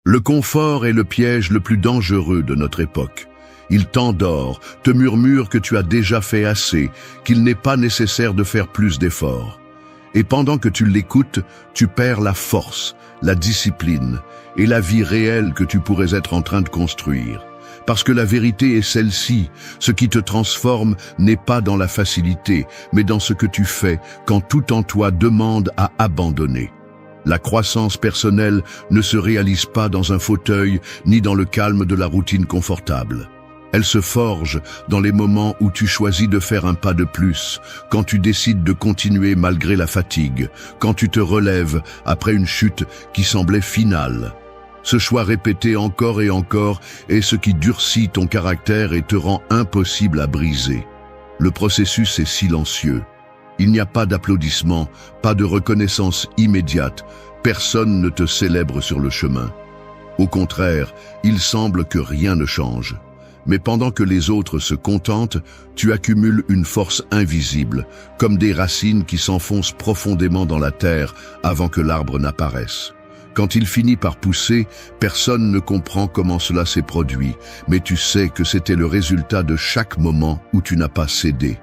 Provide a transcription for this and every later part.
Le confort est le piège le plus dangereux de notre époque. Il t'endort, te murmure que tu as déjà fait assez, qu'il n'est pas nécessaire de faire plus d'efforts. Et pendant que tu l'écoutes, tu perds la force, la discipline et la vie réelle que tu pourrais être en train de construire. Parce que la vérité est celle-ci, ce qui te transforme n'est pas dans la facilité, mais dans ce que tu fais quand tout en toi demande à abandonner. La croissance personnelle ne se réalise pas dans un fauteuil ni dans le calme de la routine confortable. Elle se forge dans les moments où tu choisis de faire un pas de plus, quand tu décides de continuer malgré la fatigue, quand tu te relèves après une chute qui semblait finale. Ce choix répété encore et encore est ce qui durcit ton caractère et te rend impossible à briser. Le processus est silencieux. Il n'y a pas d'applaudissements, pas de reconnaissance immédiate. Personne ne te célèbre sur le chemin. Au contraire, il semble que rien ne change. Mais pendant que les autres se contentent, tu accumules une force invisible, comme des racines qui s'enfoncent profondément dans la terre avant que l'arbre n'apparaisse. Quand il finit par pousser, personne ne comprend comment cela s'est produit, mais tu sais que c'était le résultat de chaque moment où tu n'as pas cédé.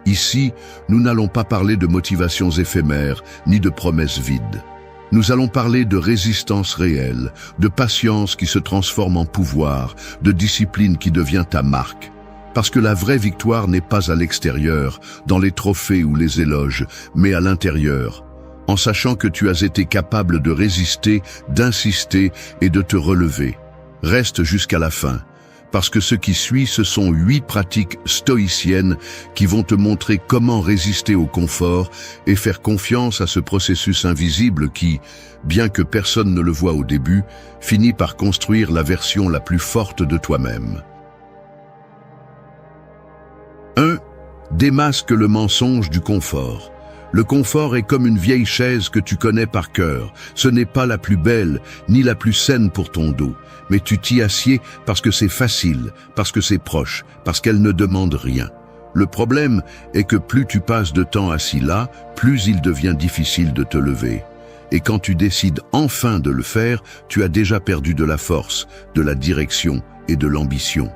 Ici, nous n'allons pas parler de motivations éphémères, ni de promesses vides. Nous allons parler de résistance réelle, de patience qui se transforme en pouvoir, de discipline qui devient ta marque. Parce que la vraie victoire n'est pas à l'extérieur, dans les trophées ou les éloges, mais à l'intérieur. En sachant que tu as été capable de résister, d'insister et de te relever. Reste jusqu'à la fin. Parce que ce qui suit, ce sont 8 pratiques stoïciennes qui vont te montrer comment résister au confort et faire confiance à ce processus invisible qui, bien que personne ne le voie au début, finit par construire la version la plus forte de toi-même. 1. Démasque le mensonge du confort. Le confort est comme une vieille chaise que tu connais par cœur. Ce n'est pas la plus belle, ni la plus saine pour ton dos. Mais tu t'y assieds parce que c'est facile, parce que c'est proche, parce qu'elle ne demande rien. Le problème est que plus tu passes de temps assis là, plus il devient difficile de te lever. Et quand tu décides enfin de le faire, tu as déjà perdu de la force, de la direction et de l'ambition.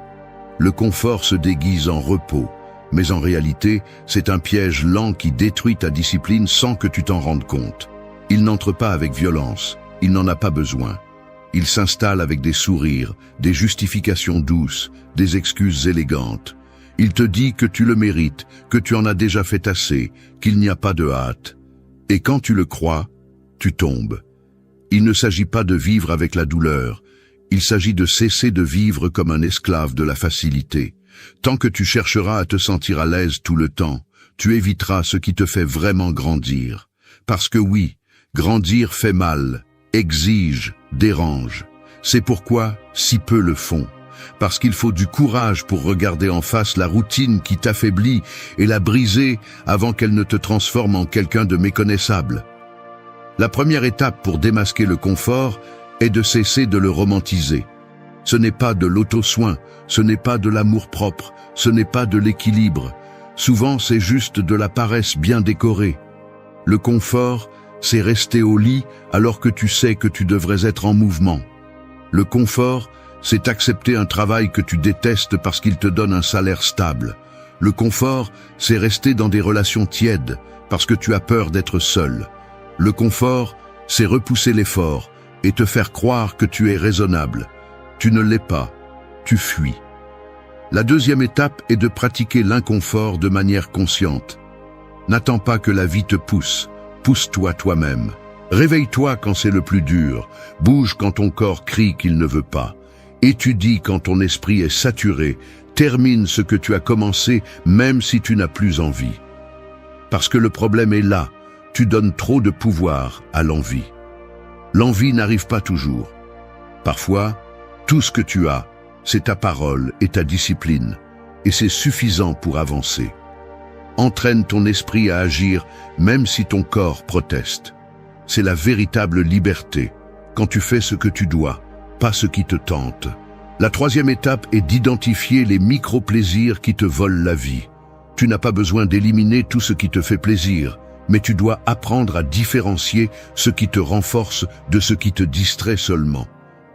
Le confort se déguise en repos. Mais en réalité, c'est un piège lent qui détruit ta discipline sans que tu t'en rendes compte. Il n'entre pas avec violence, il n'en a pas besoin. Il s'installe avec des sourires, des justifications douces, des excuses élégantes. Il te dit que tu le mérites, que tu en as déjà fait assez, qu'il n'y a pas de hâte. Et quand tu le crois, tu tombes. Il ne s'agit pas de vivre avec la douleur, il s'agit de cesser de vivre comme un esclave de la facilité. Tant que tu chercheras à te sentir à l'aise tout le temps, tu éviteras ce qui te fait vraiment grandir. Parce que oui, grandir fait mal, exige, dérange. C'est pourquoi si peu le font. Parce qu'il faut du courage pour regarder en face la routine qui t'affaiblit et la briser avant qu'elle ne te transforme en quelqu'un de méconnaissable. La première étape pour démasquer le confort est de cesser de le romantiser. Ce n'est pas de l'auto-soin, ce n'est pas de l'amour-propre, ce n'est pas de l'équilibre. Souvent, c'est juste de la paresse bien décorée. Le confort, c'est rester au lit alors que tu sais que tu devrais être en mouvement. Le confort, c'est accepter un travail que tu détestes parce qu'il te donne un salaire stable. Le confort, c'est rester dans des relations tièdes parce que tu as peur d'être seul. Le confort, c'est repousser l'effort et te faire croire que tu es raisonnable. Tu ne l'es pas, tu fuis. La deuxième étape est de pratiquer l'inconfort de manière consciente. N'attends pas que la vie te pousse, pousse-toi toi-même. Réveille-toi quand c'est le plus dur, bouge quand ton corps crie qu'il ne veut pas. Étudie quand ton esprit est saturé, termine ce que tu as commencé même si tu n'as plus envie. Parce que le problème est là, tu donnes trop de pouvoir à l'envie. L'envie n'arrive pas toujours. Parfois, tout ce que tu as, c'est ta parole et ta discipline, et c'est suffisant pour avancer. Entraîne ton esprit à agir même si ton corps proteste. C'est la véritable liberté, quand tu fais ce que tu dois, pas ce qui te tente. La troisième étape est d'identifier les micro-plaisirs qui te volent la vie. Tu n'as pas besoin d'éliminer tout ce qui te fait plaisir, mais tu dois apprendre à différencier ce qui te renforce de ce qui te distrait seulement.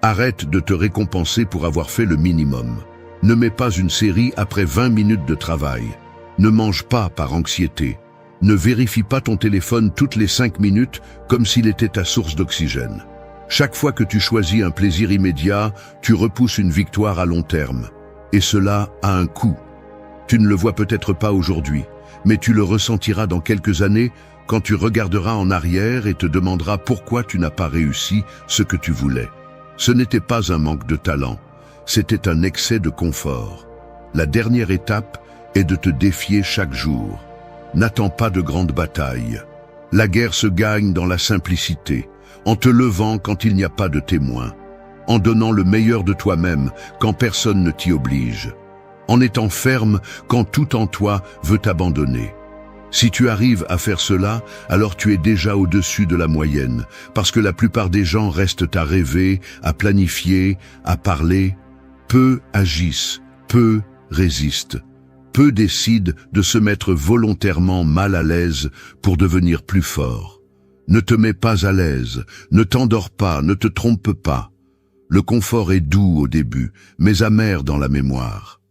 Arrête de te récompenser pour avoir fait le minimum. Ne mets pas une série après 20 minutes de travail. Ne mange pas par anxiété. Ne vérifie pas ton téléphone toutes les 5 minutes comme s'il était ta source d'oxygène. Chaque fois que tu choisis un plaisir immédiat, tu repousses une victoire à long terme. Et cela a un coût. Tu ne le vois peut-être pas aujourd'hui, mais tu le ressentiras dans quelques années quand tu regarderas en arrière et te demanderas pourquoi tu n'as pas réussi ce que tu voulais. Ce n'était pas un manque de talent, c'était un excès de confort. La dernière étape est de te défier chaque jour. N'attends pas de grandes batailles. La guerre se gagne dans la simplicité, en te levant quand il n'y a pas de témoins, en donnant le meilleur de toi-même quand personne ne t'y oblige, en étant ferme quand tout en toi veut t'abandonner. Si tu arrives à faire cela, alors tu es déjà au-dessus de la moyenne, parce que la plupart des gens restent à rêver, à planifier, à parler. Peu agissent, peu résistent. Peu décident de se mettre volontairement mal à l'aise pour devenir plus fort. Ne te mets pas à l'aise, ne t'endors pas, ne te trompe pas. Le confort est doux au début, mais amer dans la mémoire.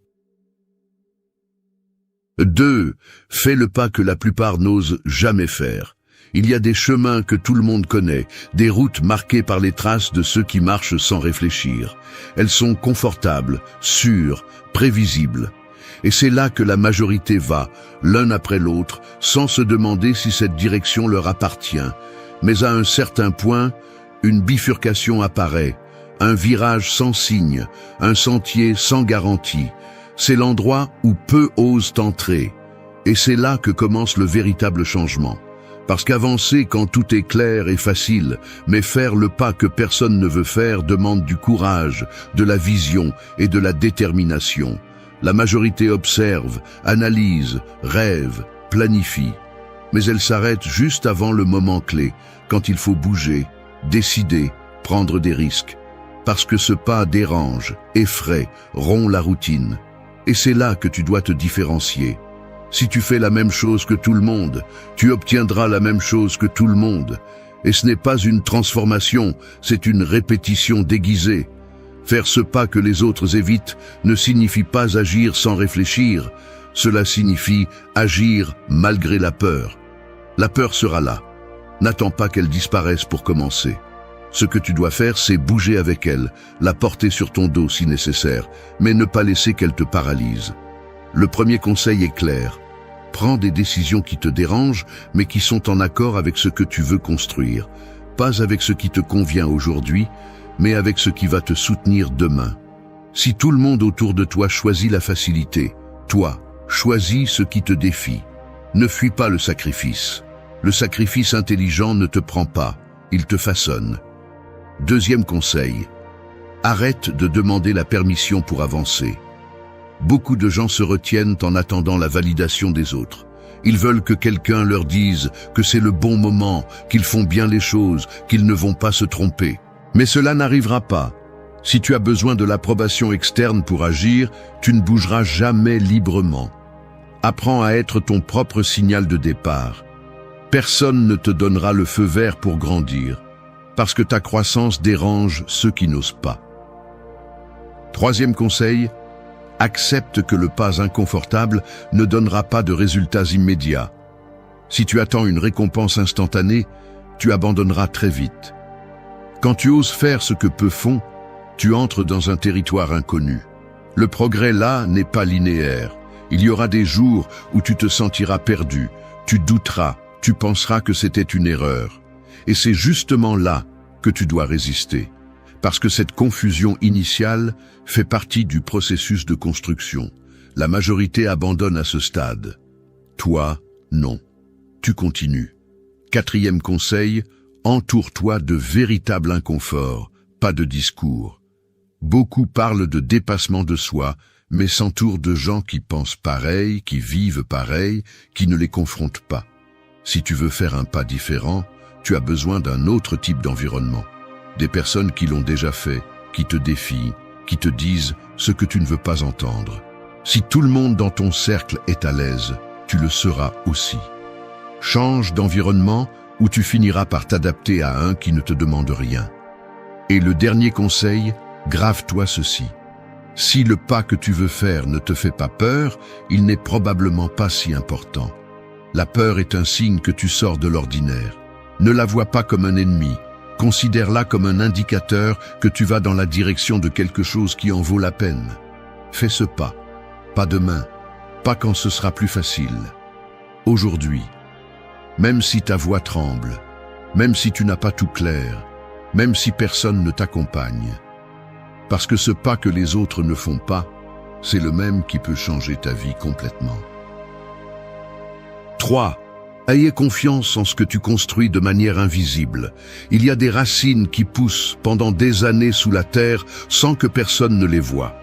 2. Fais le pas que la plupart n'osent jamais faire. Il y a des chemins que tout le monde connaît, des routes marquées par les traces de ceux qui marchent sans réfléchir. Elles sont confortables, sûres, prévisibles. Et c'est là que la majorité va, l'un après l'autre, sans se demander si cette direction leur appartient. Mais à un certain point, une bifurcation apparaît, un virage sans signe, un sentier sans garantie. C'est l'endroit où peu osent entrer. Et c'est là que commence le véritable changement. Parce qu'avancer quand tout est clair est facile, mais faire le pas que personne ne veut faire demande du courage, de la vision et de la détermination. La majorité observe, analyse, rêve, planifie. Mais elle s'arrête juste avant le moment clé, quand il faut bouger, décider, prendre des risques. Parce que ce pas dérange, effraie, rompt la routine. Et c'est là que tu dois te différencier. Si tu fais la même chose que tout le monde, tu obtiendras la même chose que tout le monde. Et ce n'est pas une transformation, c'est une répétition déguisée. Faire ce pas que les autres évitent ne signifie pas agir sans réfléchir. Cela signifie agir malgré la peur. La peur sera là. N'attends pas qu'elle disparaisse pour commencer. Ce que tu dois faire, c'est bouger avec elle, la porter sur ton dos si nécessaire, mais ne pas laisser qu'elle te paralyse. Le premier conseil est clair. Prends des décisions qui te dérangent, mais qui sont en accord avec ce que tu veux construire. Pas avec ce qui te convient aujourd'hui, mais avec ce qui va te soutenir demain. Si tout le monde autour de toi choisit la facilité, toi, choisis ce qui te défie. Ne fuis pas le sacrifice. Le sacrifice intelligent ne te prend pas, il te façonne. Deuxième conseil, arrête de demander la permission pour avancer. Beaucoup de gens se retiennent en attendant la validation des autres. Ils veulent que quelqu'un leur dise que c'est le bon moment, qu'ils font bien les choses, qu'ils ne vont pas se tromper. Mais cela n'arrivera pas. Si tu as besoin de l'approbation externe pour agir, tu ne bougeras jamais librement. Apprends à être ton propre signal de départ. Personne ne te donnera le feu vert pour grandir, parce que ta croissance dérange ceux qui n'osent pas. Troisième conseil, accepte que le pas inconfortable ne donnera pas de résultats immédiats. Si tu attends une récompense instantanée, tu abandonneras très vite. Quand tu oses faire ce que peu font, tu entres dans un territoire inconnu. Le progrès là n'est pas linéaire. Il y aura des jours où tu te sentiras perdu, tu douteras, tu penseras que c'était une erreur. Et c'est justement là que tu dois résister. Parce que cette confusion initiale fait partie du processus de construction. La majorité abandonne à ce stade. Toi, non. Tu continues. Quatrième conseil, entoure-toi de véritables inconforts, pas de discours. Beaucoup parlent de dépassement de soi, mais s'entourent de gens qui pensent pareil, qui vivent pareil, qui ne les confrontent pas. Si tu veux faire un pas différent, tu as besoin d'un autre type d'environnement. Des personnes qui l'ont déjà fait, qui te défient, qui te disent ce que tu ne veux pas entendre. Si tout le monde dans ton cercle est à l'aise, tu le seras aussi. Change d'environnement ou tu finiras par t'adapter à un qui ne te demande rien. Et le dernier conseil, grave-toi ceci. Si le pas que tu veux faire ne te fait pas peur, il n'est probablement pas si important. La peur est un signe que tu sors de l'ordinaire. Ne la vois pas comme un ennemi. Considère-la comme un indicateur que tu vas dans la direction de quelque chose qui en vaut la peine. Fais ce pas. Pas demain. Pas quand ce sera plus facile. Aujourd'hui. Même si ta voix tremble. Même si tu n'as pas tout clair. Même si personne ne t'accompagne. Parce que ce pas que les autres ne font pas, c'est le même qui peut changer ta vie complètement. 3. Ayez confiance en ce que tu construis de manière invisible. Il y a des racines qui poussent pendant des années sous la terre sans que personne ne les voie.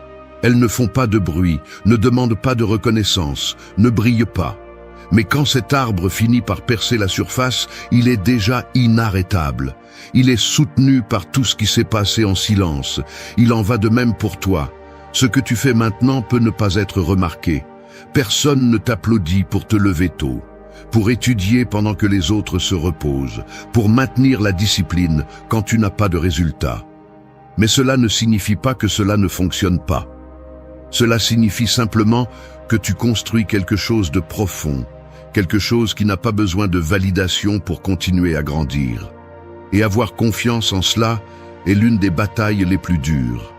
Elles ne font pas de bruit, ne demandent pas de reconnaissance, ne brillent pas. Mais quand cet arbre finit par percer la surface, il est déjà inarrêtable. Il est soutenu par tout ce qui s'est passé en silence. Il en va de même pour toi. Ce que tu fais maintenant peut ne pas être remarqué. Personne ne t'applaudit pour te lever tôt, pour étudier pendant que les autres se reposent, pour maintenir la discipline quand tu n'as pas de résultat. Mais cela ne signifie pas que cela ne fonctionne pas. Cela signifie simplement que tu construis quelque chose de profond, quelque chose qui n'a pas besoin de validation pour continuer à grandir. Et avoir confiance en cela est l'une des batailles les plus dures.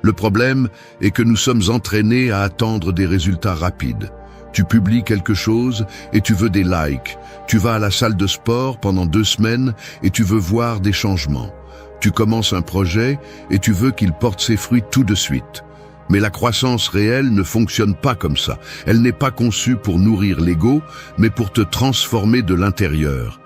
Le problème est que nous sommes entraînés à attendre des résultats rapides. Tu publies quelque chose et tu veux des likes. Tu vas à la salle de sport pendant 2 semaines et tu veux voir des changements. Tu commences un projet et tu veux qu'il porte ses fruits tout de suite. Mais la croissance réelle ne fonctionne pas comme ça. Elle n'est pas conçue pour nourrir l'ego, mais pour te transformer de l'intérieur.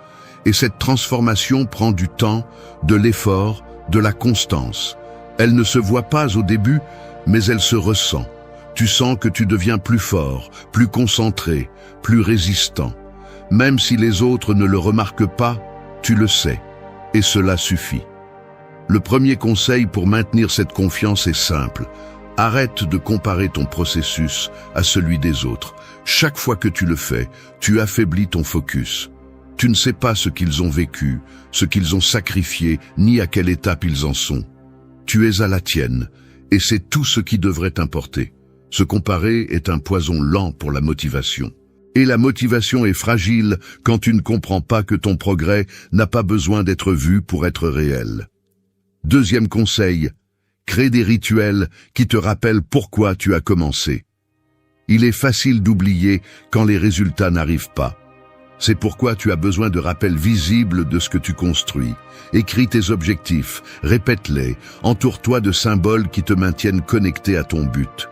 Et cette transformation prend du temps, de l'effort, de la constance. Elle ne se voit pas au début, mais elle se ressent. Tu sens que tu deviens plus fort, plus concentré, plus résistant. Même si les autres ne le remarquent pas, tu le sais. Et cela suffit. Le premier conseil pour maintenir cette confiance est simple. Arrête de comparer ton processus à celui des autres. Chaque fois que tu le fais, tu affaiblis ton focus. Tu ne sais pas ce qu'ils ont vécu, ce qu'ils ont sacrifié, ni à quelle étape ils en sont. Tu es à la tienne, et c'est tout ce qui devrait t'importer. Se comparer est un poison lent pour la motivation. Et la motivation est fragile quand tu ne comprends pas que ton progrès n'a pas besoin d'être vu pour être réel. Deuxième conseil, crée des rituels qui te rappellent pourquoi tu as commencé. Il est facile d'oublier quand les résultats n'arrivent pas. C'est pourquoi tu as besoin de rappels visibles de ce que tu construis. Écris tes objectifs, répète-les, entoure-toi de symboles qui te maintiennent connecté à ton but.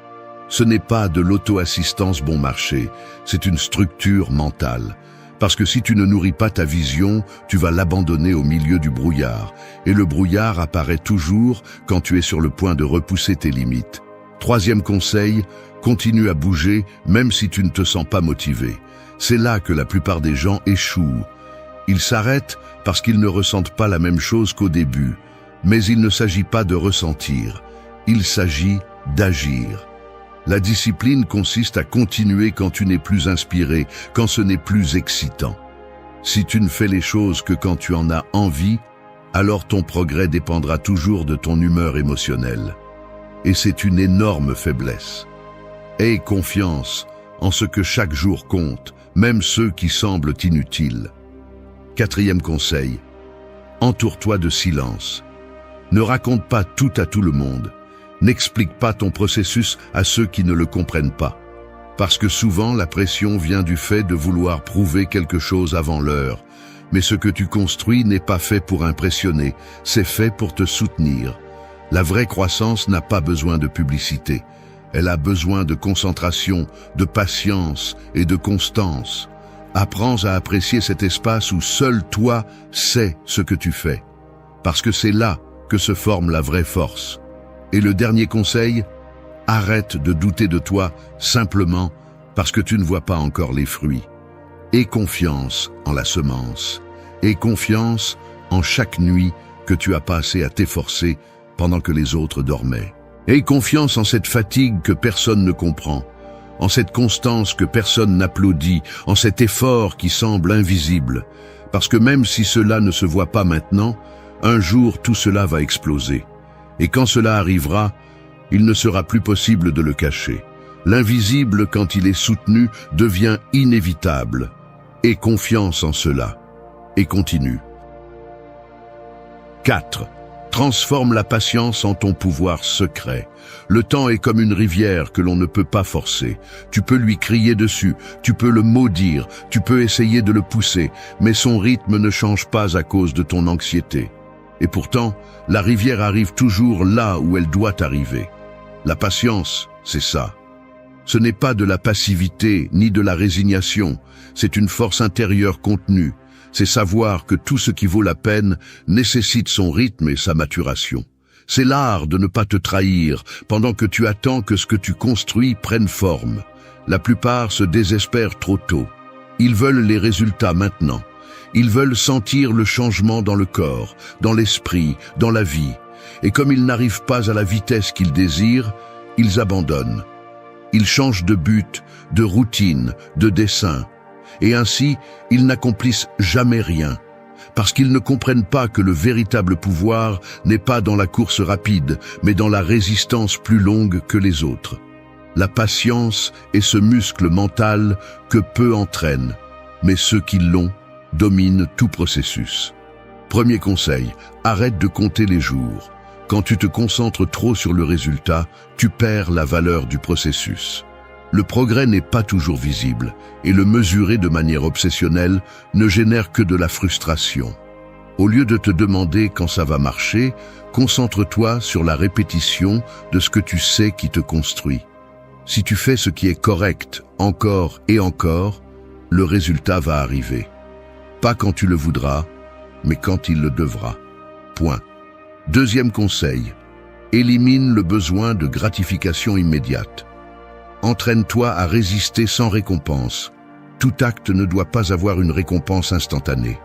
Ce n'est pas de l'auto-assistance bon marché, c'est une structure mentale. Parce que si tu ne nourris pas ta vision, tu vas l'abandonner au milieu du brouillard. Et le brouillard apparaît toujours quand tu es sur le point de repousser tes limites. Troisième conseil, continue à bouger même si tu ne te sens pas motivé. C'est là que la plupart des gens échouent. Ils s'arrêtent parce qu'ils ne ressentent pas la même chose qu'au début. Mais il ne s'agit pas de ressentir, il s'agit d'agir. La discipline consiste à continuer quand tu n'es plus inspiré, quand ce n'est plus excitant. Si tu ne fais les choses que quand tu en as envie, alors ton progrès dépendra toujours de ton humeur émotionnelle. Et c'est une énorme faiblesse. Aie confiance en ce que chaque jour compte, même ceux qui semblent inutiles. Quatrième conseil, entoure-toi de silence. Ne raconte pas tout à tout le monde. N'explique pas ton processus à ceux qui ne le comprennent pas. Parce que souvent, la pression vient du fait de vouloir prouver quelque chose avant l'heure. Mais ce que tu construis n'est pas fait pour impressionner, c'est fait pour te soutenir. La vraie croissance n'a pas besoin de publicité. Elle a besoin de concentration, de patience et de constance. Apprends à apprécier cet espace où seul toi sais ce que tu fais. Parce que c'est là que se forme la vraie force. Et le dernier conseil, arrête de douter de toi simplement parce que tu ne vois pas encore les fruits. Aie confiance en la semence. Aie confiance en chaque nuit que tu as passé à t'efforcer pendant que les autres dormaient. Aie confiance en cette fatigue que personne ne comprend, en cette constance que personne n'applaudit, en cet effort qui semble invisible. Parce que même si cela ne se voit pas maintenant, Un jour, tout cela va exploser. Et quand cela arrivera, il ne sera plus possible de le cacher. L'invisible, quand il est soutenu, devient inévitable. Aie confiance en cela. Et continue. 4. Transforme la patience en ton pouvoir secret. Le temps est comme une rivière que l'on ne peut pas forcer. Tu peux lui crier dessus, tu peux le maudire, tu peux essayer de le pousser, mais son rythme ne change pas à cause de ton anxiété. Et pourtant, la rivière arrive toujours là où elle doit arriver. La patience, c'est ça. Ce n'est pas de la passivité ni de la résignation, c'est une force intérieure contenue. C'est savoir que tout ce qui vaut la peine nécessite son rythme et sa maturation. C'est l'art de ne pas te trahir pendant que tu attends que ce que tu construis prenne forme. La plupart se désespèrent trop tôt. Ils veulent les résultats maintenant. Ils veulent sentir le changement dans le corps, dans l'esprit, dans la vie. Et comme ils n'arrivent pas à la vitesse qu'ils désirent, ils abandonnent. Ils changent de but, de routine, de dessein. Et ainsi, ils n'accomplissent jamais rien, parce qu'ils ne comprennent pas que le véritable pouvoir n'est pas dans la course rapide, mais dans la résistance plus longue que les autres. La patience est ce muscle mental que peu entraînent, mais ceux qui l'ont dominent tout processus. Premier conseil, arrête de compter les jours. Quand tu te concentres trop sur le résultat, tu perds la valeur du processus. Le progrès n'est pas toujours visible, et le mesurer de manière obsessionnelle ne génère que de la frustration. Au lieu de te demander quand ça va marcher, concentre-toi sur la répétition de ce que tu sais qui te construit. Si tu fais ce qui est correct encore et encore, le résultat va arriver. Pas quand tu le voudras, mais quand il le devra. Point. Deuxième conseil, élimine le besoin de gratification immédiate. Entraîne-toi à résister sans récompense. Tout acte ne doit pas avoir une récompense instantanée.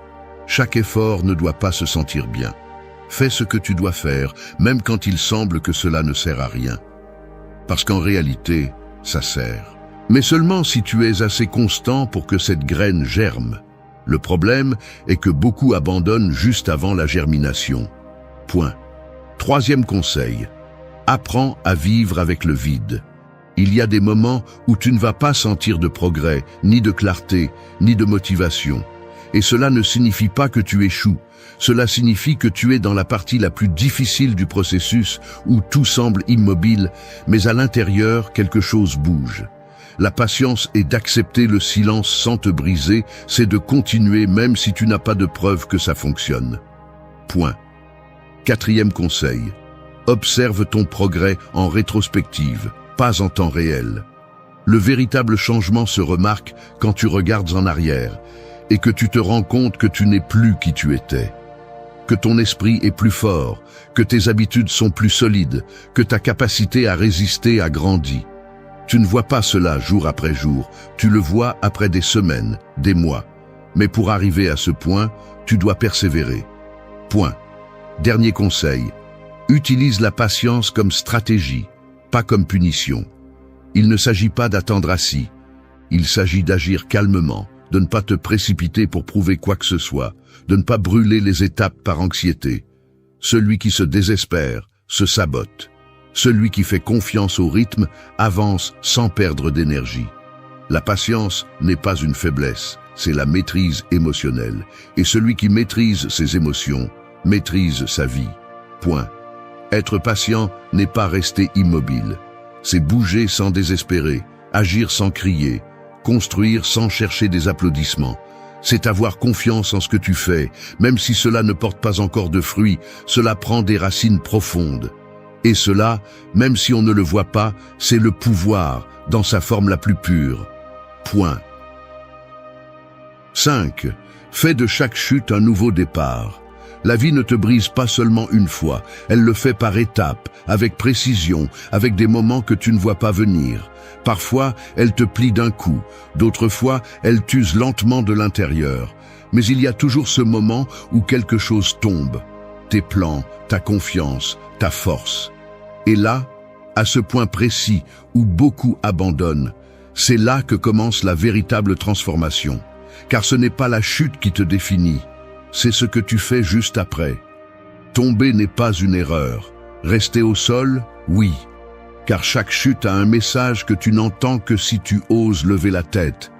Chaque effort ne doit pas se sentir bien. Fais ce que tu dois faire, même quand il semble que cela ne sert à rien. Parce qu'en réalité, ça sert. Mais seulement si tu es assez constant pour que cette graine germe. Le problème est que beaucoup abandonnent juste avant la germination. Point. Troisième conseil, apprends à vivre avec le vide. Il y a des moments où tu ne vas pas sentir de progrès, ni de clarté, ni de motivation. Et cela ne signifie pas que tu échoues. Cela signifie que tu es dans la partie la plus difficile du processus, où tout semble immobile, mais à l'intérieur, quelque chose bouge. La patience est d'accepter le silence sans te briser, c'est de continuer même si tu n'as pas de preuve que ça fonctionne. Point. Quatrième conseil, observe ton progrès en rétrospective, pas en temps réel. Le véritable changement se remarque quand tu regardes en arrière et que tu te rends compte que tu n'es plus qui tu étais. Que ton esprit est plus fort, que tes habitudes sont plus solides, que ta capacité à résister a grandi. Tu ne vois pas cela jour après jour, tu le vois après des semaines, des mois. Mais pour arriver à ce point, tu dois persévérer. Point. Dernier conseil, utilise la patience comme stratégie, pas comme punition. Il ne s'agit pas d'attendre assis. Il s'agit d'agir calmement, de ne pas te précipiter pour prouver quoi que ce soit, de ne pas brûler les étapes par anxiété. Celui qui se désespère se sabote. Celui qui fait confiance au rythme avance sans perdre d'énergie. La patience n'est pas une faiblesse, c'est la maîtrise émotionnelle. Et celui qui maîtrise ses émotions maîtrise sa vie. Point. Être patient n'est pas rester immobile. C'est bouger sans désespérer, agir sans crier, construire sans chercher des applaudissements. C'est avoir confiance en ce que tu fais, même si cela ne porte pas encore de fruits, cela prend des racines profondes. Et cela, même si on ne le voit pas, c'est le pouvoir dans sa forme la plus pure. Point. 5. Fais de chaque chute un nouveau départ. La vie ne te brise pas seulement une fois, elle le fait par étapes, avec précision, avec des moments que tu ne vois pas venir. Parfois, elle te plie d'un coup, d'autres fois, elle t'use lentement de l'intérieur. Mais il y a toujours ce moment où quelque chose tombe. Tes plans, ta confiance, ta force. Et là, à ce point précis où beaucoup abandonnent, c'est là que commence la véritable transformation. Car ce n'est pas la chute qui te définit, c'est ce que tu fais juste après. Tomber n'est pas une erreur. Rester au sol, oui. Car chaque chute a un message que tu n'entends que si tu oses lever la tête.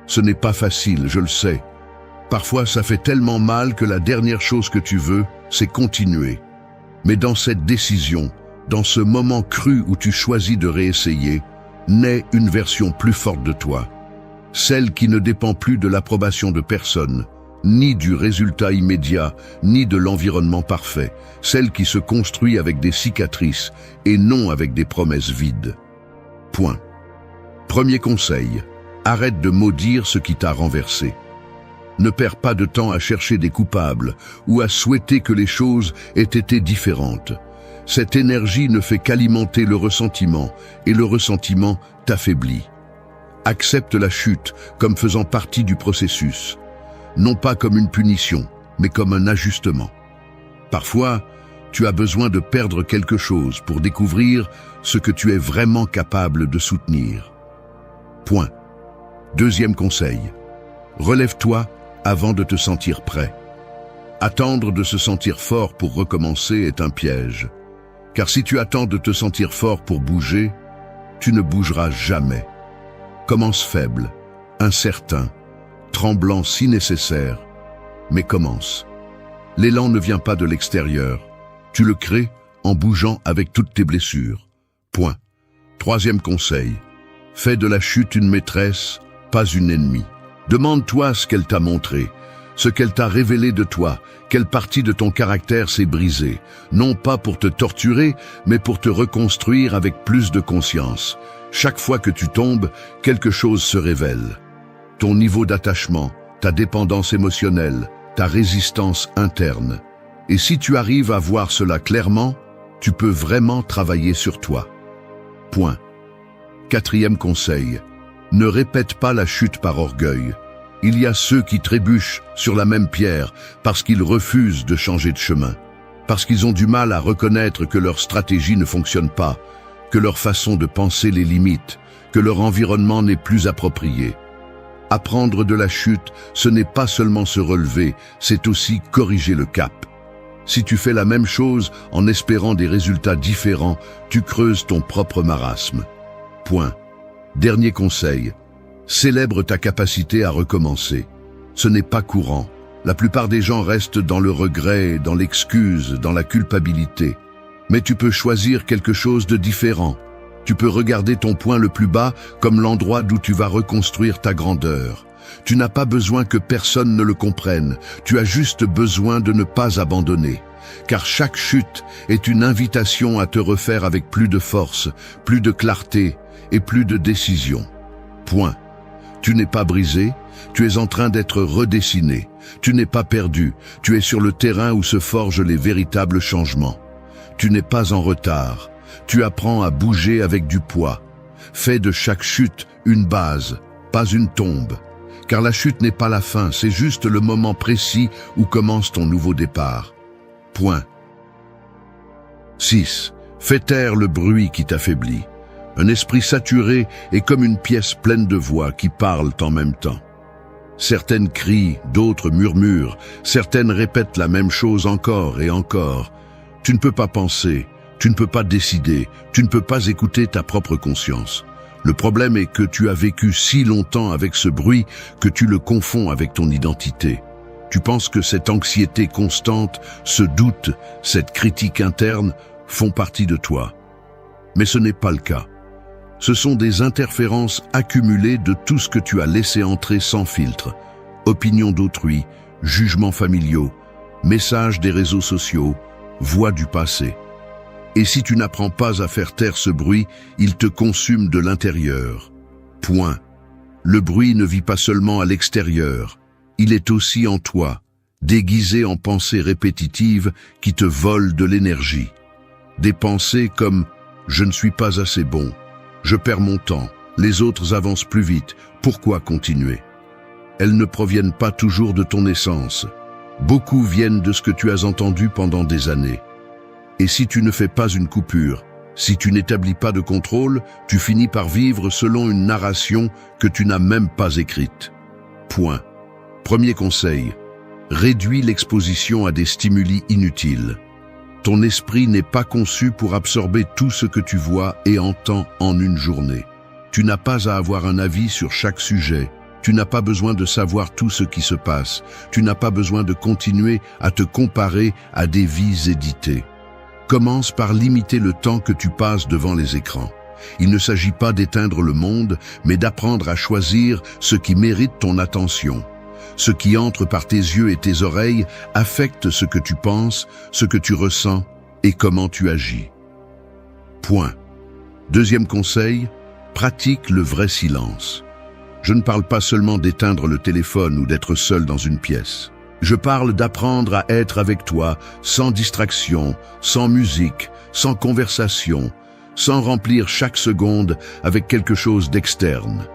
Ce n'est pas facile, je le sais. Parfois, ça fait tellement mal que la dernière chose que tu veux, c'est continuer. Mais dans cette décision, dans ce moment cru où tu choisis de réessayer, naît une version plus forte de toi. Celle qui ne dépend plus de l'approbation de personne, ni du résultat immédiat, ni de l'environnement parfait. Celle qui se construit avec des cicatrices et non avec des promesses vides. Point. Premier conseil, arrête de maudire ce qui t'a renversé. Ne perds pas de temps à chercher des coupables ou à souhaiter que les choses aient été différentes. Cette énergie ne fait qu'alimenter le ressentiment et le ressentiment t'affaiblit. Accepte la chute comme faisant partie du processus, non pas comme une punition, mais comme un ajustement. Parfois, tu as besoin de perdre quelque chose pour découvrir ce que tu es vraiment capable de soutenir. Point. Deuxième conseil, relève-toi avant de te sentir prêt. Attendre de se sentir fort pour recommencer est un piège. Car si tu attends de te sentir fort pour bouger, tu ne bougeras jamais. Commence faible, incertain, tremblant si nécessaire, mais commence. L'élan ne vient pas de l'extérieur. Tu le crées en bougeant avec toutes tes blessures. Point. Troisième conseil, fais de la chute une maîtresse, pas une ennemie. Demande-toi ce qu'elle t'a montré, ce qu'elle t'a révélé de toi, quelle partie de ton caractère s'est brisée, non pas pour te torturer, mais pour te reconstruire avec plus de conscience. Chaque fois que tu tombes, quelque chose se révèle. Ton niveau d'attachement, ta dépendance émotionnelle, ta résistance interne. Et si tu arrives à voir cela clairement, tu peux vraiment travailler sur toi. Point. Quatrième conseil, ne répète pas la chute par orgueil. Il y a ceux qui trébuchent sur la même pierre parce qu'ils refusent de changer de chemin, parce qu'ils ont du mal à reconnaître que leur stratégie ne fonctionne pas, que leur façon de penser les limite, que leur environnement n'est plus approprié. Apprendre de la chute, ce n'est pas seulement se relever, c'est aussi corriger le cap. Si tu fais la même chose en espérant des résultats différents, tu creuses ton propre marasme. Point. Dernier conseil, célèbre ta capacité à recommencer. Ce n'est pas courant. La plupart des gens restent dans le regret, dans l'excuse, dans la culpabilité. Mais tu peux choisir quelque chose de différent. Tu peux regarder ton point le plus bas comme l'endroit d'où tu vas reconstruire ta grandeur. Tu n'as pas besoin que personne ne le comprenne. Tu as juste besoin de ne pas abandonner. Car chaque chute est une invitation à te refaire avec plus de force, plus de clarté et plus de décision. Point. Tu n'es pas brisé, tu es en train d'être redessiné. Tu n'es pas perdu, tu es sur le terrain où se forgent les véritables changements. Tu n'es pas en retard, tu apprends à bouger avec du poids. Fais de chaque chute une base, pas une tombe. Car la chute n'est pas la fin, c'est juste le moment précis où commence ton nouveau départ. Point. 6. Fais taire le bruit qui t'affaiblit. Un esprit saturé est comme une pièce pleine de voix qui parlent en même temps. Certaines crient, d'autres murmurent, certaines répètent la même chose encore et encore. Tu ne peux pas penser, tu ne peux pas décider, tu ne peux pas écouter ta propre conscience. Le problème est que tu as vécu si longtemps avec ce bruit que tu le confonds avec ton identité. Tu penses que cette anxiété constante, ce doute, cette critique interne font partie de toi. Mais ce n'est pas le cas. Ce sont des interférences accumulées de tout ce que tu as laissé entrer sans filtre. Opinions d'autrui, jugements familiaux, messages des réseaux sociaux, voix du passé. Et si tu n'apprends pas à faire taire ce bruit, il te consume de l'intérieur. Point. Le bruit ne vit pas seulement à l'extérieur, il est aussi en toi, déguisé en pensées répétitives qui te volent de l'énergie. Des pensées comme « je ne suis pas assez bon », « je perds mon temps », « les autres avancent plus vite, pourquoi continuer ?» Elles ne proviennent pas toujours de ton essence. Beaucoup viennent de ce que tu as entendu pendant des années. Et si tu ne fais pas une coupure, si tu n'établis pas de contrôle, tu finis par vivre selon une narration que tu n'as même pas écrite. Point. Premier conseil, réduis l'exposition à des stimuli inutiles. Ton esprit n'est pas conçu pour absorber tout ce que tu vois et entends en une journée. Tu n'as pas à avoir un avis sur chaque sujet. Tu n'as pas besoin de savoir tout ce qui se passe. Tu n'as pas besoin de continuer à te comparer à des vies éditées. Commence par limiter le temps que tu passes devant les écrans. Il ne s'agit pas d'éteindre le monde, mais d'apprendre à choisir ce qui mérite ton attention. Ce qui entre par tes yeux et tes oreilles affecte ce que tu penses, ce que tu ressens et comment tu agis. Point. Deuxième conseil, pratique le vrai silence. Je ne parle pas seulement d'éteindre le téléphone ou d'être seul dans une pièce. Je parle d'apprendre à être avec toi, sans distraction, sans musique, sans conversation, sans remplir chaque seconde avec quelque chose d'externe.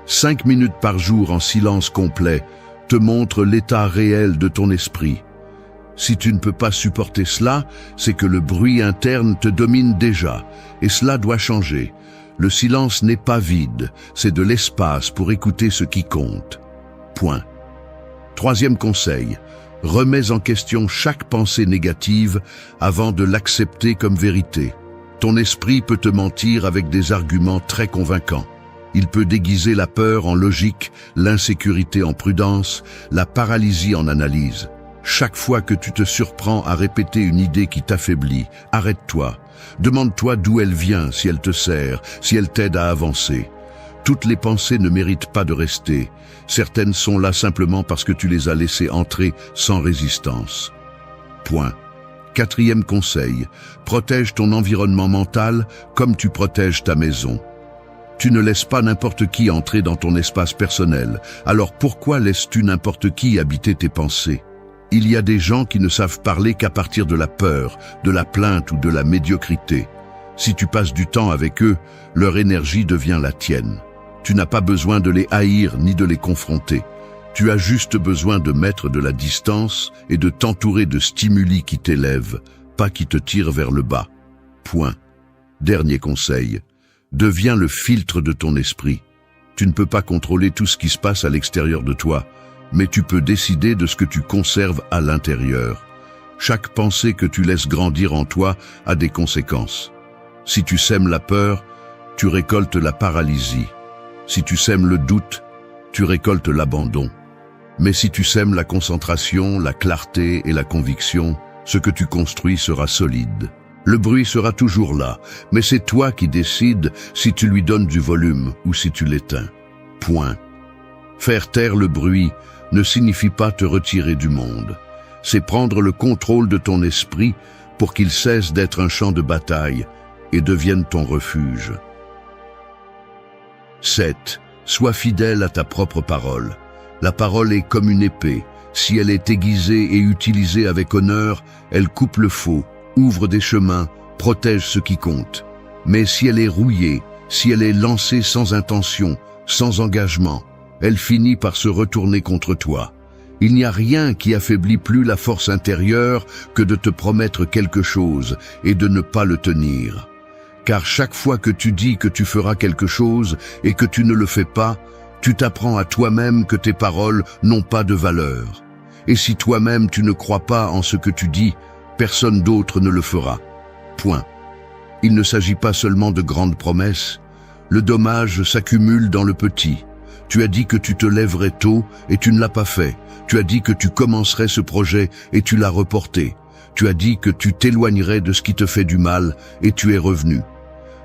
5 minutes par jour en silence complet te montre l'état réel de ton esprit. Si tu ne peux pas supporter cela, c'est que le bruit interne te domine déjà, et cela doit changer. Le silence n'est pas vide, c'est de l'espace pour écouter ce qui compte. Point. Troisième conseil, remets en question chaque pensée négative avant de l'accepter comme vérité. Ton esprit peut te mentir avec des arguments très convaincants. Il peut déguiser la peur en logique, l'insécurité en prudence, la paralysie en analyse. Chaque fois que tu te surprends à répéter une idée qui t'affaiblit, arrête-toi. Demande-toi d'où elle vient, si elle te sert, si elle t'aide à avancer. Toutes les pensées ne méritent pas de rester. Certaines sont là simplement parce que tu les as laissées entrer sans résistance. Point. Quatrième conseil, protège ton environnement mental comme tu protèges ta maison. Tu ne laisses pas n'importe qui entrer dans ton espace personnel, alors pourquoi laisses-tu n'importe qui habiter tes pensées? Il y a des gens qui ne savent parler qu'à partir de la peur, de la plainte ou de la médiocrité. Si tu passes du temps avec eux, leur énergie devient la tienne. Tu n'as pas besoin de les haïr ni de les confronter. Tu as juste besoin de mettre de la distance et de t'entourer de stimuli qui t'élèvent, pas qui te tirent vers le bas. Point. Dernier conseil. Deviens le filtre de ton esprit. Tu ne peux pas contrôler tout ce qui se passe à l'extérieur de toi, mais tu peux décider de ce que tu conserves à l'intérieur. Chaque pensée que tu laisses grandir en toi a des conséquences. Si tu sèmes la peur, tu récoltes la paralysie. Si tu sèmes le doute, tu récoltes l'abandon. Mais si tu sèmes la concentration, la clarté et la conviction, ce que tu construis sera solide. Le bruit sera toujours là, mais c'est toi qui décides si tu lui donnes du volume ou si tu l'éteins. Point. Faire taire le bruit ne signifie pas te retirer du monde. C'est prendre le contrôle de ton esprit pour qu'il cesse d'être un champ de bataille et devienne ton refuge. 7. Sois fidèle à ta propre parole. La parole est comme une épée. Si elle est aiguisée et utilisée avec honneur, elle coupe le faux, ouvre des chemins, protège ce qui compte. Mais si elle est rouillée, si elle est lancée sans intention, sans engagement, elle finit par se retourner contre toi. Il n'y a rien qui affaiblit plus la force intérieure que de te promettre quelque chose et de ne pas le tenir. Car chaque fois que tu dis que tu feras quelque chose et que tu ne le fais pas, tu t'apprends à toi-même que tes paroles n'ont pas de valeur. Et si toi-même tu ne crois pas en ce que tu dis, personne d'autre ne le fera. Point. Il ne s'agit pas seulement de grandes promesses. Le dommage s'accumule dans le petit. Tu as dit que tu te lèverais tôt et tu ne l'as pas fait. Tu as dit que tu commencerais ce projet et tu l'as reporté. Tu as dit que tu t'éloignerais de ce qui te fait du mal et tu es revenu.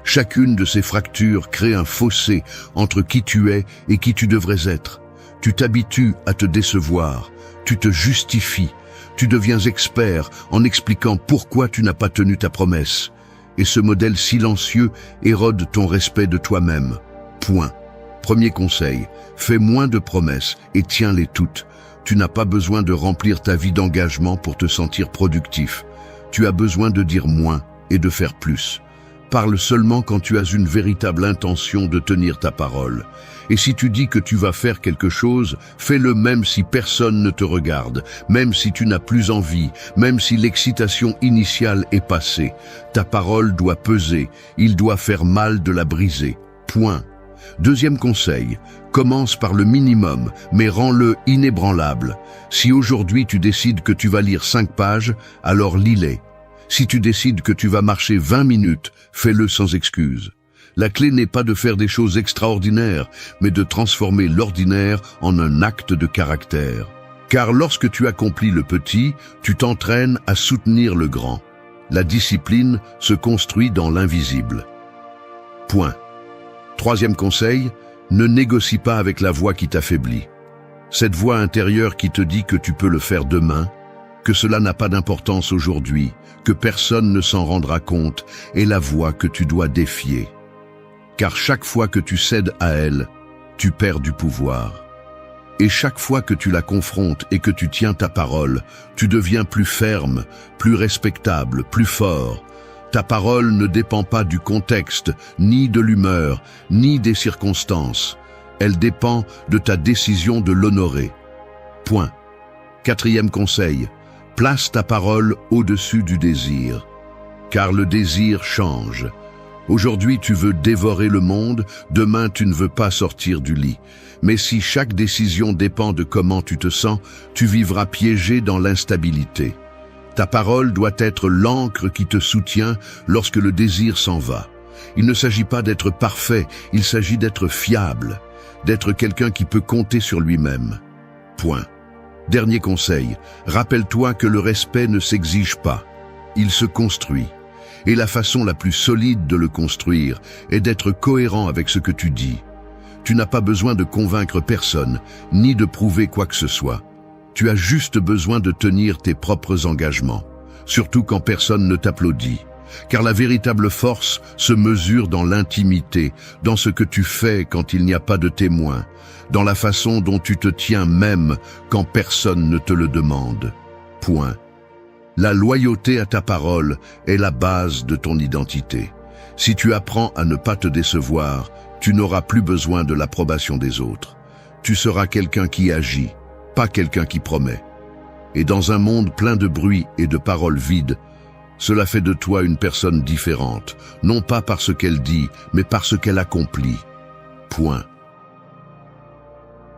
Chacune de ces fractures crée un fossé entre qui tu es et qui tu devrais être. Tu t'habitues à te décevoir, tu te justifies, tu deviens expert en expliquant pourquoi tu n'as pas tenu ta promesse. Et ce modèle silencieux érode ton respect de toi-même. Point. Premier conseil, fais moins de promesses et tiens-les toutes. Tu n'as pas besoin de remplir ta vie d'engagement pour te sentir productif. Tu as besoin de dire moins et de faire plus. Parle seulement quand tu as une véritable intention de tenir ta parole. Et si tu dis que tu vas faire quelque chose, fais-le même si personne ne te regarde, même si tu n'as plus envie, même si l'excitation initiale est passée. Ta parole doit peser, il doit faire mal de la briser. Point. Deuxième conseil, commence par le minimum, mais rends-le inébranlable. Si aujourd'hui tu décides que tu vas lire 5 pages, alors lis-les. Si tu décides que tu vas marcher 20 minutes, fais-le sans excuse. La clé n'est pas de faire des choses extraordinaires, mais de transformer l'ordinaire en un acte de caractère. Car lorsque tu accomplis le petit, tu t'entraînes à soutenir le grand. La discipline se construit dans l'invisible. Point. Troisième conseil, ne négocie pas avec la voix qui t'affaiblit. Cette voix intérieure qui te dit que tu peux le faire demain, que cela n'a pas d'importance aujourd'hui, que personne ne s'en rendra compte, est la voix que tu dois défier. Car chaque fois que tu cèdes à elle, tu perds du pouvoir. Et chaque fois que tu la confrontes et que tu tiens ta parole, tu deviens plus ferme, plus respectable, plus fort. Ta parole ne dépend pas du contexte, ni de l'humeur, ni des circonstances. Elle dépend de ta décision de l'honorer. Point. Quatrième conseil, place ta parole au-dessus du désir. Car le désir change. Aujourd'hui, tu veux dévorer le monde, demain, tu ne veux pas sortir du lit. Mais si chaque décision dépend de comment tu te sens, tu vivras piégé dans l'instabilité. Ta parole doit être l'encre qui te soutient lorsque le désir s'en va. Il ne s'agit pas d'être parfait, il s'agit d'être fiable, d'être quelqu'un qui peut compter sur lui-même. Point. Dernier conseil, rappelle-toi que le respect ne s'exige pas, il se construit. Et la façon la plus solide de le construire est d'être cohérent avec ce que tu dis. Tu n'as pas besoin de convaincre personne, ni de prouver quoi que ce soit. Tu as juste besoin de tenir tes propres engagements, surtout quand personne ne t'applaudit. Car la véritable force se mesure dans l'intimité, dans ce que tu fais quand il n'y a pas de témoins, dans la façon dont tu te tiens même quand personne ne te le demande. Point. La loyauté à ta parole est la base de ton identité. Si tu apprends à ne pas te décevoir, tu n'auras plus besoin de l'approbation des autres. Tu seras quelqu'un qui agit, pas quelqu'un qui promet. Et dans un monde plein de bruit et de paroles vides, cela fait de toi une personne différente, non pas par ce qu'elle dit, mais par ce qu'elle accomplit. Point.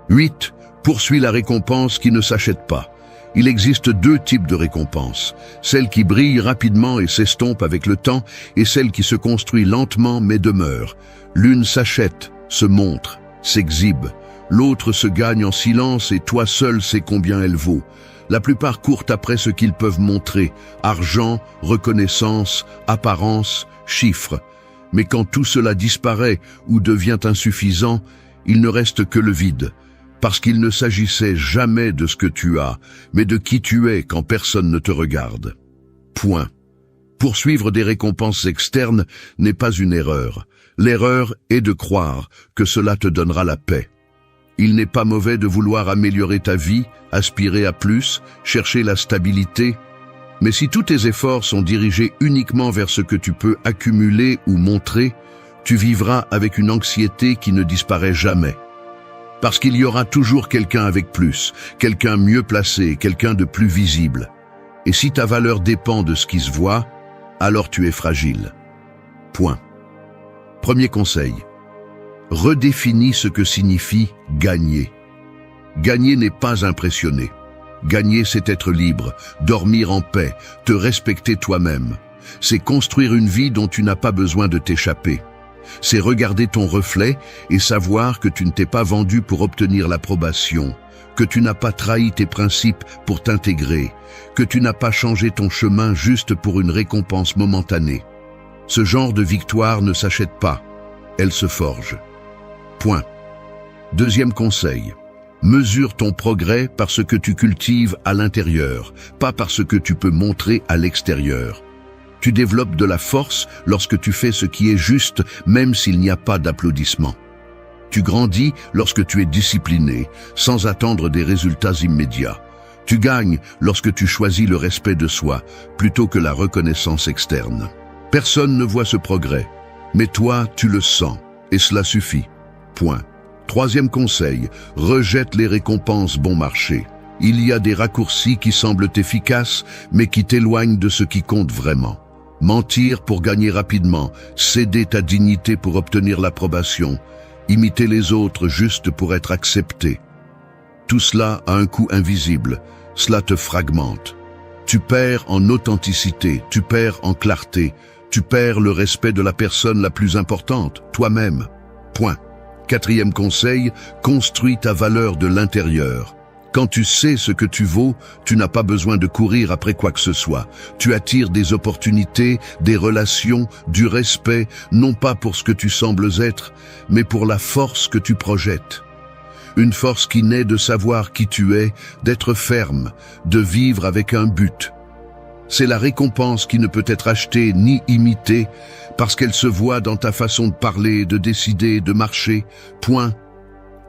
8. Poursuis la récompense qui ne s'achète pas. Il existe deux types de récompenses, celle qui brille rapidement et s'estompe avec le temps, et celle qui se construit lentement mais demeure. L'une s'achète, se montre, s'exhibe. L'autre se gagne en silence et toi seul sais combien elle vaut. La plupart courent après ce qu'ils peuvent montrer, argent, reconnaissance, apparence, chiffres. Mais quand tout cela disparaît ou devient insuffisant, il ne reste que le vide. Parce qu'il ne s'agissait jamais de ce que tu as, mais de qui tu es quand personne ne te regarde. Point. Poursuivre des récompenses externes n'est pas une erreur. L'erreur est de croire que cela te donnera la paix. Il n'est pas mauvais de vouloir améliorer ta vie, aspirer à plus, chercher la stabilité, mais si tous tes efforts sont dirigés uniquement vers ce que tu peux accumuler ou montrer, tu vivras avec une anxiété qui ne disparaît jamais. Parce qu'il y aura toujours quelqu'un avec plus, quelqu'un mieux placé, quelqu'un de plus visible. Et si ta valeur dépend de ce qui se voit, alors tu es fragile. Point. Premier conseil. Redéfinis ce que signifie gagner. Gagner n'est pas impressionner. Gagner, c'est être libre, dormir en paix, te respecter toi-même. C'est construire une vie dont tu n'as pas besoin de t'échapper. C'est regarder ton reflet et savoir que tu ne t'es pas vendu pour obtenir l'approbation, que tu n'as pas trahi tes principes pour t'intégrer, que tu n'as pas changé ton chemin juste pour une récompense momentanée. Ce genre de victoire ne s'achète pas, elle se forge. Point. Deuxième conseil. Mesure ton progrès par ce que tu cultives à l'intérieur, pas par ce que tu peux montrer à l'extérieur. Tu développes de la force lorsque tu fais ce qui est juste, même s'il n'y a pas d'applaudissements. Tu grandis lorsque tu es discipliné, sans attendre des résultats immédiats. Tu gagnes lorsque tu choisis le respect de soi, plutôt que la reconnaissance externe. Personne ne voit ce progrès, mais toi, tu le sens, et cela suffit. Point. Troisième conseil, rejette les récompenses bon marché. Il y a des raccourcis qui semblent efficaces, mais qui t'éloignent de ce qui compte vraiment. Mentir pour gagner rapidement, céder ta dignité pour obtenir l'approbation, imiter les autres juste pour être accepté. Tout cela a un coût invisible, cela te fragmente. Tu perds en authenticité, tu perds en clarté, tu perds le respect de la personne la plus importante, toi-même. Point. 4e conseil, construis ta valeur de l'intérieur. Quand tu sais ce que tu vaux, tu n'as pas besoin de courir après quoi que ce soit. Tu attires des opportunités, des relations, du respect, non pas pour ce que tu sembles être, mais pour la force que tu projettes. Une force qui naît de savoir qui tu es, d'être ferme, de vivre avec un but. C'est la récompense qui ne peut être achetée ni imitée, parce qu'elle se voit dans ta façon de parler, de décider, de marcher. Point.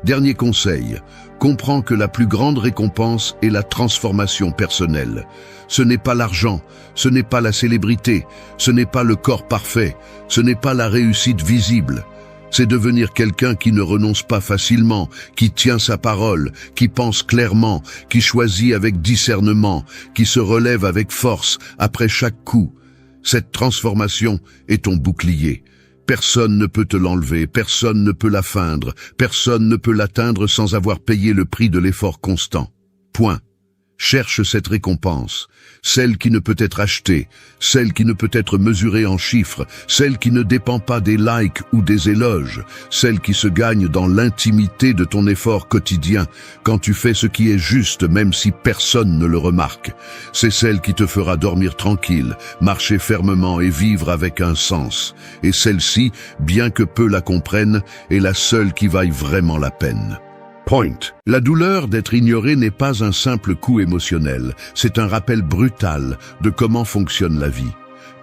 Dernier conseil, comprends que la plus grande récompense est la transformation personnelle. Ce n'est pas l'argent, ce n'est pas la célébrité, ce n'est pas le corps parfait, ce n'est pas la réussite visible. C'est devenir quelqu'un qui ne renonce pas facilement, qui tient sa parole, qui pense clairement, qui choisit avec discernement, qui se relève avec force après chaque coup. Cette transformation est ton bouclier. Personne ne peut te l'enlever, personne ne peut la feindre, personne ne peut l'atteindre sans avoir payé le prix de l'effort constant. Point. Cherche cette récompense, celle qui ne peut être achetée, celle qui ne peut être mesurée en chiffres, celle qui ne dépend pas des likes ou des éloges, celle qui se gagne dans l'intimité de ton effort quotidien, quand tu fais ce qui est juste même si personne ne le remarque. C'est celle qui te fera dormir tranquille, marcher fermement et vivre avec un sens. Et celle-ci, bien que peu la comprennent, est la seule qui vaille vraiment la peine. Point. La douleur d'être ignoré n'est pas un simple coup émotionnel, c'est un rappel brutal de comment fonctionne la vie.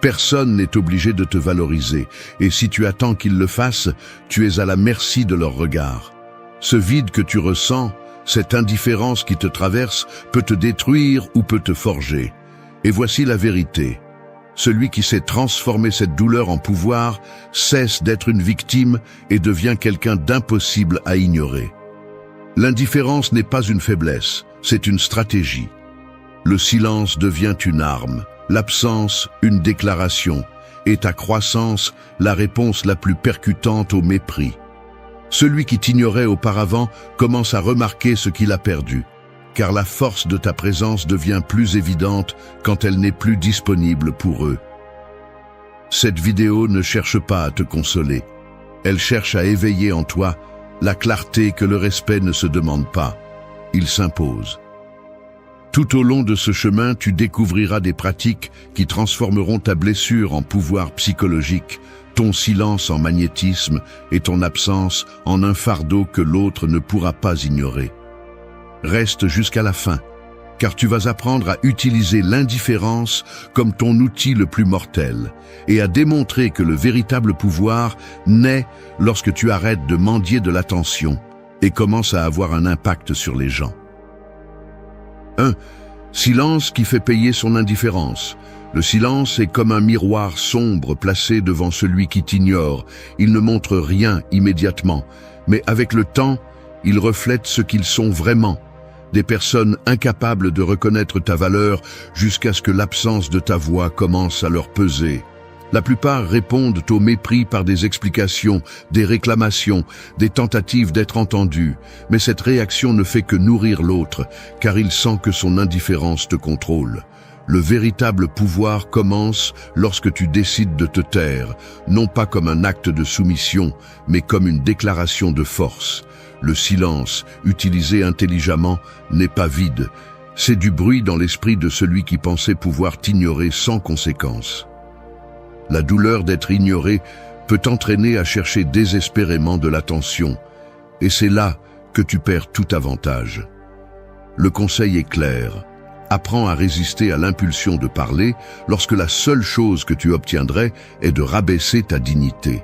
Personne n'est obligé de te valoriser, et si tu attends qu'ils le fassent, tu es à la merci de leur regard. Ce vide que tu ressens, cette indifférence qui te traverse, peut te détruire ou peut te forger. Et voici la vérité. Celui qui sait transformer cette douleur en pouvoir cesse d'être une victime et devient quelqu'un d'impossible à ignorer. L'indifférence n'est pas une faiblesse, c'est une stratégie. Le silence devient une arme, l'absence une déclaration, et ta croissance la réponse la plus percutante au mépris. Celui qui t'ignorait auparavant commence à remarquer ce qu'il a perdu, car la force de ta présence devient plus évidente quand elle n'est plus disponible pour eux. Cette vidéo ne cherche pas à te consoler, elle cherche à éveiller en toi la clarté que le respect ne se demande pas, il s'impose. Tout au long de ce chemin, tu découvriras des pratiques qui transformeront ta blessure en pouvoir psychologique, ton silence en magnétisme et ton absence en un fardeau que l'autre ne pourra pas ignorer. Reste jusqu'à la fin, car tu vas apprendre à utiliser l'indifférence comme ton outil le plus mortel et à démontrer que le véritable pouvoir naît lorsque tu arrêtes de mendier de l'attention et commences à avoir un impact sur les gens. 1. Silence qui fait payer son indifférence. Le silence est comme un miroir sombre placé devant celui qui t'ignore. Il ne montre rien immédiatement, mais avec le temps, il reflète ce qu'ils sont vraiment. Des personnes incapables de reconnaître ta valeur jusqu'à ce que l'absence de ta voix commence à leur peser. La plupart répondent au mépris par des explications, des réclamations, des tentatives d'être entendus. Mais cette réaction ne fait que nourrir l'autre, car il sent que son indifférence te contrôle. Le véritable pouvoir commence lorsque tu décides de te taire, non pas comme un acte de soumission, mais comme une déclaration de force. Le silence, utilisé intelligemment, n'est pas vide. C'est du bruit dans l'esprit de celui qui pensait pouvoir t'ignorer sans conséquence. La douleur d'être ignoré peut t'entraîner à chercher désespérément de l'attention, et c'est là que tu perds tout avantage. Le conseil est clair. Apprends à résister à l'impulsion de parler lorsque la seule chose que tu obtiendrais est de rabaisser ta dignité.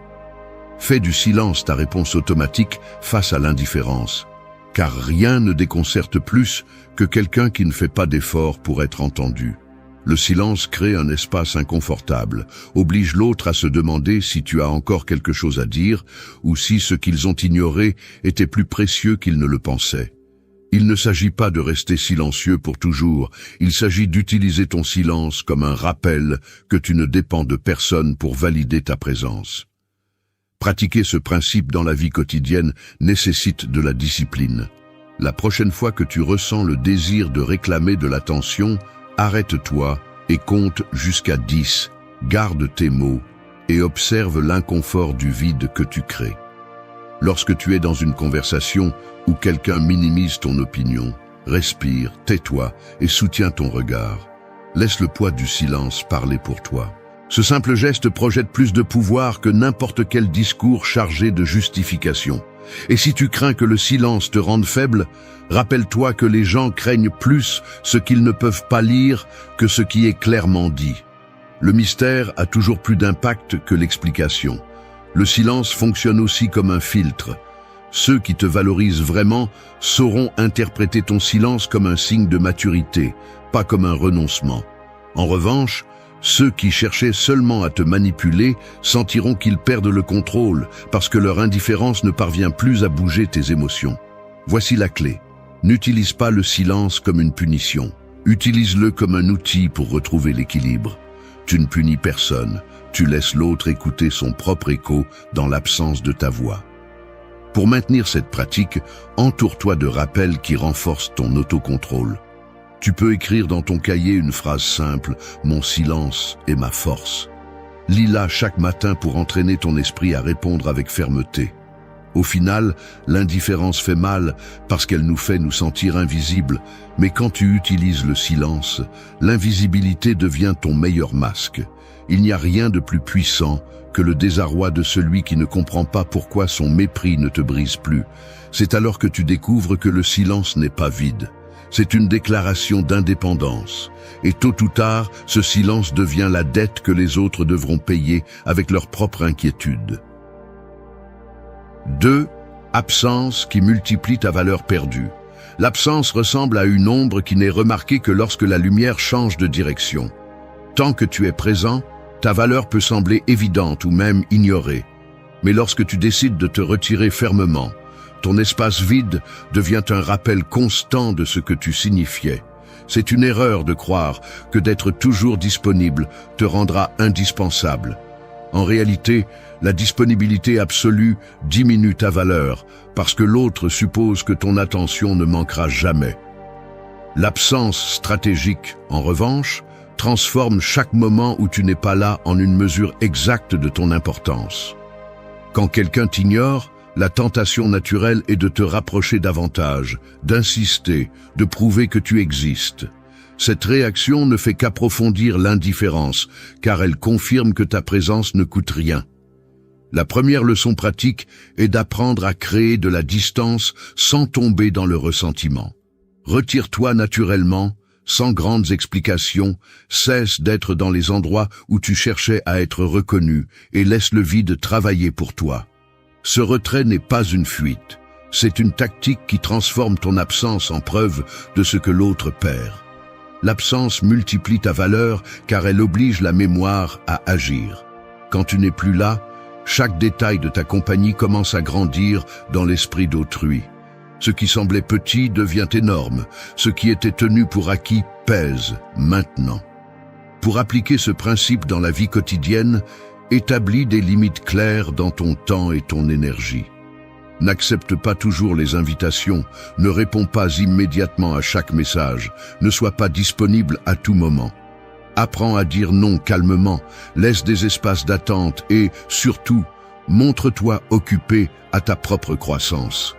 Fais du silence ta réponse automatique face à l'indifférence, car rien ne déconcerte plus que quelqu'un qui ne fait pas d'effort pour être entendu. Le silence crée un espace inconfortable, oblige l'autre à se demander si tu as encore quelque chose à dire ou si ce qu'ils ont ignoré était plus précieux qu'ils ne le pensaient. Il ne s'agit pas de rester silencieux pour toujours, il s'agit d'utiliser ton silence comme un rappel que tu ne dépends de personne pour valider ta présence. Pratiquer ce principe dans la vie quotidienne nécessite de la discipline. La prochaine fois que tu ressens le désir de réclamer de l'attention, arrête-toi et compte jusqu'à 10, garde tes mots et observe l'inconfort du vide que tu crées. Lorsque tu es dans une conversation où quelqu'un minimise ton opinion, respire, tais-toi et soutiens ton regard. Laisse le poids du silence parler pour toi. Ce simple geste projette plus de pouvoir que n'importe quel discours chargé de justification. Et si tu crains que le silence te rende faible, rappelle-toi que les gens craignent plus ce qu'ils ne peuvent pas lire que ce qui est clairement dit. Le mystère a toujours plus d'impact que l'explication. Le silence fonctionne aussi comme un filtre. Ceux qui te valorisent vraiment sauront interpréter ton silence comme un signe de maturité, pas comme un renoncement. En revanche, ceux qui cherchaient seulement à te manipuler sentiront qu'ils perdent le contrôle parce que leur indifférence ne parvient plus à bouger tes émotions. Voici la clé. N'utilise pas le silence comme une punition. Utilise-le comme un outil pour retrouver l'équilibre. Tu ne punis personne, tu laisses l'autre écouter son propre écho dans l'absence de ta voix. Pour maintenir cette pratique, entoure-toi de rappels qui renforcent ton autocontrôle. Tu peux écrire dans ton cahier une phrase simple « Mon silence est ma force ». Lis-la chaque matin pour entraîner ton esprit à répondre avec fermeté. Au final, l'indifférence fait mal parce qu'elle nous fait nous sentir invisibles, mais quand tu utilises le silence, l'invisibilité devient ton meilleur masque. Il n'y a rien de plus puissant que le désarroi de celui qui ne comprend pas pourquoi son mépris ne te brise plus. C'est alors que tu découvres que le silence n'est pas vide. C'est une déclaration d'indépendance. Et tôt ou tard, ce silence devient la dette que les autres devront payer avec leur propre inquiétude. 2. Absence qui multiplie ta valeur perdue. L'absence ressemble à une ombre qui n'est remarquée que lorsque la lumière change de direction. Tant que tu es présent, ta valeur peut sembler évidente ou même ignorée. Mais lorsque tu décides de te retirer fermement, ton espace vide devient un rappel constant de ce que tu signifiais. C'est une erreur de croire que d'être toujours disponible te rendra indispensable. En réalité, la disponibilité absolue diminue ta valeur parce que l'autre suppose que ton attention ne manquera jamais. L'absence stratégique, en revanche, transforme chaque moment où tu n'es pas là en une mesure exacte de ton importance. Quand quelqu'un t'ignore, la tentation naturelle est de te rapprocher davantage, d'insister, de prouver que tu existes. Cette réaction ne fait qu'approfondir l'indifférence, car elle confirme que ta présence ne coûte rien. La première leçon pratique est d'apprendre à créer de la distance sans tomber dans le ressentiment. Retire-toi naturellement, sans grandes explications, cesse d'être dans les endroits où tu cherchais à être reconnu et laisse le vide travailler pour toi. Ce retrait n'est pas une fuite, c'est une tactique qui transforme ton absence en preuve de ce que l'autre perd. L'absence multiplie ta valeur car elle oblige la mémoire à agir. Quand tu n'es plus là, chaque détail de ta compagnie commence à grandir dans l'esprit d'autrui. Ce qui semblait petit devient énorme, ce qui était tenu pour acquis pèse maintenant. Pour appliquer ce principe dans la vie quotidienne, établis des limites claires dans ton temps et ton énergie. N'accepte pas toujours les invitations, ne réponds pas immédiatement à chaque message, ne sois pas disponible à tout moment. Apprends à dire non calmement, laisse des espaces d'attente et, surtout, montre-toi occupé à ta propre croissance.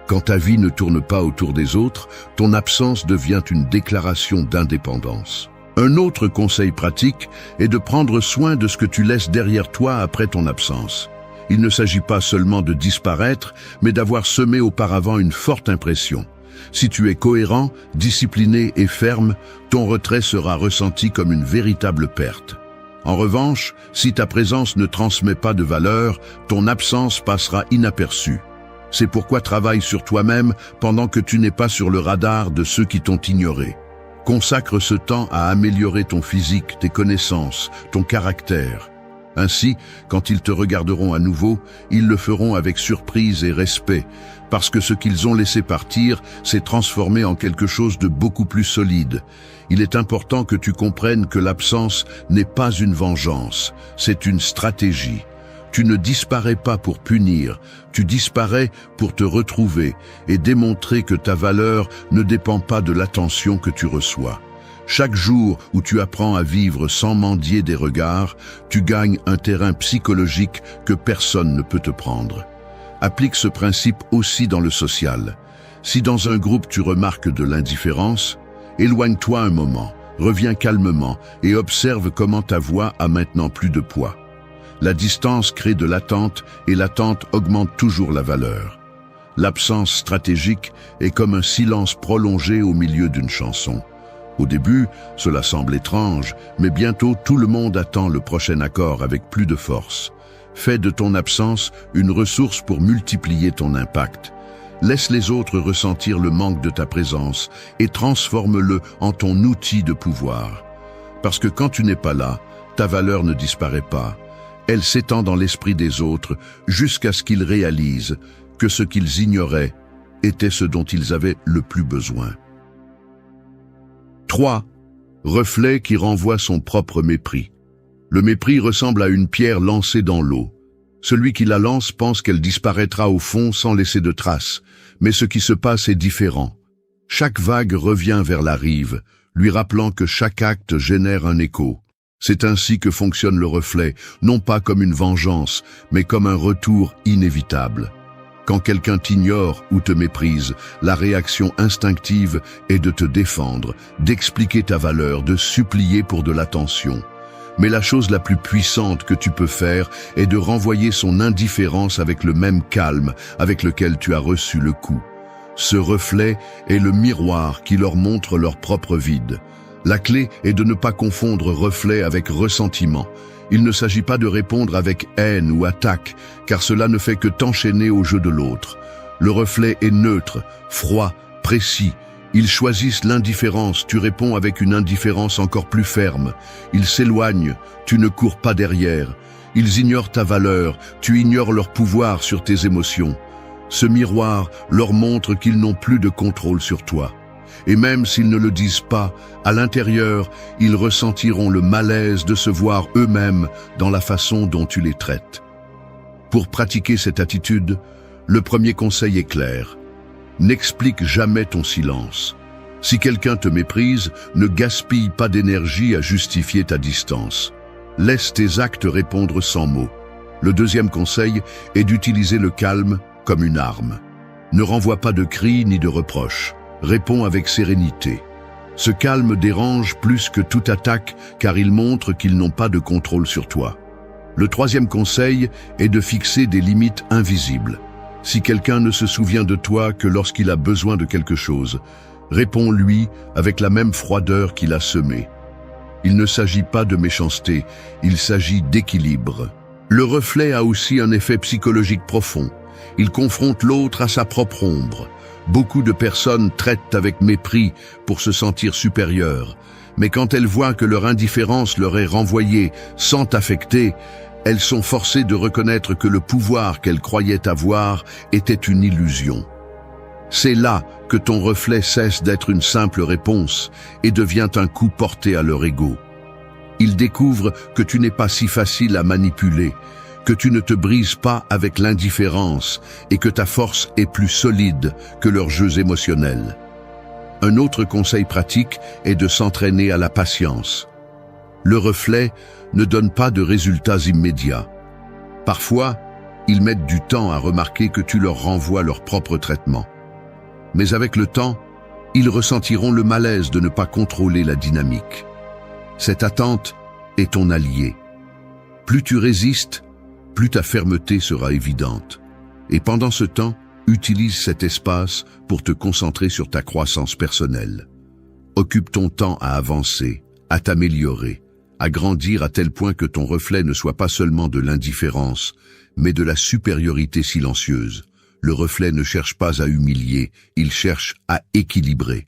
Quand ta vie ne tourne pas autour des autres, ton absence devient une déclaration d'indépendance. Un autre conseil pratique est de prendre soin de ce que tu laisses derrière toi après ton absence. Il ne s'agit pas seulement de disparaître, mais d'avoir semé auparavant une forte impression. Si tu es cohérent, discipliné et ferme, ton retrait sera ressenti comme une véritable perte. En revanche, si ta présence ne transmet pas de valeur, ton absence passera inaperçue. C'est pourquoi travaille sur toi-même pendant que tu n'es pas sur le radar de ceux qui t'ont ignoré. Consacre ce temps à améliorer ton physique, tes connaissances, ton caractère. Ainsi, quand ils te regarderont à nouveau, ils le feront avec surprise et respect, parce que ce qu'ils ont laissé partir s'est transformé en quelque chose de beaucoup plus solide. Il est important que tu comprennes que l'absence n'est pas une vengeance, c'est une stratégie. Tu ne disparais pas pour punir, tu disparais pour te retrouver et démontrer que ta valeur ne dépend pas de l'attention que tu reçois. Chaque jour où tu apprends à vivre sans mendier des regards, tu gagnes un terrain psychologique que personne ne peut te prendre. Applique ce principe aussi dans le social. Si dans un groupe tu remarques de l'indifférence, éloigne-toi un moment, reviens calmement et observe comment ta voix a maintenant plus de poids. La distance crée de l'attente et l'attente augmente toujours la valeur. L'absence stratégique est comme un silence prolongé au milieu d'une chanson. Au début, cela semble étrange, mais bientôt tout le monde attend le prochain accord avec plus de force. Fais de ton absence une ressource pour multiplier ton impact. Laisse les autres ressentir le manque de ta présence et transforme-le en ton outil de pouvoir. Parce que quand tu n'es pas là, ta valeur ne disparaît pas. Elle s'étend dans l'esprit des autres jusqu'à ce qu'ils réalisent que ce qu'ils ignoraient était ce dont ils avaient le plus besoin. 3. Reflet qui renvoie son propre mépris. Le mépris ressemble à une pierre lancée dans l'eau. Celui qui la lance pense qu'elle disparaîtra au fond sans laisser de traces, mais ce qui se passe est différent. Chaque vague revient vers la rive, lui rappelant que chaque acte génère un écho. C'est ainsi que fonctionne le reflet, non pas comme une vengeance, mais comme un retour inévitable. Quand quelqu'un t'ignore ou te méprise, la réaction instinctive est de te défendre, d'expliquer ta valeur, de supplier pour de l'attention. Mais la chose la plus puissante que tu peux faire est de renvoyer son indifférence avec le même calme avec lequel tu as reçu le coup. Ce reflet est le miroir qui leur montre leur propre vide. La clé est de ne pas confondre reflet avec ressentiment. Il ne s'agit pas de répondre avec haine ou attaque, car cela ne fait que t'enchaîner au jeu de l'autre. Le reflet est neutre, froid, précis. Ils choisissent l'indifférence, tu réponds avec une indifférence encore plus ferme. Ils s'éloignent, tu ne cours pas derrière. Ils ignorent ta valeur, tu ignores leur pouvoir sur tes émotions. Ce miroir leur montre qu'ils n'ont plus de contrôle sur toi. Et même s'ils ne le disent pas, à l'intérieur, ils ressentiront le malaise de se voir eux-mêmes dans la façon dont tu les traites. Pour pratiquer cette attitude, le premier conseil est clair. N'explique jamais ton silence. Si quelqu'un te méprise, ne gaspille pas d'énergie à justifier ta distance. Laisse tes actes répondre sans mots. Le deuxième conseil est d'utiliser le calme comme une arme. Ne renvoie pas de cris ni de reproches. Réponds avec sérénité. Ce calme dérange plus que toute attaque car il montre qu'ils n'ont pas de contrôle sur toi. Le troisième conseil est de fixer des limites invisibles. Si quelqu'un ne se souvient de toi que lorsqu'il a besoin de quelque chose, réponds-lui avec la même froideur qu'il a semée. Il ne s'agit pas de méchanceté, il s'agit d'équilibre. Le reflet a aussi un effet psychologique profond. Il confronte l'autre à sa propre ombre. Beaucoup de personnes traitent avec mépris pour se sentir supérieures, mais quand elles voient que leur indifférence leur est renvoyée sans t'affecter, elles sont forcées de reconnaître que le pouvoir qu'elles croyaient avoir était une illusion. C'est là que ton reflet cesse d'être une simple réponse et devient un coup porté à leur ego. Ils découvrent que tu n'es pas si facile à manipuler, que tu ne te brises pas avec l'indifférence et que ta force est plus solide que leurs jeux émotionnels. Un autre conseil pratique est de s'entraîner à la patience. Le reflet ne donne pas de résultats immédiats. Parfois, ils mettent du temps à remarquer que tu leur renvoies leur propre traitement. Mais avec le temps, ils ressentiront le malaise de ne pas contrôler la dynamique. Cette attente est ton allié. Plus tu résistes, plus ta fermeté sera évidente. Et pendant ce temps, utilise cet espace pour te concentrer sur ta croissance personnelle. Occupe ton temps à avancer, à t'améliorer, à grandir à tel point que ton reflet ne soit pas seulement de l'indifférence, mais de la supériorité silencieuse. Le reflet ne cherche pas à humilier, il cherche à équilibrer.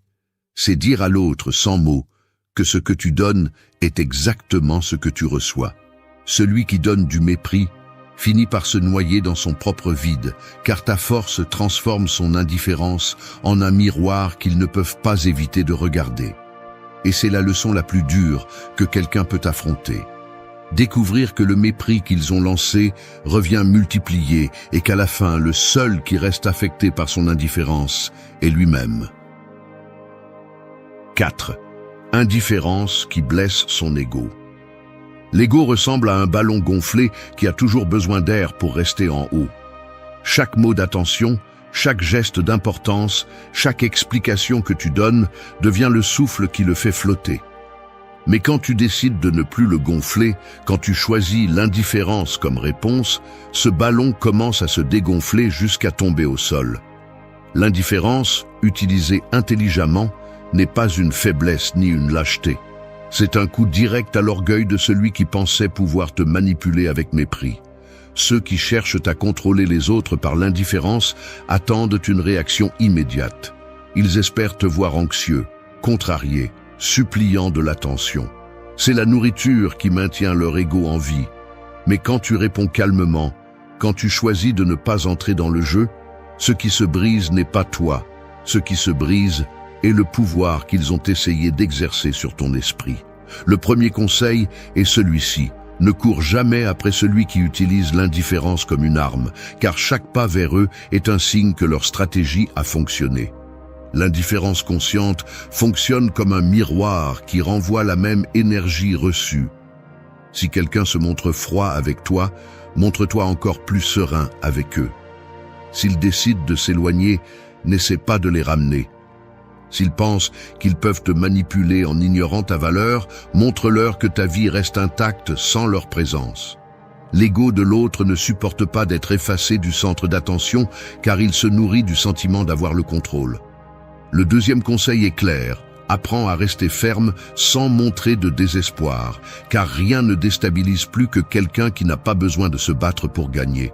C'est dire à l'autre sans mots que ce que tu donnes est exactement ce que tu reçois. Celui qui donne du mépris finit par se noyer dans son propre vide, car ta force transforme son indifférence en un miroir qu'ils ne peuvent pas éviter de regarder. Et c'est la leçon la plus dure que quelqu'un peut affronter. Découvrir que le mépris qu'ils ont lancé revient multiplié et qu'à la fin, le seul qui reste affecté par son indifférence est lui-même. 4. indifférence qui blesse son ego. L'ego ressemble à un ballon gonflé qui a toujours besoin d'air pour rester en haut. Chaque mot d'attention, chaque geste d'importance, chaque explication que tu donnes devient le souffle qui le fait flotter. Mais quand tu décides de ne plus le gonfler, quand tu choisis l'indifférence comme réponse, ce ballon commence à se dégonfler jusqu'à tomber au sol. L'indifférence, utilisée intelligemment, n'est pas une faiblesse ni une lâcheté. C'est un coup direct à l'orgueil de celui qui pensait pouvoir te manipuler avec mépris. Ceux qui cherchent à contrôler les autres par l'indifférence attendent une réaction immédiate. Ils espèrent te voir anxieux, contrarié, suppliant de l'attention. C'est la nourriture qui maintient leur ego en vie. Mais quand tu réponds calmement, quand tu choisis de ne pas entrer dans le jeu, ce qui se brise n'est pas toi. Ce qui se brise est le pouvoir qu'ils ont essayé d'exercer sur ton esprit. Le premier conseil est celui-ci. Ne cours jamais après celui qui utilise l'indifférence comme une arme, car chaque pas vers eux est un signe que leur stratégie a fonctionné. L'indifférence consciente fonctionne comme un miroir qui renvoie la même énergie reçue. Si quelqu'un se montre froid avec toi, montre-toi encore plus serein avec eux. S'ils décident de s'éloigner, n'essaie pas de les ramener. S'ils pensent qu'ils peuvent te manipuler en ignorant ta valeur, montre-leur que ta vie reste intacte sans leur présence. L'ego de l'autre ne supporte pas d'être effacé du centre d'attention car il se nourrit du sentiment d'avoir le contrôle. Le deuxième conseil est clair. Apprends à rester ferme sans montrer de désespoir, car rien ne déstabilise plus que quelqu'un qui n'a pas besoin de se battre pour gagner.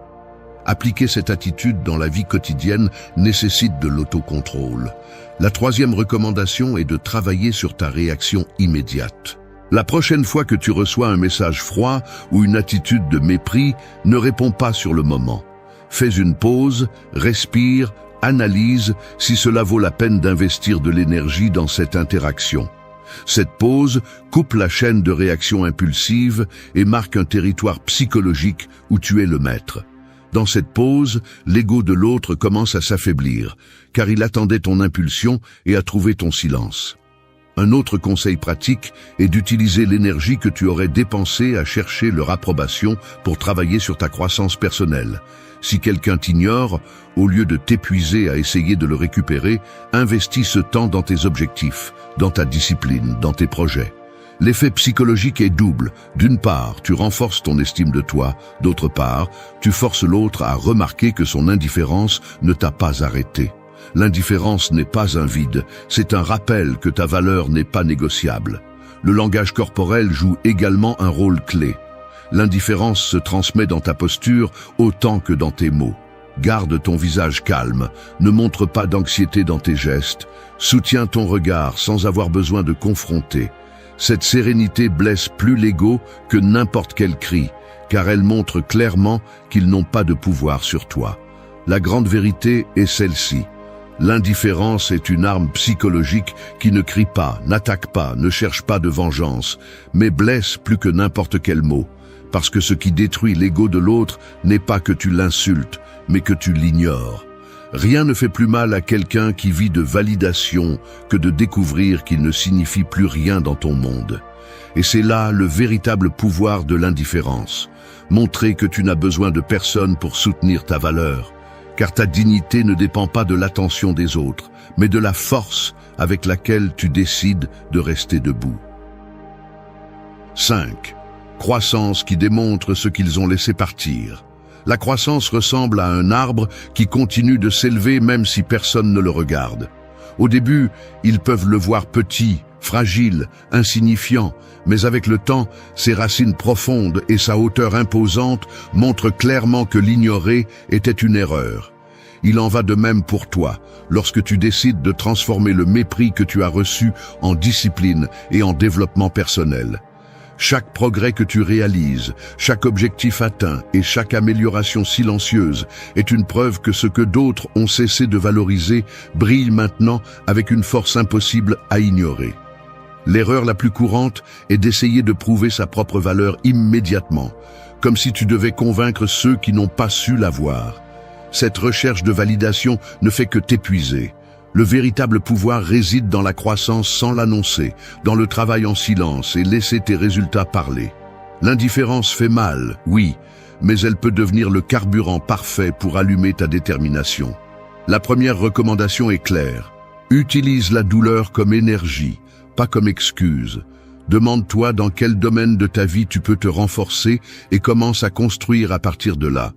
Appliquer cette attitude dans la vie quotidienne nécessite de l'autocontrôle. La troisième recommandation est de travailler sur ta réaction immédiate. La prochaine fois que tu reçois un message froid ou une attitude de mépris, ne réponds pas sur le moment. Fais une pause, respire, analyse si cela vaut la peine d'investir de l'énergie dans cette interaction. Cette pause coupe la chaîne de réactions impulsives et marque un territoire psychologique où tu es le maître. Dans cette pause, l'ego de l'autre commence à s'affaiblir, car il attendait ton impulsion et a trouvé ton silence. Un autre conseil pratique est d'utiliser l'énergie que tu aurais dépensée à chercher leur approbation pour travailler sur ta croissance personnelle. Si quelqu'un t'ignore, au lieu de t'épuiser à essayer de le récupérer, investis ce temps dans tes objectifs, dans ta discipline, dans tes projets. L'effet psychologique est double. D'une part, tu renforces ton estime de toi. D'autre part, tu forces l'autre à remarquer que son indifférence ne t'a pas arrêté. L'indifférence n'est pas un vide, c'est un rappel que ta valeur n'est pas négociable. Le langage corporel joue également un rôle clé. L'indifférence se transmet dans ta posture autant que dans tes mots. Garde ton visage calme, ne montre pas d'anxiété dans tes gestes, soutiens ton regard sans avoir besoin de confronter. Cette sérénité blesse plus l'ego que n'importe quel cri, car elle montre clairement qu'ils n'ont pas de pouvoir sur toi. La grande vérité est celle-ci. L'indifférence est une arme psychologique qui ne crie pas, n'attaque pas, ne cherche pas de vengeance, mais blesse plus que n'importe quel mot. Parce que ce qui détruit l'ego de l'autre n'est pas que tu l'insultes, mais que tu l'ignores. Rien ne fait plus mal à quelqu'un qui vit de validation que de découvrir qu'il ne signifie plus rien dans ton monde. Et c'est là le véritable pouvoir de l'indifférence. Montrer que tu n'as besoin de personne pour soutenir ta valeur. Car ta dignité ne dépend pas de l'attention des autres, mais de la force avec laquelle tu décides de rester debout. 5. Croissance qui démontre ce qu'ils ont laissé partir. La croissance ressemble à un arbre qui continue de s'élever même si personne ne le regarde. Au début, ils peuvent le voir petit, fragile, insignifiant, mais avec le temps, ses racines profondes et sa hauteur imposante montrent clairement que l'ignorer était une erreur. Il en va de même pour toi, lorsque tu décides de transformer le mépris que tu as reçu en discipline et en développement personnel. Chaque progrès que tu réalises, chaque objectif atteint et chaque amélioration silencieuse est une preuve que ce que d'autres ont cessé de valoriser brille maintenant avec une force impossible à ignorer. L'erreur la plus courante est d'essayer de prouver sa propre valeur immédiatement, comme si tu devais convaincre ceux qui n'ont pas su la voir. Cette recherche de validation ne fait que t'épuiser. Le véritable pouvoir réside dans la croissance sans l'annoncer, dans le travail en silence et laisser tes résultats parler. L'indifférence fait mal, oui, mais elle peut devenir le carburant parfait pour allumer ta détermination. La première recommandation est claire. Utilise la douleur comme énergie, pas comme excuse. Demande-toi dans quel domaine de ta vie tu peux te renforcer et commence à construire à partir de là.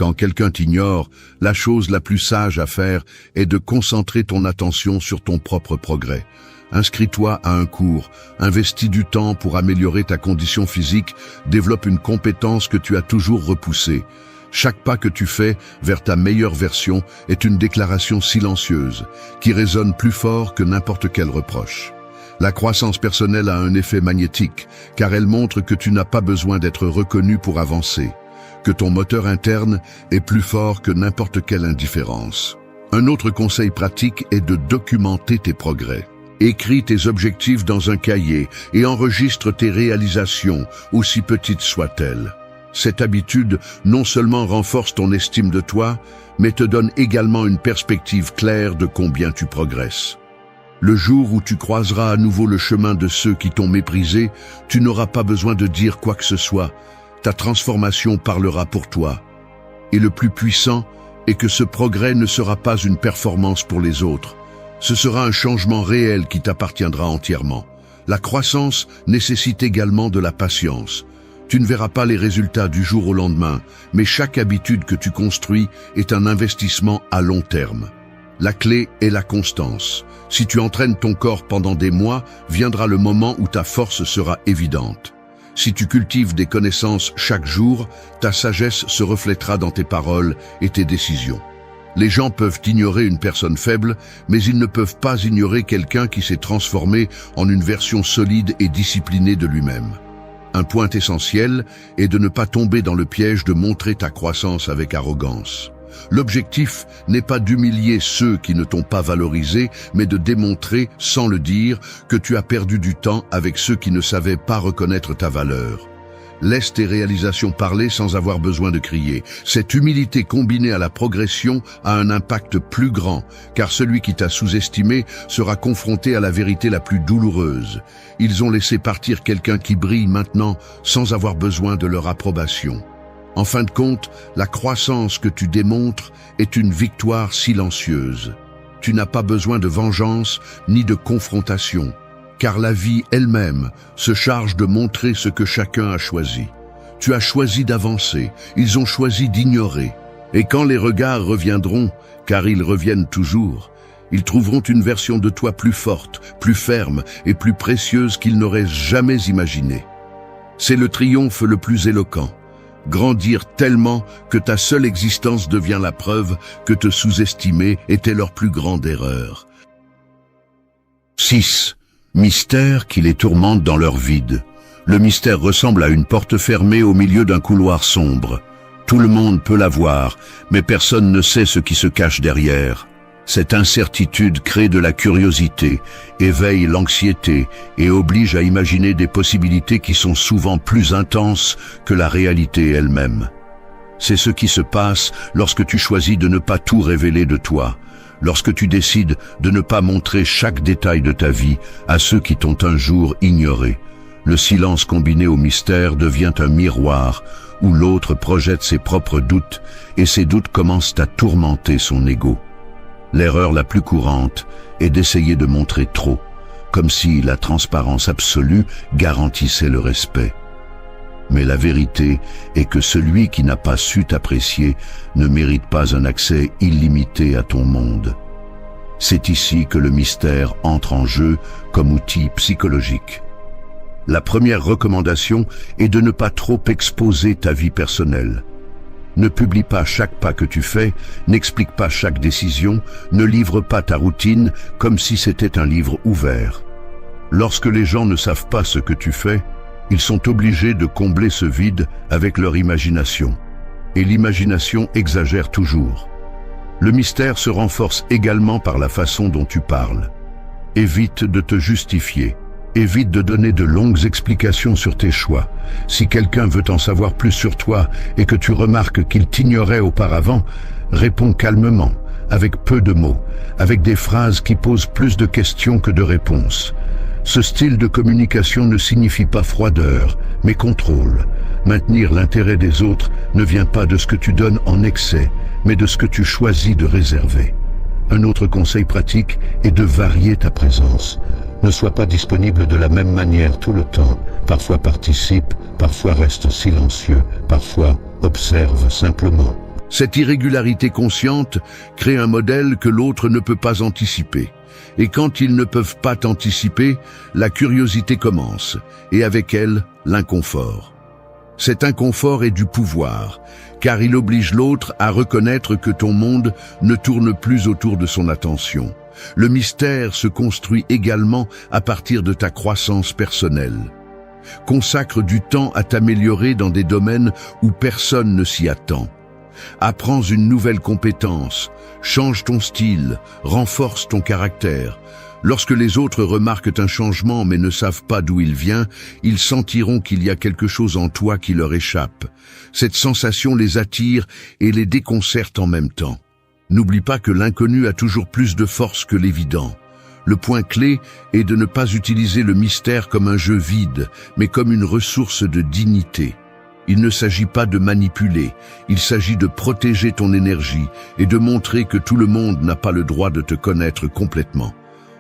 Quand quelqu'un t'ignore, la chose la plus sage à faire est de concentrer ton attention sur ton propre progrès. Inscris-toi à un cours, investis du temps pour améliorer ta condition physique, développe une compétence que tu as toujours repoussée. Chaque pas que tu fais vers ta meilleure version est une déclaration silencieuse, qui résonne plus fort que n'importe quel reproche. La croissance personnelle a un effet magnétique, car elle montre que tu n'as pas besoin d'être reconnu pour avancer, que ton moteur interne est plus fort que n'importe quelle indifférence. Un autre conseil pratique est de documenter tes progrès. Écris tes objectifs dans un cahier et enregistre tes réalisations, aussi petites soient-elles. Cette habitude non seulement renforce ton estime de toi, mais te donne également une perspective claire de combien tu progresses. Le jour où tu croiseras à nouveau le chemin de ceux qui t'ont méprisé, tu n'auras pas besoin de dire quoi que ce soit. Ta transformation parlera pour toi. Et le plus puissant est que ce progrès ne sera pas une performance pour les autres. Ce sera un changement réel qui t'appartiendra entièrement. La croissance nécessite également de la patience. Tu ne verras pas les résultats du jour au lendemain, mais chaque habitude que tu construis est un investissement à long terme. La clé est la constance. Si tu entraînes ton corps pendant des mois, viendra le moment où ta force sera évidente. Si tu cultives des connaissances chaque jour, ta sagesse se reflètera dans tes paroles et tes décisions. Les gens peuvent ignorer une personne faible, mais ils ne peuvent pas ignorer quelqu'un qui s'est transformé en une version solide et disciplinée de lui-même. Un point essentiel est de ne pas tomber dans le piège de montrer ta croissance avec arrogance. L'objectif n'est pas d'humilier ceux qui ne t'ont pas valorisé, mais de démontrer, sans le dire, que tu as perdu du temps avec ceux qui ne savaient pas reconnaître ta valeur. Laisse tes réalisations parler sans avoir besoin de crier. Cette humilité combinée à la progression a un impact plus grand, car celui qui t'a sous-estimé sera confronté à la vérité la plus douloureuse. Ils ont laissé partir quelqu'un qui brille maintenant sans avoir besoin de leur approbation. En fin de compte, la croissance que tu démontres est une victoire silencieuse. Tu n'as pas besoin de vengeance ni de confrontation, car la vie elle-même se charge de montrer ce que chacun a choisi. Tu as choisi d'avancer, ils ont choisi d'ignorer. Et quand les regards reviendront, car ils reviennent toujours, ils trouveront une version de toi plus forte, plus ferme et plus précieuse qu'ils n'auraient jamais imaginée. C'est le triomphe le plus éloquent. Grandir tellement que ta seule existence devient la preuve que te sous-estimer était leur plus grande erreur. 6. Mystère qui les tourmente dans leur vide. Le mystère ressemble à une porte fermée au milieu d'un couloir sombre. Tout le monde peut la voir, mais personne ne sait ce qui se cache derrière. Cette incertitude crée de la curiosité, éveille l'anxiété et oblige à imaginer des possibilités qui sont souvent plus intenses que la réalité elle-même. C'est ce qui se passe lorsque tu choisis de ne pas tout révéler de toi, lorsque tu décides de ne pas montrer chaque détail de ta vie à ceux qui t'ont un jour ignoré. Le silence combiné au mystère devient un miroir où l'autre projette ses propres doutes et ces doutes commencent à tourmenter son ego. L'erreur la plus courante est d'essayer de montrer trop, comme si la transparence absolue garantissait le respect. Mais la vérité est que celui qui n'a pas su t'apprécier ne mérite pas un accès illimité à ton monde. C'est ici que le mystère entre en jeu comme outil psychologique. La première recommandation est de ne pas trop exposer ta vie personnelle. Ne publie pas chaque pas que tu fais, n'explique pas chaque décision, ne livre pas ta routine comme si c'était un livre ouvert. Lorsque les gens ne savent pas ce que tu fais, ils sont obligés de combler ce vide avec leur imagination. Et l'imagination exagère toujours. Le mystère se renforce également par la façon dont tu parles. Évite de te justifier. Évite de donner de longues explications sur tes choix. Si quelqu'un veut en savoir plus sur toi et que tu remarques qu'il t'ignorait auparavant, réponds calmement, avec peu de mots, avec des phrases qui posent plus de questions que de réponses. Ce style de communication ne signifie pas froideur, mais contrôle. Maintenir l'intérêt des autres ne vient pas de ce que tu donnes en excès, mais de ce que tu choisis de réserver. Un autre conseil pratique est de varier ta présence. Ne sois pas disponible de la même manière tout le temps. Parfois participe, parfois reste silencieux, parfois observe simplement. Cette irrégularité consciente crée un modèle que l'autre ne peut pas anticiper. Et quand ils ne peuvent pas t'anticiper, la curiosité commence, et avec elle, l'inconfort. Cet inconfort est du pouvoir, car il oblige l'autre à reconnaître que ton monde ne tourne plus autour de son attention. Le mystère se construit également à partir de ta croissance personnelle. Consacre du temps à t'améliorer dans des domaines où personne ne s'y attend. Apprends une nouvelle compétence, change ton style, renforce ton caractère. Lorsque les autres remarquent un changement mais ne savent pas d'où il vient, ils sentiront qu'il y a quelque chose en toi qui leur échappe. Cette sensation les attire et les déconcerte en même temps. N'oublie pas que l'inconnu a toujours plus de force que l'évident. Le point clé est de ne pas utiliser le mystère comme un jeu vide, mais comme une ressource de dignité. Il ne s'agit pas de manipuler, il s'agit de protéger ton énergie et de montrer que tout le monde n'a pas le droit de te connaître complètement.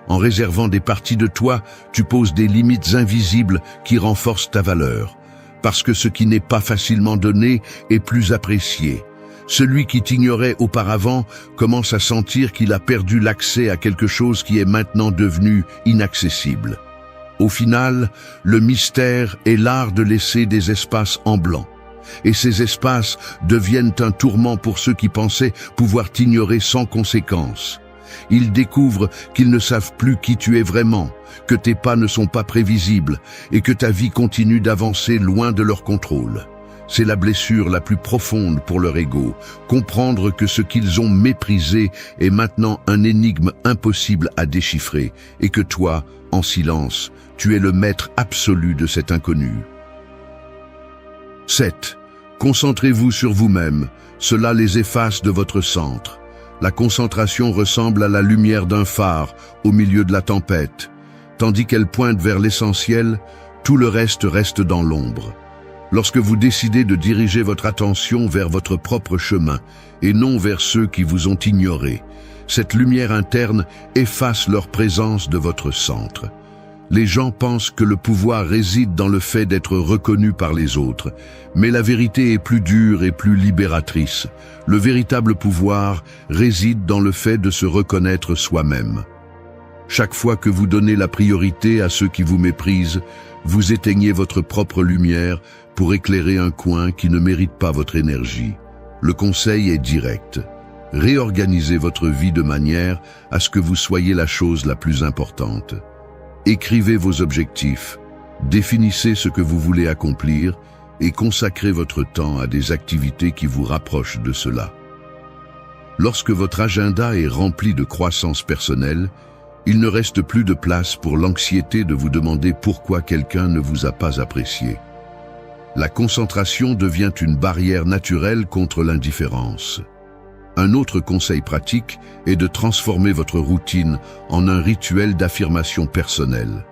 En réservant des parties de toi, tu poses des limites invisibles qui renforcent ta valeur. Parce que ce qui n'est pas facilement donné est plus apprécié. Celui qui t'ignorait auparavant commence à sentir qu'il a perdu l'accès à quelque chose qui est maintenant devenu inaccessible. Au final, le mystère est l'art de laisser des espaces en blanc. Et ces espaces deviennent un tourment pour ceux qui pensaient pouvoir t'ignorer sans conséquence. Ils découvrent qu'ils ne savent plus qui tu es vraiment, que tes pas ne sont pas prévisibles et que ta vie continue d'avancer loin de leur contrôle. C'est la blessure la plus profonde pour leur ego, comprendre que ce qu'ils ont méprisé est maintenant un énigme impossible à déchiffrer et que toi, en silence, tu es le maître absolu de cet inconnu. 7. Concentrez-vous sur vous-même, cela les efface de votre centre. La concentration ressemble à la lumière d'un phare au milieu de la tempête. Tandis qu'elle pointe vers l'essentiel, tout le reste dans l'ombre. Lorsque vous décidez de diriger votre attention vers votre propre chemin et non vers ceux qui vous ont ignoré, cette lumière interne efface leur présence de votre centre. Les gens pensent que le pouvoir réside dans le fait d'être reconnu par les autres, mais la vérité est plus dure et plus libératrice. Le véritable pouvoir réside dans le fait de se reconnaître soi-même. Chaque fois que vous donnez la priorité à ceux qui vous méprisent, vous éteignez votre propre lumière pour éclairer un coin qui ne mérite pas votre énergie. Le conseil est direct. Réorganisez votre vie de manière à ce que vous soyez la chose la plus importante. Écrivez vos objectifs, définissez ce que vous voulez accomplir et consacrez votre temps à des activités qui vous rapprochent de cela. Lorsque votre agenda est rempli de croissance personnelle, il ne reste plus de place pour l'anxiété de vous demander pourquoi quelqu'un ne vous a pas apprécié. La concentration devient une barrière naturelle contre l'indifférence. Un autre conseil pratique est de transformer votre routine en un rituel d'affirmation personnelle.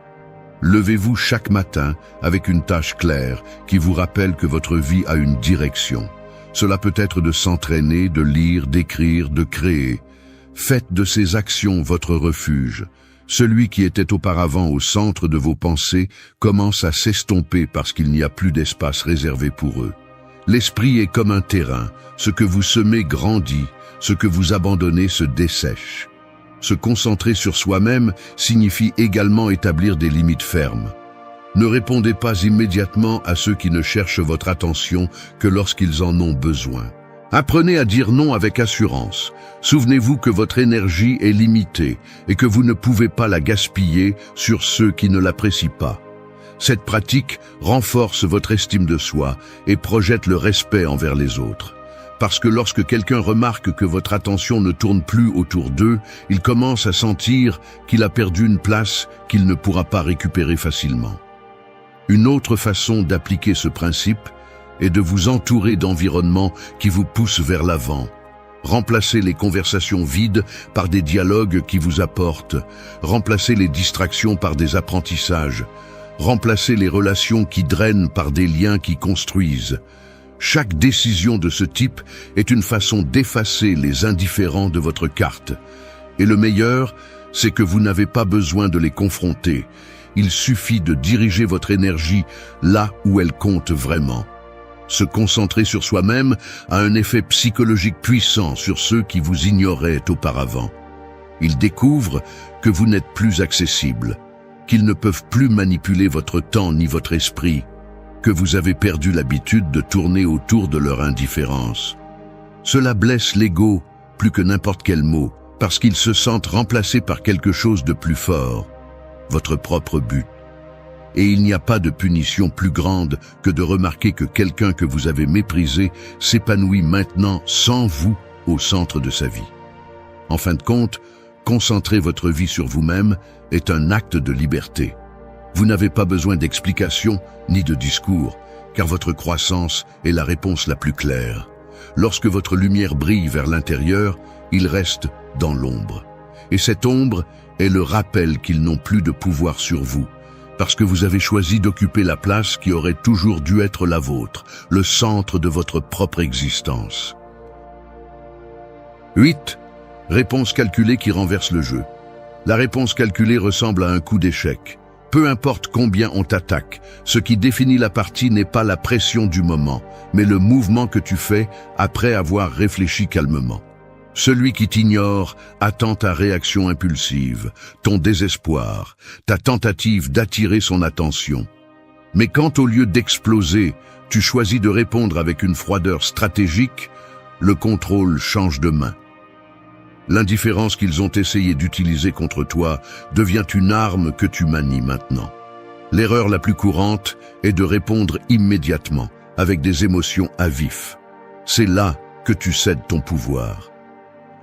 Levez-vous chaque matin avec une tâche claire qui vous rappelle que votre vie a une direction. Cela peut être de s'entraîner, de lire, d'écrire, de créer. Faites de ces actions votre refuge. Celui qui était auparavant au centre de vos pensées commence à s'estomper parce qu'il n'y a plus d'espace réservé pour eux. L'esprit est comme un terrain. Ce que vous semez grandit, ce que vous abandonnez se dessèche. Se concentrer sur soi-même signifie également établir des limites fermes. Ne répondez pas immédiatement à ceux qui ne cherchent votre attention que lorsqu'ils en ont besoin. Apprenez à dire non avec assurance. Souvenez-vous que votre énergie est limitée et que vous ne pouvez pas la gaspiller sur ceux qui ne l'apprécient pas. Cette pratique renforce votre estime de soi et projette le respect envers les autres. Parce que lorsque quelqu'un remarque que votre attention ne tourne plus autour d'eux, il commence à sentir qu'il a perdu une place qu'il ne pourra pas récupérer facilement. Une autre façon d'appliquer ce principe est de vous entourer d'environnements qui vous poussent vers l'avant. Remplacez les conversations vides par des dialogues qui vous apportent. Remplacez les distractions par des apprentissages. Remplacez les relations qui drainent par des liens qui construisent. Chaque décision de ce type est une façon d'effacer les indifférents de votre carte. Et le meilleur, c'est que vous n'avez pas besoin de les confronter. Il suffit de diriger votre énergie là où elle compte vraiment. Se concentrer sur soi-même a un effet psychologique puissant sur ceux qui vous ignoraient auparavant. Ils découvrent que vous n'êtes plus accessible, qu'ils ne peuvent plus manipuler votre temps ni votre esprit, que vous avez perdu l'habitude de tourner autour de leur indifférence. Cela blesse l'ego plus que n'importe quel mot, parce qu'ils se sentent remplacés par quelque chose de plus fort, votre propre but. Et il n'y a pas de punition plus grande que de remarquer que quelqu'un que vous avez méprisé s'épanouit maintenant sans vous au centre de sa vie. En fin de compte, concentrer votre vie sur vous-même est un acte de liberté. Vous n'avez pas besoin d'explications ni de discours, car votre croissance est la réponse la plus claire. Lorsque votre lumière brille vers l'intérieur, il reste dans l'ombre. Et cette ombre est le rappel qu'ils n'ont plus de pouvoir sur vous, parce que vous avez choisi d'occuper la place qui aurait toujours dû être la vôtre, le centre de votre propre existence. 8. Réponse calculée qui renverse le jeu. La réponse calculée ressemble à un coup d'échec. Peu importe combien on t'attaque, ce qui définit la partie n'est pas la pression du moment, mais le mouvement que tu fais après avoir réfléchi calmement. Celui qui t'ignore attend ta réaction impulsive, ton désespoir, ta tentative d'attirer son attention. Mais quand au lieu d'exploser, tu choisis de répondre avec une froideur stratégique, le contrôle change de main. L'indifférence qu'ils ont essayé d'utiliser contre toi devient une arme que tu manies maintenant. L'erreur la plus courante est de répondre immédiatement, avec des émotions à vif. C'est là que tu cèdes ton pouvoir.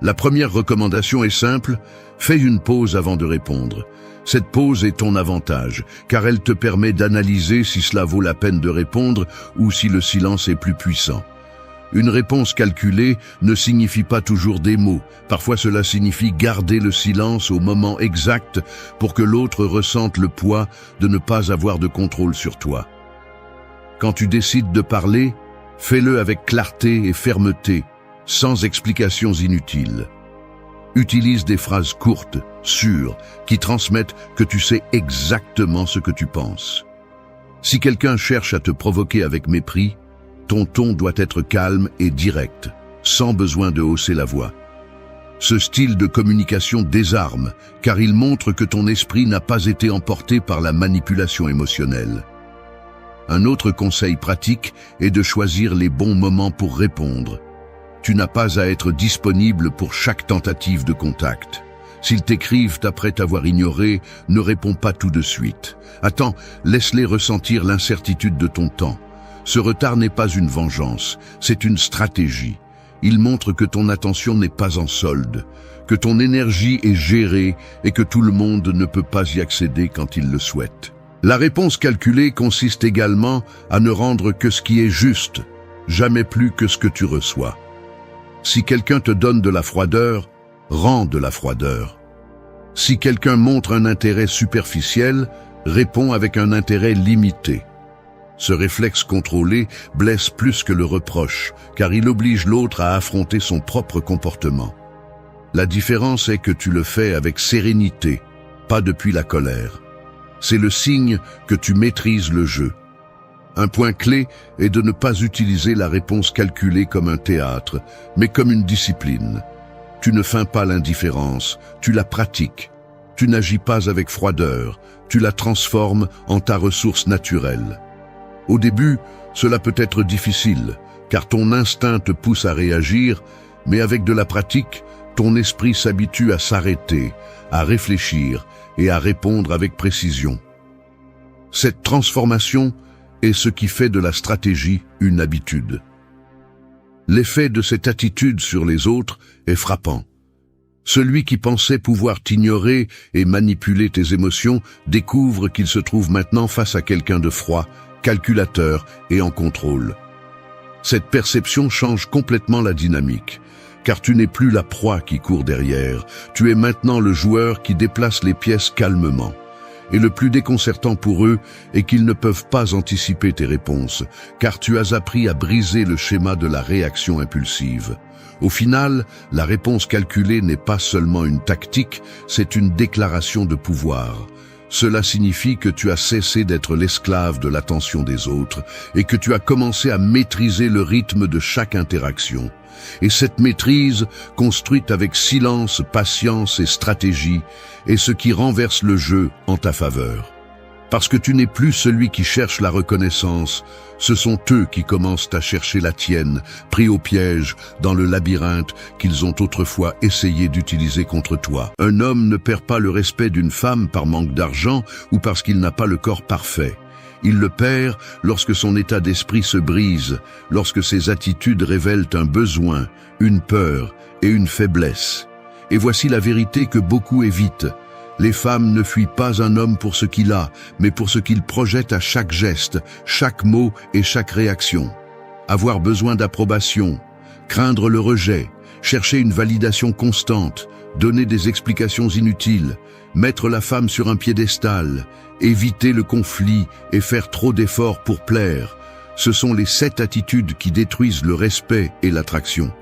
La première recommandation est simple, fais une pause avant de répondre. Cette pause est ton avantage, car elle te permet d'analyser si cela vaut la peine de répondre ou si le silence est plus puissant. Une réponse calculée ne signifie pas toujours des mots. Parfois cela signifie garder le silence au moment exact pour que l'autre ressente le poids de ne pas avoir de contrôle sur toi. Quand tu décides de parler, fais-le avec clarté et fermeté, sans explications inutiles. Utilise des phrases courtes, sûres, qui transmettent que tu sais exactement ce que tu penses. Si quelqu'un cherche à te provoquer avec mépris, ton ton doit être calme et direct, sans besoin de hausser la voix. Ce style de communication désarme, car il montre que ton esprit n'a pas été emporté par la manipulation émotionnelle. Un autre conseil pratique est de choisir les bons moments pour répondre. Tu n'as pas à être disponible pour chaque tentative de contact. S'ils t'écrivent après t'avoir ignoré, ne réponds pas tout de suite. Attends, laisse-les ressentir l'incertitude de ton temps. Ce retard n'est pas une vengeance, c'est une stratégie. Il montre que ton attention n'est pas en solde, que ton énergie est gérée et que tout le monde ne peut pas y accéder quand il le souhaite. La réponse calculée consiste également à ne rendre que ce qui est juste, jamais plus que ce que tu reçois. Si quelqu'un te donne de la froideur, rends de la froideur. Si quelqu'un montre un intérêt superficiel, réponds avec un intérêt limité. Ce réflexe contrôlé blesse plus que le reproche, car il oblige l'autre à affronter son propre comportement. La différence est que tu le fais avec sérénité, pas depuis la colère. C'est le signe que tu maîtrises le jeu. Un point clé est de ne pas utiliser la réponse calculée comme un théâtre, mais comme une discipline. Tu ne feins pas l'indifférence, tu la pratiques. Tu n'agis pas avec froideur, tu la transformes en ta ressource naturelle. Au début, cela peut être difficile, car ton instinct te pousse à réagir, mais avec de la pratique, ton esprit s'habitue à s'arrêter, à réfléchir et à répondre avec précision. Cette transformation est ce qui fait de la stratégie une habitude. L'effet de cette attitude sur les autres est frappant. Celui qui pensait pouvoir t'ignorer et manipuler tes émotions découvre qu'il se trouve maintenant face à quelqu'un de froid, calculateur et en contrôle. Cette perception change complètement la dynamique, car tu n'es plus la proie qui court derrière, tu es maintenant le joueur qui déplace les pièces calmement. Et le plus déconcertant pour eux est qu'ils ne peuvent pas anticiper tes réponses, car tu as appris à briser le schéma de la réaction impulsive. Au final, la réponse calculée n'est pas seulement une tactique, c'est une déclaration de pouvoir. Cela signifie que tu as cessé d'être l'esclave de l'attention des autres et que tu as commencé à maîtriser le rythme de chaque interaction. Et cette maîtrise, construite avec silence, patience et stratégie, est ce qui renverse le jeu en ta faveur. Parce que tu n'es plus celui qui cherche la reconnaissance, ce sont eux qui commencent à chercher la tienne, pris au piège dans le labyrinthe qu'ils ont autrefois essayé d'utiliser contre toi. Un homme ne perd pas le respect d'une femme par manque d'argent ou parce qu'il n'a pas le corps parfait. Il le perd lorsque son état d'esprit se brise, lorsque ses attitudes révèlent un besoin, une peur et une faiblesse. Et voici la vérité que beaucoup évitent. Les femmes ne fuient pas un homme pour ce qu'il a, mais pour ce qu'il projette à chaque geste, chaque mot et chaque réaction. Avoir besoin d'approbation, craindre le rejet, chercher une validation constante, donner des explications inutiles, mettre la femme sur un piédestal, éviter le conflit et faire trop d'efforts pour plaire. Ce sont les 7 attitudes qui détruisent le respect et l'attraction.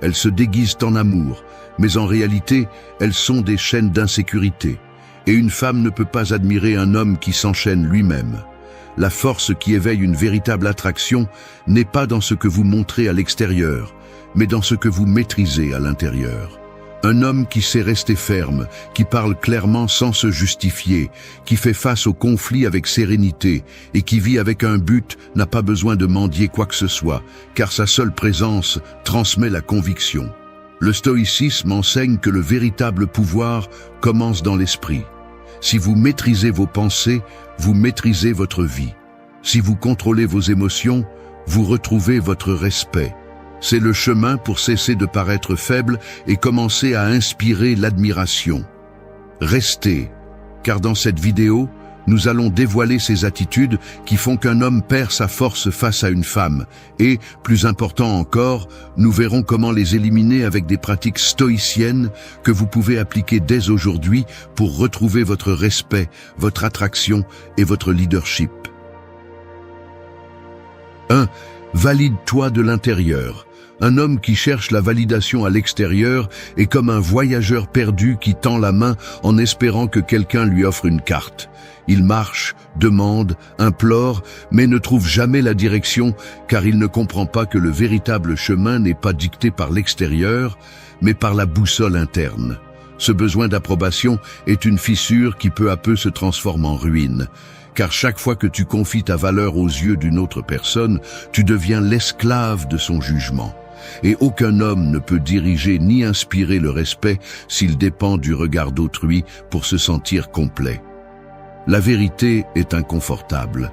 Elles se déguisent en amour, mais en réalité, elles sont des chaînes d'insécurité. Et une femme ne peut pas admirer un homme qui s'enchaîne lui-même. La force qui éveille une véritable attraction n'est pas dans ce que vous montrez à l'extérieur, mais dans ce que vous maîtrisez à l'intérieur. Un homme qui sait rester ferme, qui parle clairement sans se justifier, qui fait face au conflit avec sérénité et qui vit avec un but n'a pas besoin de mendier quoi que ce soit, car sa seule présence transmet la conviction. Le stoïcisme enseigne que le véritable pouvoir commence dans l'esprit. Si vous maîtrisez vos pensées, vous maîtrisez votre vie. Si vous contrôlez vos émotions, vous retrouvez votre respect. C'est le chemin pour cesser de paraître faible et commencer à inspirer l'admiration. Restez, car dans cette vidéo, nous allons dévoiler ces attitudes qui font qu'un homme perd sa force face à une femme. Et, plus important encore, nous verrons comment les éliminer avec des pratiques stoïciennes que vous pouvez appliquer dès aujourd'hui pour retrouver votre respect, votre attraction et votre leadership. 1. Valide-toi de l'intérieur. Un homme qui cherche la validation à l'extérieur est comme un voyageur perdu qui tend la main en espérant que quelqu'un lui offre une carte. Il marche, demande, implore, mais ne trouve jamais la direction car il ne comprend pas que le véritable chemin n'est pas dicté par l'extérieur, mais par la boussole interne. Ce besoin d'approbation est une fissure qui peu à peu se transforme en ruine. Car chaque fois que tu confies ta valeur aux yeux d'une autre personne, tu deviens l'esclave de son jugement. Et aucun homme ne peut diriger ni inspirer le respect s'il dépend du regard d'autrui pour se sentir complet. La vérité est inconfortable.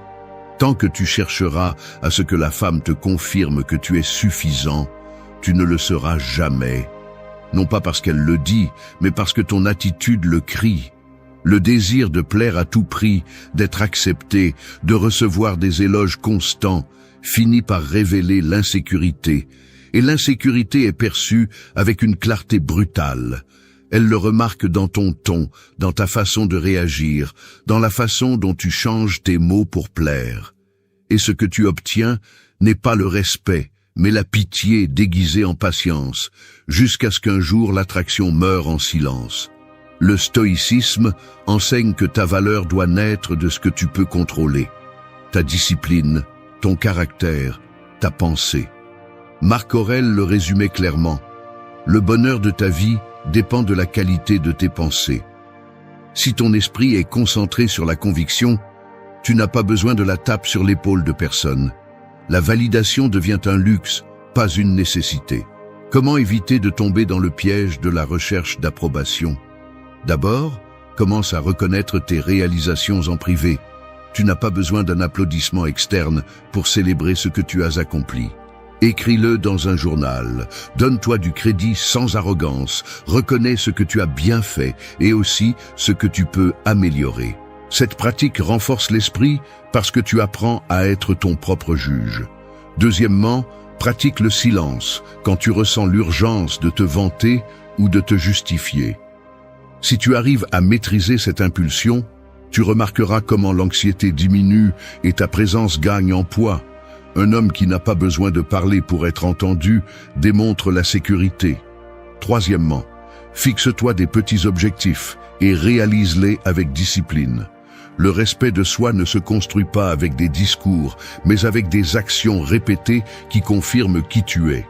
Tant que tu chercheras à ce que la femme te confirme que tu es suffisant, tu ne le seras jamais. Non pas parce qu'elle le dit, mais parce que ton attitude le crie. Le désir de plaire à tout prix, d'être accepté, de recevoir des éloges constants, finit par révéler l'insécurité. Et l'insécurité est perçue avec une clarté brutale. Elle le remarque dans ton ton, dans ta façon de réagir, dans la façon dont tu changes tes mots pour plaire. Et ce que tu obtiens n'est pas le respect, mais la pitié déguisée en patience, jusqu'à ce qu'un jour l'attraction meure en silence. Le stoïcisme enseigne que ta valeur doit naître de ce que tu peux contrôler. Ta discipline, ton caractère, ta pensée. Marc Aurèle le résumait clairement. Le bonheur de ta vie dépend de la qualité de tes pensées. Si ton esprit est concentré sur la conviction, tu n'as pas besoin de la tape sur l'épaule de personne. La validation devient un luxe, pas une nécessité. Comment éviter de tomber dans le piège de la recherche d'approbation ? D'abord, commence à reconnaître tes réalisations en privé. Tu n'as pas besoin d'un applaudissement externe pour célébrer ce que tu as accompli. Écris-le dans un journal, donne-toi du crédit sans arrogance, reconnais ce que tu as bien fait et aussi ce que tu peux améliorer. Cette pratique renforce l'esprit parce que tu apprends à être ton propre juge. Deuxièmement, Pratique le silence quand tu ressens l'urgence de te vanter ou de te justifier. Si tu arrives à maîtriser cette impulsion, tu remarqueras comment l'anxiété diminue et ta présence gagne en poids. Un homme qui n'a pas besoin de parler pour être entendu démontre la sécurité. Troisièmement, fixe-toi des petits objectifs et réalise-les avec discipline. Le respect de soi ne se construit pas avec des discours, mais avec des actions répétées qui confirment qui tu es.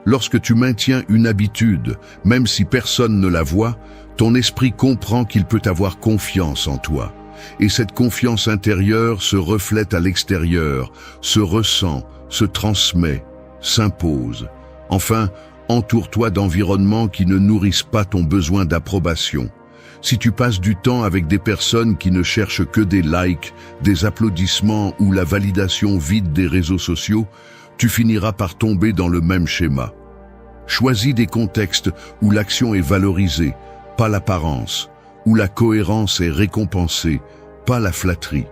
Lorsque tu maintiens une habitude, même si personne ne la voit, ton esprit comprend qu'il peut avoir confiance en toi. Et cette confiance intérieure se reflète à l'extérieur, se ressent, se transmet, s'impose. Enfin, entoure-toi d'environnements qui ne nourrissent pas ton besoin d'approbation. Si tu passes du temps avec des personnes qui ne cherchent que des likes, des applaudissements ou la validation vide des réseaux sociaux, tu finiras par tomber dans le même schéma. Choisis des contextes où l'action est valorisée, pas l'apparence, où la cohérence est récompensée, pas la flatterie.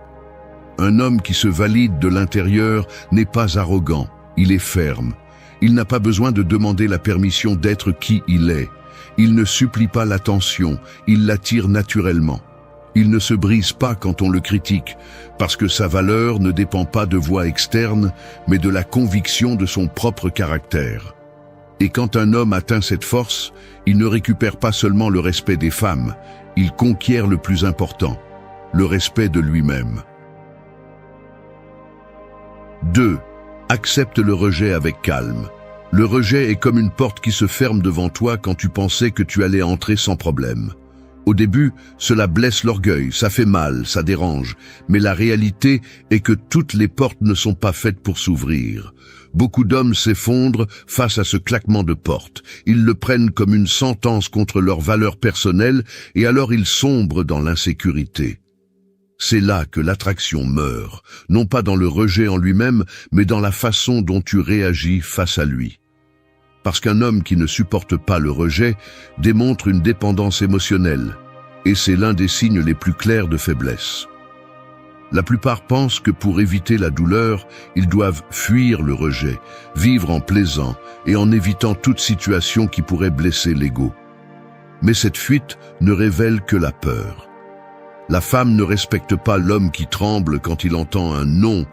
Un homme qui se valide de l'intérieur n'est pas arrogant, il est ferme. Il n'a pas besoin de demander la permission d'être qui il est. Il ne supplie pas l'attention, il l'attire naturellement. Il ne se brise pas quand on le critique, parce que sa valeur ne dépend pas de voix externes, mais de la conviction de son propre caractère. Et quand un homme atteint cette force, il ne récupère pas seulement le respect des femmes, il conquiert le plus important, le respect de lui-même. 2. Accepte le rejet avec calme. Le rejet est comme une porte qui se ferme devant toi quand tu pensais que tu allais entrer sans problème. Au début, cela blesse l'orgueil, ça fait mal, ça dérange, mais la réalité est que toutes les portes ne sont pas faites pour s'ouvrir. Beaucoup d'hommes s'effondrent face à ce claquement de porte. Ils le prennent comme une sentence contre leurs valeurs personnelles et alors ils sombrent dans l'insécurité. C'est là que l'attraction meurt, non pas dans le rejet en lui-même, mais dans la façon dont tu réagis face à lui. Parce qu'un homme qui ne supporte pas le rejet démontre une dépendance émotionnelle, et c'est l'un des signes les plus clairs de faiblesse. La plupart pensent que pour éviter la douleur, ils doivent fuir le rejet, vivre en plaisant et en évitant toute situation qui pourrait blesser l'ego. Mais cette fuite ne révèle que la peur. La femme ne respecte pas l'homme qui tremble quand il entend un non.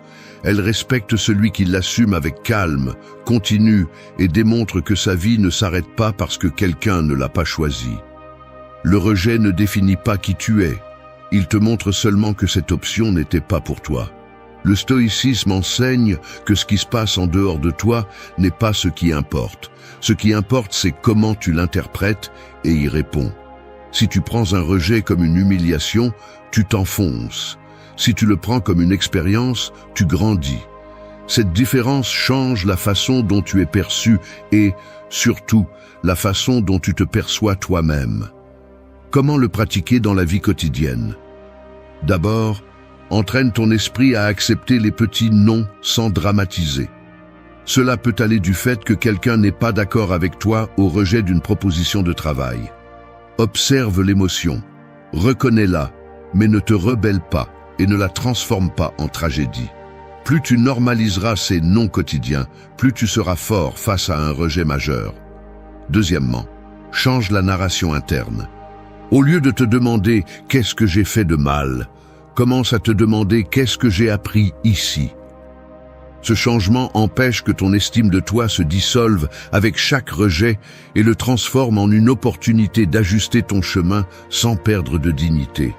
Elle respecte celui qui l'assume avec calme, continue et démontre que sa vie ne s'arrête pas parce que quelqu'un ne l'a pas choisi. Le rejet ne définit pas qui tu es. Il te montre seulement que cette option n'était pas pour toi. Le stoïcisme enseigne que ce qui se passe en dehors de toi n'est pas ce qui importe. Ce qui importe, c'est comment tu l'interprètes et y réponds. Si tu prends un rejet comme une humiliation, tu t'enfonces. Si tu le prends comme une expérience, tu grandis. Cette différence change la façon dont tu es perçu et, surtout, la façon dont tu te perçois toi-même. Comment le pratiquer dans la vie quotidienne? D'abord, entraîne ton esprit à accepter les petits non sans dramatiser. Cela peut aller du fait que quelqu'un n'est pas d'accord avec toi au rejet d'une proposition de travail. Observe l'émotion, reconnais-la, mais ne te rebelle pas et ne la transforme pas en tragédie. Plus tu normaliseras ces non quotidiens, plus tu seras fort face à un rejet majeur. Deuxièmement, change la narration interne. Au lieu de te demander « qu'est-ce que j'ai fait de mal ?», commence à te demander « qu'est-ce que j'ai appris ici ?» Ce changement empêche que ton estime de toi se dissolve avec chaque rejet et le transforme en une opportunité d'ajuster ton chemin sans perdre de dignité.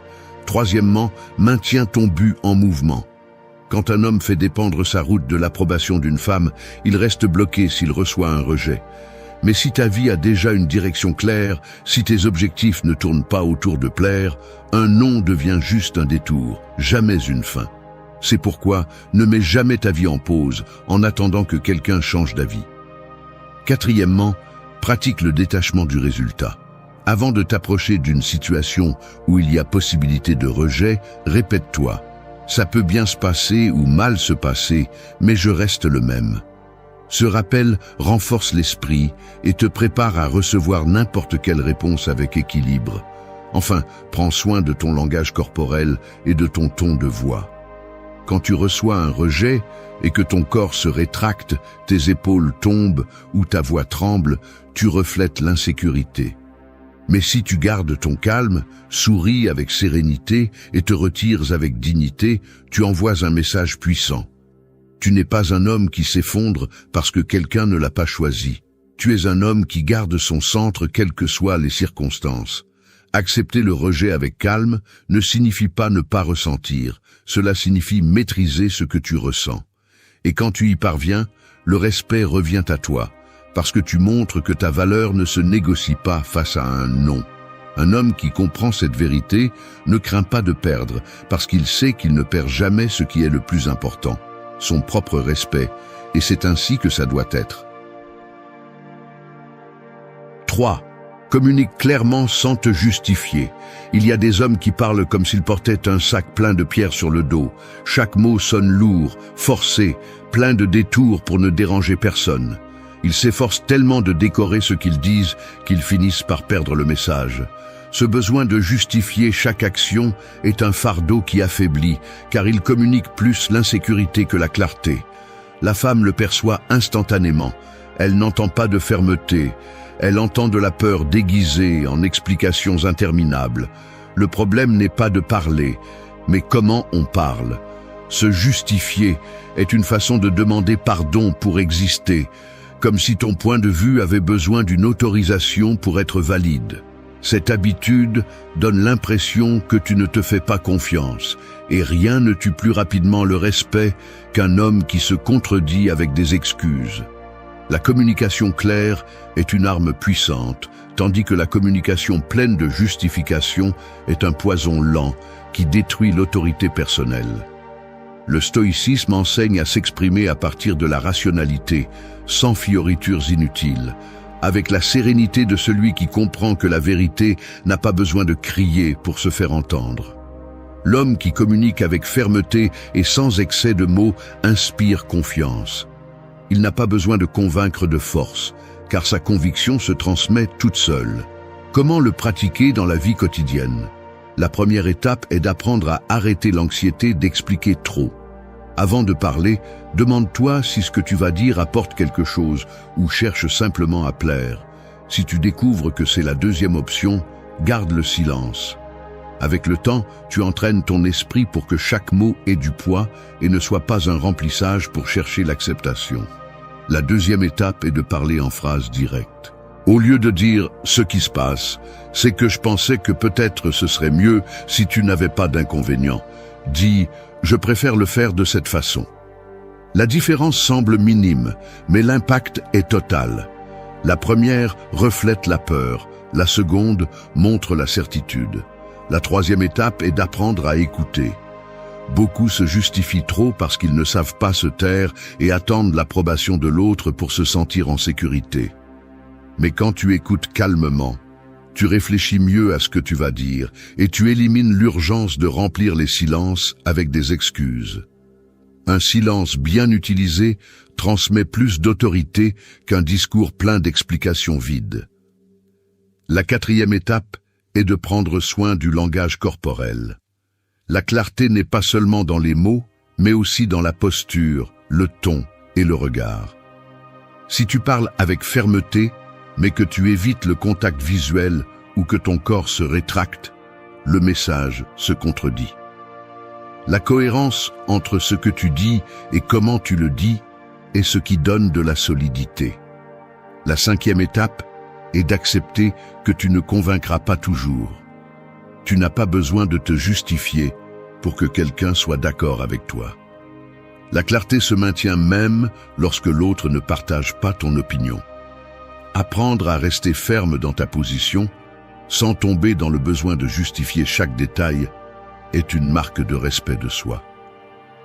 Troisièmement, maintiens ton but en mouvement. Quand un homme fait dépendre sa route de l'approbation d'une femme, il reste bloqué s'il reçoit un rejet. Mais si ta vie a déjà une direction claire, si tes objectifs ne tournent pas autour de plaire, un non devient juste un détour, jamais une fin. C'est pourquoi ne mets jamais ta vie en pause en attendant que quelqu'un change d'avis. Quatrièmement, pratique le détachement du résultat. Avant de t'approcher d'une situation où il y a possibilité de rejet, répète-toi « ça peut bien se passer ou mal se passer, mais je reste le même ». Ce rappel renforce l'esprit et te prépare à recevoir n'importe quelle réponse avec équilibre. Enfin, prends soin de ton langage corporel et de ton ton de voix. quand tu reçois un rejet et que ton corps se rétracte, tes épaules tombent ou ta voix tremble, tu reflètes l'insécurité. Mais si tu gardes ton calme, souris avec sérénité et te retires avec dignité, tu envoies un message puissant. Tu n'es pas un homme qui s'effondre parce que quelqu'un ne l'a pas choisi. Tu es un homme qui garde son centre quelles que soient les circonstances. Accepter le rejet avec calme ne signifie pas ne pas ressentir, cela signifie maîtriser ce que tu ressens. Et quand tu y parviens, le respect revient à toi, parce que tu montres que ta valeur ne se négocie pas face à un non. Un homme qui comprend cette vérité ne craint pas de perdre, parce qu'il sait qu'il ne perd jamais ce qui est le plus important, son propre respect, et c'est ainsi que ça doit être. 3. Communique clairement sans te justifier. Il y a des hommes qui parlent comme s'ils portaient un sac plein de pierres sur le dos. Chaque mot sonne lourd, forcé, plein de détours pour ne déranger personne. Ils s'efforcent tellement de décorer ce qu'ils disent qu'ils finissent par perdre le message. Ce besoin de justifier chaque action est un fardeau qui affaiblit, car il communique plus l'insécurité que la clarté. La femme le perçoit instantanément. Elle n'entend pas de fermeté. Elle entend de la peur déguisée en explications interminables. Le problème n'est pas de parler, mais comment on parle. Se justifier est une façon de demander pardon pour exister, comme si ton point de vue avait besoin d'une autorisation pour être valide. Cette habitude donne l'impression que tu ne te fais pas confiance, et rien ne tue plus rapidement le respect qu'un homme qui se contredit avec des excuses. La communication claire est une arme puissante, tandis que la communication pleine de justification est un poison lent qui détruit l'autorité personnelle. Le stoïcisme enseigne à s'exprimer à partir de la rationalité, sans fioritures inutiles, avec la sérénité de celui qui comprend que la vérité n'a pas besoin de crier pour se faire entendre. L'homme qui communique avec fermeté et sans excès de mots inspire confiance. Il n'a pas besoin de convaincre de force, car sa conviction se transmet toute seule. Comment le pratiquer dans la vie quotidienne? La première étape est d'apprendre à arrêter l'anxiété d'expliquer trop. Avant de parler, demande-toi si ce que tu vas dire apporte quelque chose ou cherche simplement à plaire. Si tu découvres que c'est la deuxième option, garde le silence. Avec le temps, tu entraînes ton esprit pour que chaque mot ait du poids et ne soit pas un remplissage pour chercher l'acceptation. La deuxième étape est de parler en phrases directes. Au lieu de dire « ce qui se passe », c'est que je pensais que peut-être ce serait mieux si tu n'avais pas d'inconvénient. Dis « je préfère le faire de cette façon ». La différence semble minime, mais l'impact est total. La première reflète la peur, la seconde montre la certitude. La troisième étape est d'apprendre à écouter. Beaucoup se justifient trop parce qu'ils ne savent pas se taire et attendent l'approbation de l'autre pour se sentir en sécurité. Mais quand tu écoutes calmement, tu réfléchis mieux à ce que tu vas dire et tu élimines l'urgence de remplir les silences avec des excuses. Un silence bien utilisé transmet plus d'autorité qu'un discours plein d'explications vides. La quatrième étape est de prendre soin du langage corporel. La clarté n'est pas seulement dans les mots, mais aussi dans la posture, le ton et le regard. Si tu parles avec fermeté, mais que tu évites le contact visuel ou que ton corps se rétracte, le message se contredit. La cohérence entre ce que tu dis et comment tu le dis est ce qui donne de la solidité. La cinquième étape est d'accepter que tu ne convaincras pas toujours. Tu n'as pas besoin de te justifier pour que quelqu'un soit d'accord avec toi. La clarté se maintient même lorsque l'autre ne partage pas ton opinion. Apprendre à rester ferme dans ta position, sans tomber dans le besoin de justifier chaque détail, est une marque de respect de soi.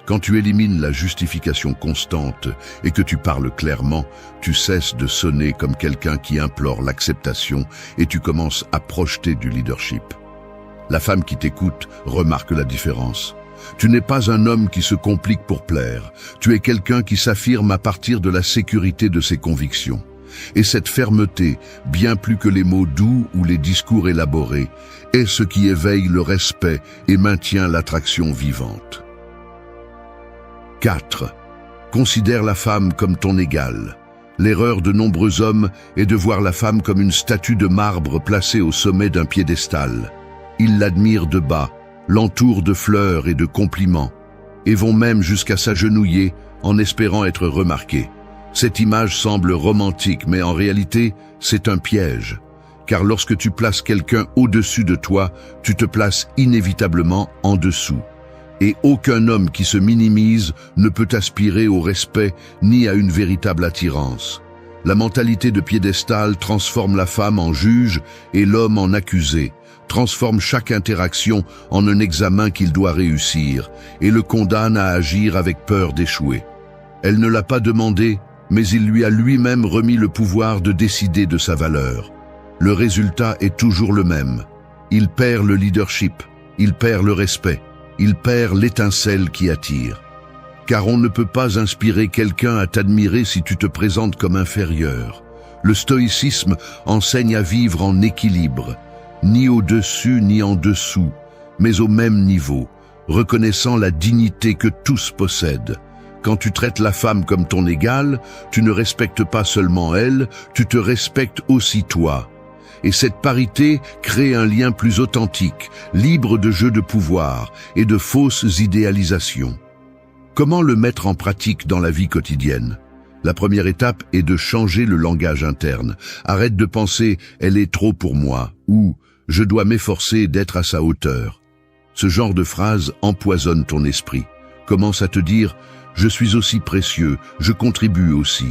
Quand tu élimines la justification constante et que tu parles clairement, tu cesses de sonner comme quelqu'un qui implore l'acceptation et tu commences à projeter du leadership. La femme qui t'écoute remarque la différence. Tu n'es pas un homme qui se complique pour plaire. Tu es quelqu'un qui s'affirme à partir de la sécurité de ses convictions. Et cette fermeté, bien plus que les mots doux ou les discours élaborés, est ce qui éveille le respect et maintient l'attraction vivante. 4. Considère la femme comme ton égale. L'erreur de nombreux hommes est de voir la femme comme une statue de marbre placée au sommet d'un piédestal. Ils l'admirent de bas, l'entourent de fleurs et de compliments, et vont même jusqu'à s'agenouiller en espérant être remarqués. Cette image semble romantique, mais en réalité, c'est un piège. Car lorsque tu places quelqu'un au-dessus de toi, tu te places inévitablement en dessous. Et aucun homme qui se minimise ne peut aspirer au respect ni à une véritable attirance. La mentalité de piédestal transforme la femme en juge et l'homme en accusé, transforme chaque interaction en un examen qu'il doit réussir et le condamne à agir avec peur d'échouer. Elle ne l'a pas demandé, mais il lui a lui-même remis le pouvoir de décider de sa valeur. Le résultat est toujours le même. Il perd le leadership, il perd le respect, il perd l'étincelle qui attire. Car on ne peut pas inspirer quelqu'un à t'admirer si tu te présentes comme inférieur. Le stoïcisme enseigne à vivre en équilibre, ni au-dessus ni en dessous, mais au même niveau, reconnaissant la dignité que tous possèdent. Quand tu traites la femme comme ton égale, tu ne respectes pas seulement elle, tu te respectes aussi toi. Et cette parité crée un lien plus authentique, libre de jeux de pouvoir et de fausses idéalisations. Comment le mettre en pratique dans la vie quotidienne? La première étape est de changer le langage interne. Arrête de penser « elle est trop pour moi » ou « je dois m'efforcer d'être à sa hauteur ». Ce genre de phrase empoisonne ton esprit. Commence à te dire « je suis aussi précieux, je contribue aussi ».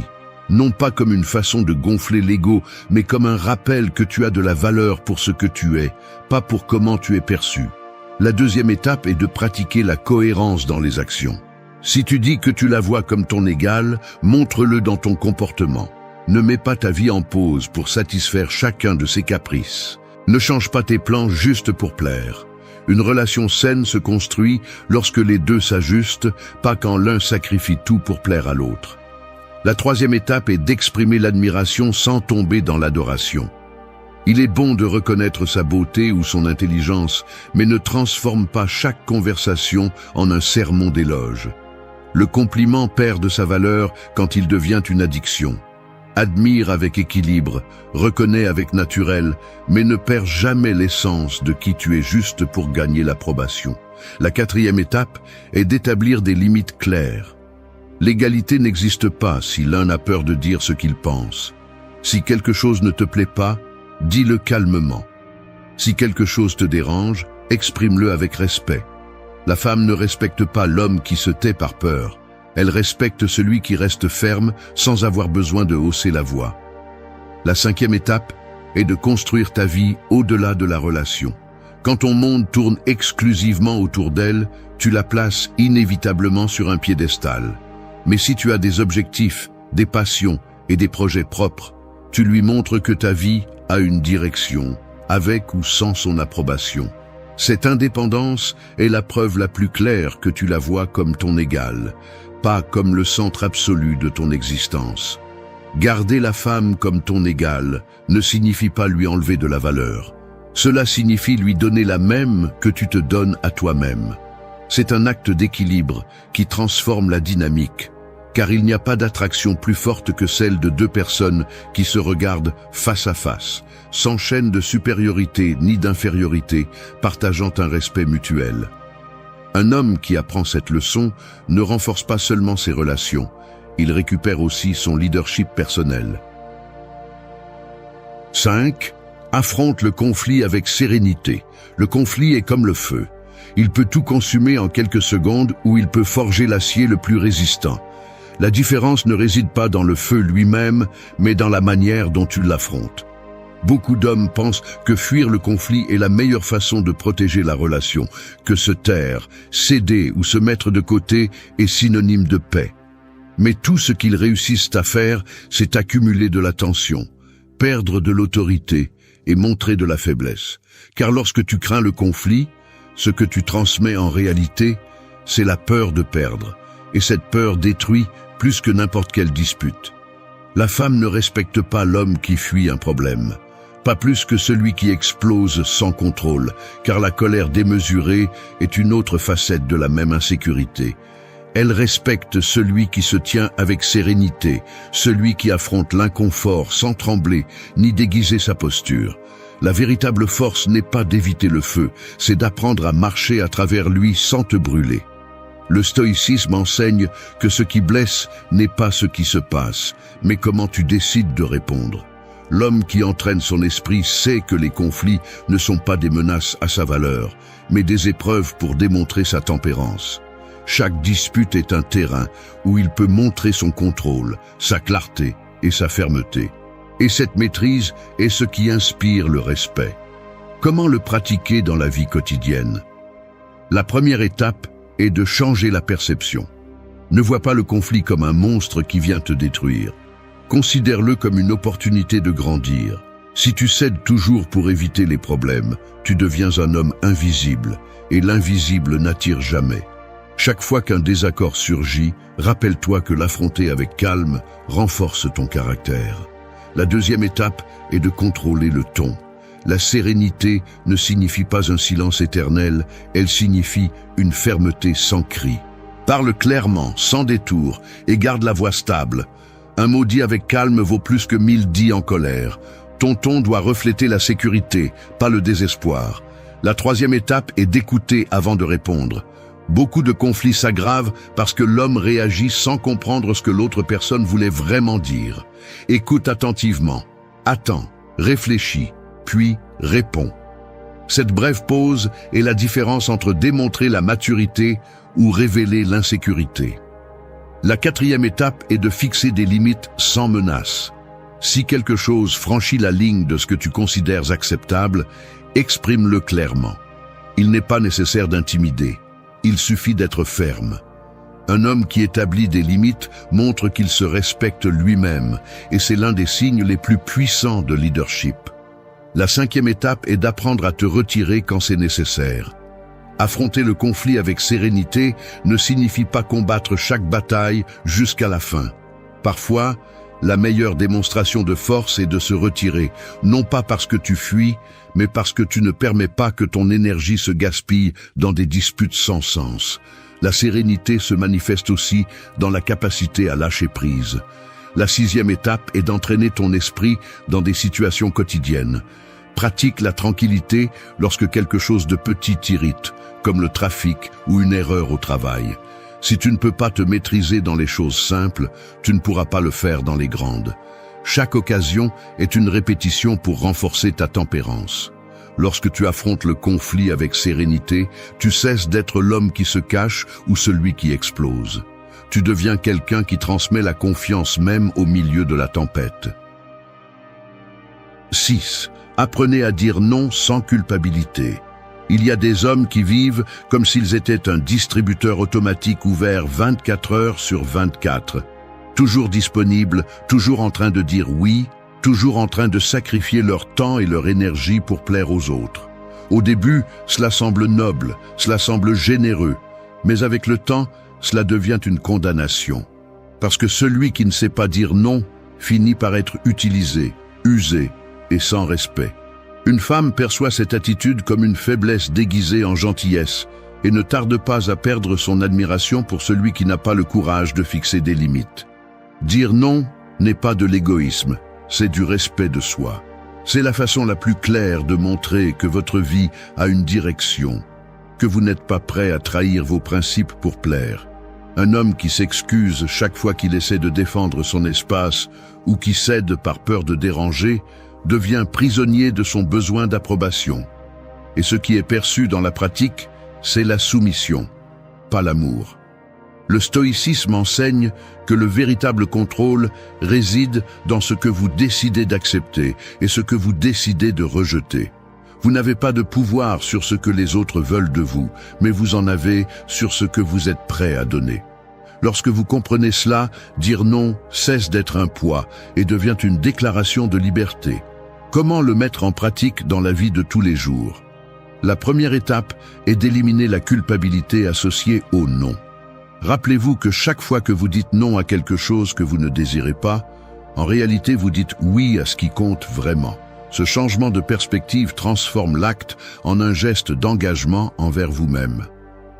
Non pas comme une façon de gonfler l'ego, mais comme un rappel que tu as de la valeur pour ce que tu es, pas pour comment tu es perçu. La deuxième étape est de pratiquer la cohérence dans les actions. Si tu dis que tu la vois comme ton égale, montre-le dans ton comportement. Ne mets pas ta vie en pause pour satisfaire chacun de ses caprices. Ne change pas tes plans juste pour plaire. Une relation saine se construit lorsque les deux s'ajustent, pas quand l'un sacrifie tout pour plaire à l'autre. La troisième étape est d'exprimer l'admiration sans tomber dans l'adoration. Il est bon de reconnaître sa beauté ou son intelligence, mais ne transforme pas chaque conversation en un sermon d'éloge. Le compliment perd de sa valeur quand il devient une addiction. Admire avec équilibre, reconnais avec naturel, mais ne perds jamais l'essence de qui tu es juste pour gagner l'approbation. La quatrième étape est d'établir des limites claires. L'égalité n'existe pas si l'un a peur de dire ce qu'il pense. Si quelque chose ne te plaît pas, dis-le calmement. Si quelque chose te dérange, exprime-le avec respect. La femme ne respecte pas l'homme qui se tait par peur. Elle respecte celui qui reste ferme sans avoir besoin de hausser la voix. La cinquième étape est de construire ta vie au-delà de la relation. Quand ton monde tourne exclusivement autour d'elle, tu la places inévitablement sur un piédestal. Mais si tu as des objectifs, des passions et des projets propres, tu lui montres que ta vie a une direction, avec ou sans son approbation. Cette indépendance est la preuve la plus claire que tu la vois comme ton égale, pas comme le centre absolu de ton existence. Garder la femme comme ton égale ne signifie pas lui enlever de la valeur. Cela signifie lui donner la même que tu te donnes à toi-même. C'est un acte d'équilibre qui transforme la dynamique, car il n'y a pas d'attraction plus forte que celle de deux personnes qui se regardent face à face, sans chaîne de supériorité ni d'infériorité, partageant un respect mutuel. Un homme qui apprend cette leçon ne renforce pas seulement ses relations, il récupère aussi son leadership personnel. 5. Affronte le conflit avec sérénité. Le conflit est comme le feu. Il peut tout consumer en quelques secondes ou il peut forger l'acier le plus résistant. La différence ne réside pas dans le feu lui-même, mais dans la manière dont tu l'affrontes. Beaucoup d'hommes pensent que fuir le conflit est la meilleure façon de protéger la relation, que se taire, céder ou se mettre de côté est synonyme de paix. Mais tout ce qu'ils réussissent à faire, c'est accumuler de la tension, perdre de l'autorité et montrer de la faiblesse. Car lorsque tu crains le conflit, ce que tu transmets en réalité, c'est la peur de perdre. Et cette peur détruit plus que n'importe quelle dispute. La femme ne respecte pas l'homme qui fuit un problème, pas plus que celui qui explose sans contrôle, car la colère démesurée est une autre facette de la même insécurité. Elle respecte celui qui se tient avec sérénité, celui qui affronte l'inconfort sans trembler ni déguiser sa posture. La véritable force n'est pas d'éviter le feu, c'est d'apprendre à marcher à travers lui sans te brûler. Le stoïcisme enseigne que ce qui blesse n'est pas ce qui se passe, mais comment tu décides de répondre. L'homme qui entraîne son esprit sait que les conflits ne sont pas des menaces à sa valeur, mais des épreuves pour démontrer sa tempérance. Chaque dispute est un terrain où il peut montrer son contrôle, sa clarté et sa fermeté. Et cette maîtrise est ce qui inspire le respect. Comment le pratiquer dans la vie quotidienne? La première étape est de changer la perception. Ne vois pas le conflit comme un monstre qui vient te détruire. Considère-le comme une opportunité de grandir. Si tu cèdes toujours pour éviter les problèmes, tu deviens un homme invisible, et l'invisible n'attire jamais. Chaque fois qu'un désaccord surgit, rappelle-toi que l'affronter avec calme renforce ton caractère. La deuxième étape est de contrôler le ton. La sérénité ne signifie pas un silence éternel, elle signifie une fermeté sans cri. Parle clairement, sans détour, et garde la voix stable. Un mot dit avec calme vaut plus que 1000 dits en colère. Ton ton doit refléter la sécurité, pas le désespoir. La troisième étape est d'écouter avant de répondre. Beaucoup de conflits s'aggravent parce que l'homme réagit sans comprendre ce que l'autre personne voulait vraiment dire. Écoute attentivement, attends, réfléchis, puis réponds. Cette brève pause est la différence entre démontrer la maturité ou révéler l'insécurité. La quatrième étape est de fixer des limites sans menace. Si quelque chose franchit la ligne de ce que tu considères acceptable, exprime-le clairement. Il n'est pas nécessaire d'intimider. Il suffit d'être ferme. Un homme qui établit des limites montre qu'il se respecte lui-même, et c'est l'un des signes les plus puissants de leadership. La cinquième étape est d'apprendre à te retirer quand c'est nécessaire. Affronter le conflit avec sérénité ne signifie pas combattre chaque bataille jusqu'à la fin. Parfois, la meilleure démonstration de force est de se retirer, non pas parce que tu fuis, mais parce que tu ne permets pas que ton énergie se gaspille dans des disputes sans sens. La sérénité se manifeste aussi dans la capacité à lâcher prise. La sixième étape est d'entraîner ton esprit dans des situations quotidiennes. Pratique la tranquillité lorsque quelque chose de petit t'irrite, comme le trafic ou une erreur au travail. Si tu ne peux pas te maîtriser dans les choses simples, tu ne pourras pas le faire dans les grandes. Chaque occasion est une répétition pour renforcer ta tempérance. Lorsque tu affrontes le conflit avec sérénité, tu cesses d'être l'homme qui se cache ou celui qui explose. Tu deviens quelqu'un qui transmet la confiance même au milieu de la tempête. 6. Apprenez à dire non sans culpabilité. Il y a des hommes qui vivent comme s'ils étaient un distributeur automatique ouvert 24 heures sur 24. Toujours disponibles, toujours en train de dire oui, toujours en train de sacrifier leur temps et leur énergie pour plaire aux autres. Au début, cela semble noble, cela semble généreux, mais avec le temps, cela devient une condamnation. Parce que celui qui ne sait pas dire non finit par être utilisé, usé et sans respect. Une femme perçoit cette attitude comme une faiblesse déguisée en gentillesse et ne tarde pas à perdre son admiration pour celui qui n'a pas le courage de fixer des limites. Dire non n'est pas de l'égoïsme, c'est du respect de soi. C'est la façon la plus claire de montrer que votre vie a une direction, que vous n'êtes pas prêt à trahir vos principes pour plaire. Un homme qui s'excuse chaque fois qu'il essaie de défendre son espace ou qui cède par peur de déranger devient prisonnier de son besoin d'approbation. Et ce qui est perçu dans la pratique, c'est la soumission, pas l'amour. Le stoïcisme enseigne que le véritable contrôle réside dans ce que vous décidez d'accepter et ce que vous décidez de rejeter. Vous n'avez pas de pouvoir sur ce que les autres veulent de vous, mais vous en avez sur ce que vous êtes prêt à donner. Lorsque vous comprenez cela, dire non cesse d'être un poids et devient une déclaration de liberté. Comment le mettre en pratique dans la vie de tous les jours? La première étape est d'éliminer la culpabilité associée au non. Rappelez-vous que chaque fois que vous dites non à quelque chose que vous ne désirez pas, en réalité vous dites oui à ce qui compte vraiment. Ce changement de perspective transforme l'acte en un geste d'engagement envers vous-même.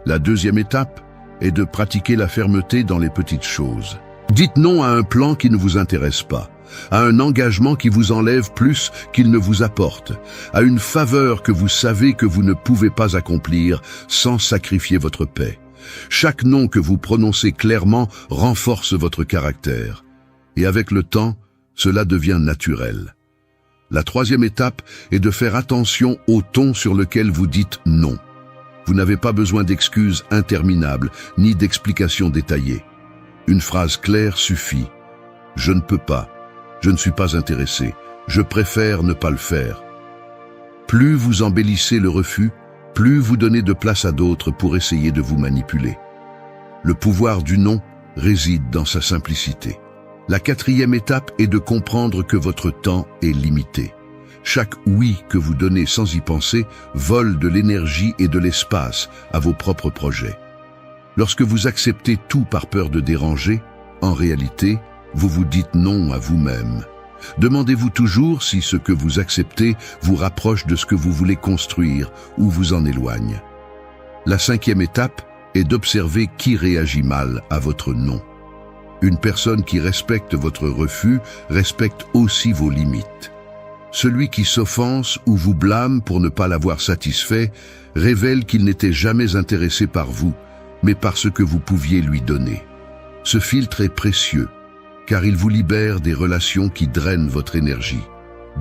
La deuxième étape est de pratiquer la fermeté dans les petites choses. Dites non à un plan qui ne vous intéresse pas, à un engagement qui vous enlève plus qu'il ne vous apporte, à une faveur que vous savez que vous ne pouvez pas accomplir sans sacrifier votre paix. Chaque non que vous prononcez clairement renforce votre caractère. Et avec le temps, cela devient naturel. La troisième étape est de faire attention au ton sur lequel vous dites non. Vous n'avez pas besoin d'excuses interminables, ni d'explications détaillées. Une phrase claire suffit. Je ne peux pas. Je ne suis pas intéressé. Je préfère ne pas le faire. Plus vous embellissez le refus, plus vous donnez de place à d'autres pour essayer de vous manipuler. Le pouvoir du non réside dans sa simplicité. La quatrième étape est de comprendre que votre temps est limité. Chaque oui que vous donnez sans y penser vole de l'énergie et de l'espace à vos propres projets. Lorsque vous acceptez tout par peur de déranger, en réalité, vous vous dites non à vous-même. Demandez-vous toujours si ce que vous acceptez vous rapproche de ce que vous voulez construire ou vous en éloigne. La cinquième étape est d'observer qui réagit mal à votre non. Une personne qui respecte votre refus respecte aussi vos limites. Celui qui s'offense ou vous blâme pour ne pas l'avoir satisfait révèle qu'il n'était jamais intéressé par vous, mais par ce que vous pouviez lui donner. Ce filtre est précieux, car il vous libère des relations qui drainent votre énergie.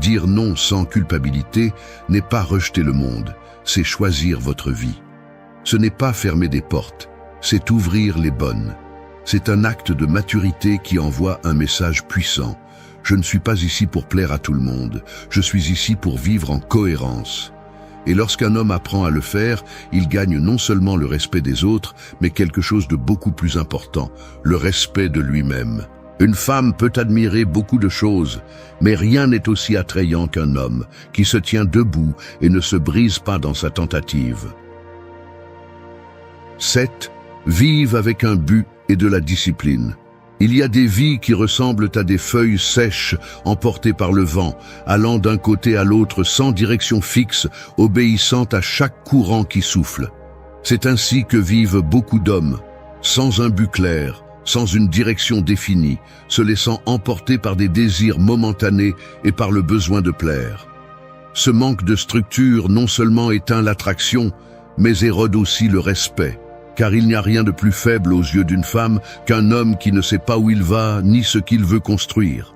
Dire non sans culpabilité n'est pas rejeter le monde, c'est choisir votre vie. Ce n'est pas fermer des portes, c'est ouvrir les bonnes. C'est un acte de maturité qui envoie un message puissant. Je ne suis pas ici pour plaire à tout le monde, je suis ici pour vivre en cohérence. Et lorsqu'un homme apprend à le faire, il gagne non seulement le respect des autres, mais quelque chose de beaucoup plus important, le respect de lui-même. Une femme peut admirer beaucoup de choses, mais rien n'est aussi attrayant qu'un homme qui se tient debout et ne se brise pas dans sa tentative. 7. Vive avec un but et de la discipline. Il y a des vies qui ressemblent à des feuilles sèches emportées par le vent, allant d'un côté à l'autre sans direction fixe, obéissant à chaque courant qui souffle. C'est ainsi que vivent beaucoup d'hommes, sans un but clair, sans une direction définie, se laissant emporter par des désirs momentanés et par le besoin de plaire. Ce manque de structure non seulement éteint l'attraction, mais érode aussi le respect. Car il n'y a rien de plus faible aux yeux d'une femme qu'un homme qui ne sait pas où il va ni ce qu'il veut construire.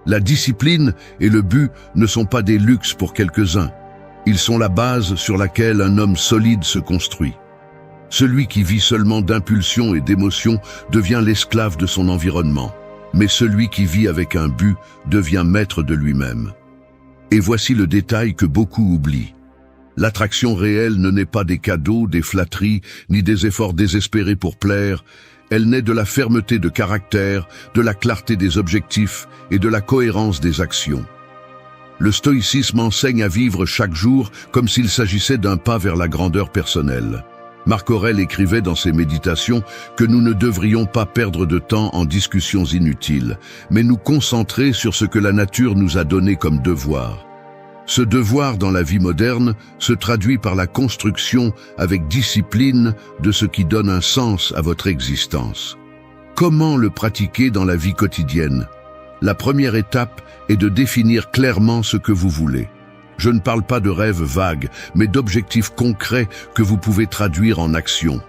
La discipline et le but ne sont pas des luxes pour quelques-uns. Ils sont la base sur laquelle un homme solide se construit. Celui qui vit seulement d'impulsions et d'émotions devient l'esclave de son environnement. Mais celui qui vit avec un but devient maître de lui-même. Et voici le détail que beaucoup oublient. L'attraction réelle ne naît pas des cadeaux, des flatteries, ni des efforts désespérés pour plaire. Elle naît de la fermeté de caractère, de la clarté des objectifs et de la cohérence des actions. Le stoïcisme enseigne à vivre chaque jour comme s'il s'agissait d'un pas vers la grandeur personnelle. Marc Aurèle écrivait dans ses méditations que nous ne devrions pas perdre de temps en discussions inutiles, mais nous concentrer sur ce que la nature nous a donné comme devoir. Ce devoir dans la vie moderne se traduit par la construction avec discipline de ce qui donne un sens à votre existence. Comment le pratiquer dans la vie quotidienne? La première étape est de définir clairement ce que vous voulez. Je ne parle pas de rêves vagues, mais d'objectifs concrets que vous pouvez traduire en action.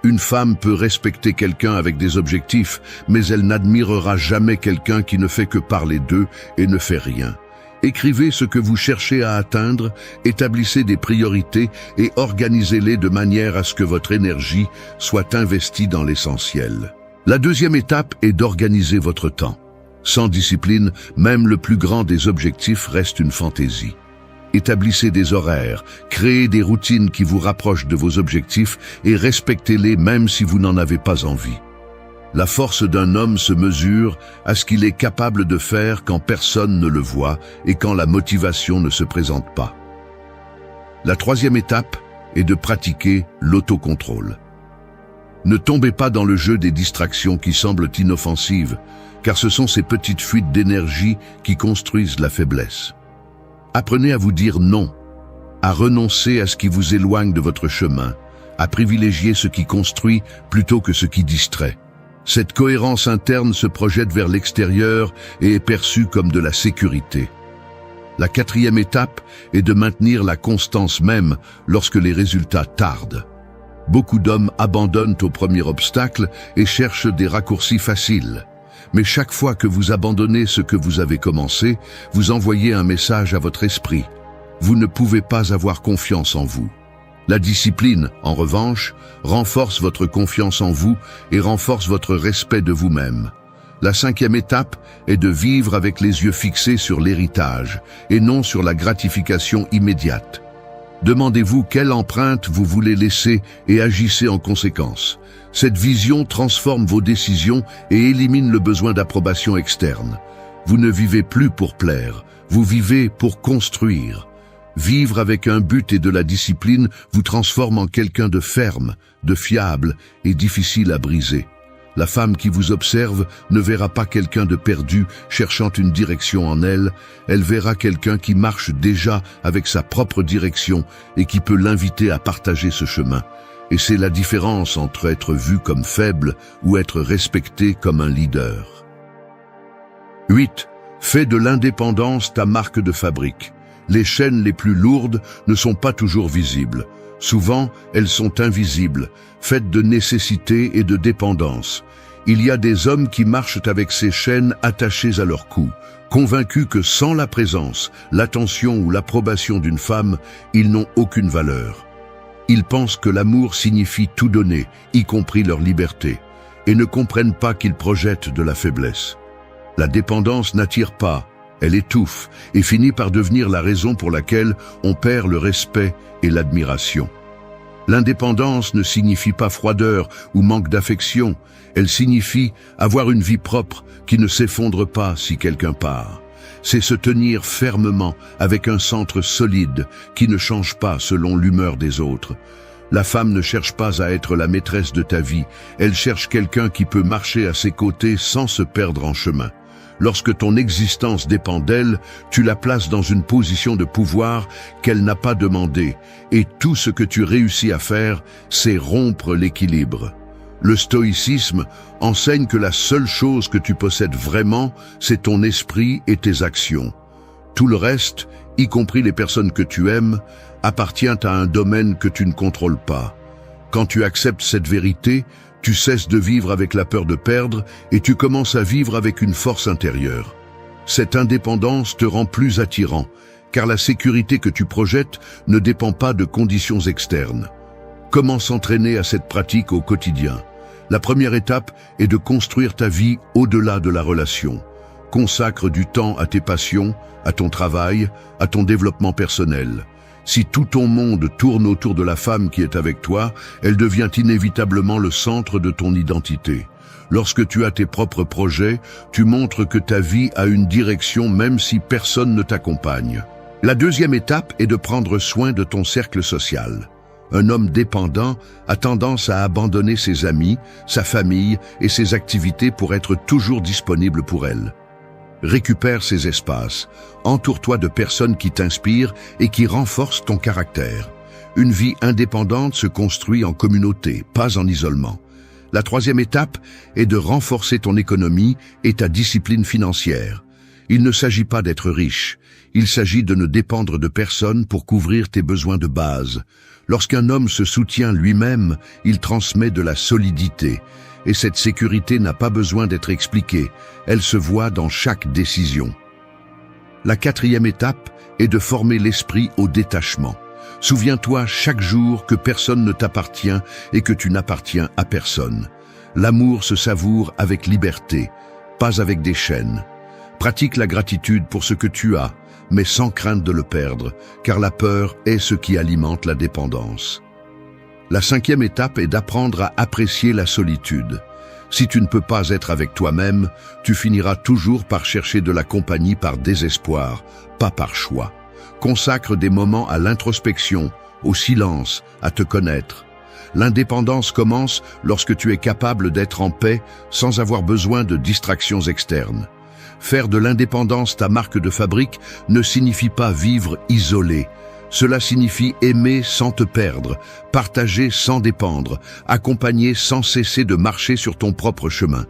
Une femme peut respecter quelqu'un avec des objectifs, mais elle n'admirera jamais quelqu'un qui ne fait que parler d'eux et ne fait rien. Écrivez ce que vous cherchez à atteindre, établissez des priorités et organisez-les de manière à ce que votre énergie soit investie dans l'essentiel. La deuxième étape est d'organiser votre temps. Sans discipline, même le plus grand des objectifs reste une fantaisie. Établissez des horaires, créez des routines qui vous rapprochent de vos objectifs et respectez-les même si vous n'en avez pas envie. La force d'un homme se mesure à ce qu'il est capable de faire quand personne ne le voit et quand la motivation ne se présente pas. La troisième étape est de pratiquer l'autocontrôle. Ne tombez pas dans le jeu des distractions qui semblent inoffensives, car ce sont ces petites fuites d'énergie qui construisent la faiblesse. Apprenez à vous dire non, à renoncer à ce qui vous éloigne de votre chemin, à privilégier ce qui construit plutôt que ce qui distrait. Cette cohérence interne se projette vers l'extérieur et est perçue comme de la sécurité. La quatrième étape est de maintenir la constance même lorsque les résultats tardent. Beaucoup d'hommes abandonnent au premier obstacle et cherchent des raccourcis faciles. Mais chaque fois que vous abandonnez ce que vous avez commencé, vous envoyez un message à votre esprit. Vous ne pouvez pas avoir confiance en vous. La discipline, en revanche, renforce votre confiance en vous et renforce votre respect de vous-même. La cinquième étape est de vivre avec les yeux fixés sur l'héritage et non sur la gratification immédiate. Demandez-vous quelle empreinte vous voulez laisser et agissez en conséquence. Cette vision transforme vos décisions et élimine le besoin d'approbation externe. Vous ne vivez plus pour plaire, vous vivez pour construire. Vivre avec un but et de la discipline vous transforme en quelqu'un de ferme, de fiable et difficile à briser. La femme qui vous observe ne verra pas quelqu'un de perdu cherchant une direction en elle, elle verra quelqu'un qui marche déjà avec sa propre direction et qui peut l'inviter à partager ce chemin. Et c'est la différence entre être vu comme faible ou être respecté comme un leader. 8. Fais de l'indépendance ta marque de fabrique. Les chaînes les plus lourdes ne sont pas toujours visibles. Souvent, elles sont invisibles, faites de nécessité et de dépendance. Il y a des hommes qui marchent avec ces chaînes attachées à leur cou, convaincus que sans la présence, l'attention ou l'approbation d'une femme, ils n'ont aucune valeur. Ils pensent que l'amour signifie tout donner, y compris leur liberté, et ne comprennent pas qu'ils projettent de la faiblesse. La dépendance n'attire pas, elle étouffe et finit par devenir la raison pour laquelle on perd le respect et l'admiration. L'indépendance ne signifie pas froideur ou manque d'affection, elle signifie avoir une vie propre qui ne s'effondre pas si quelqu'un part. C'est se tenir fermement avec un centre solide qui ne change pas selon l'humeur des autres. La femme ne cherche pas à être la maîtresse de ta vie, elle cherche quelqu'un qui peut marcher à ses côtés sans se perdre en chemin. Lorsque ton existence dépend d'elle, tu la places dans une position de pouvoir qu'elle n'a pas demandée, et tout ce que tu réussis à faire, c'est rompre l'équilibre. Le stoïcisme enseigne que la seule chose que tu possèdes vraiment, c'est ton esprit et tes actions. Tout le reste, y compris les personnes que tu aimes, appartient à un domaine que tu ne contrôles pas. Quand tu acceptes cette vérité, tu cesses de vivre avec la peur de perdre et tu commences à vivre avec une force intérieure. Cette indépendance te rend plus attirant, car la sécurité que tu projettes ne dépend pas de conditions externes. Comment s'entraîner à cette pratique au quotidien? La première étape est de construire ta vie au-delà de la relation. Consacre du temps à tes passions, à ton travail, à ton développement personnel. Si tout ton monde tourne autour de la femme qui est avec toi, elle devient inévitablement le centre de ton identité. Lorsque tu as tes propres projets, tu montres que ta vie a une direction même si personne ne t'accompagne. La deuxième étape est de prendre soin de ton cercle social. Un homme dépendant a tendance à abandonner ses amis, sa famille et ses activités pour être toujours disponible pour elle. Récupère ces espaces, entoure-toi de personnes qui t'inspirent et qui renforcent ton caractère. Une vie indépendante se construit en communauté, pas en isolement. La troisième étape est de renforcer ton économie et ta discipline financière. Il ne s'agit pas d'être riche, il s'agit de ne dépendre de personne pour couvrir tes besoins de base. Lorsqu'un homme se soutient lui-même, il transmet de la solidité. Et cette sécurité n'a pas besoin d'être expliquée, elle se voit dans chaque décision. La quatrième étape est de former l'esprit au détachement. Souviens-toi chaque jour que personne ne t'appartient et que tu n'appartiens à personne. L'amour se savoure avec liberté, pas avec des chaînes. Pratique la gratitude pour ce que tu as, mais sans crainte de le perdre, car la peur est ce qui alimente la dépendance. La cinquième étape est d'apprendre à apprécier la solitude. Si tu ne peux pas être avec toi-même, tu finiras toujours par chercher de la compagnie par désespoir, pas par choix. Consacre des moments à l'introspection, au silence, à te connaître. L'indépendance commence lorsque tu es capable d'être en paix sans avoir besoin de distractions externes. Faire de l'indépendance ta marque de fabrique ne signifie pas vivre isolé. Cela signifie aimer sans te perdre, partager sans dépendre, accompagner sans cesser de marcher sur ton propre chemin.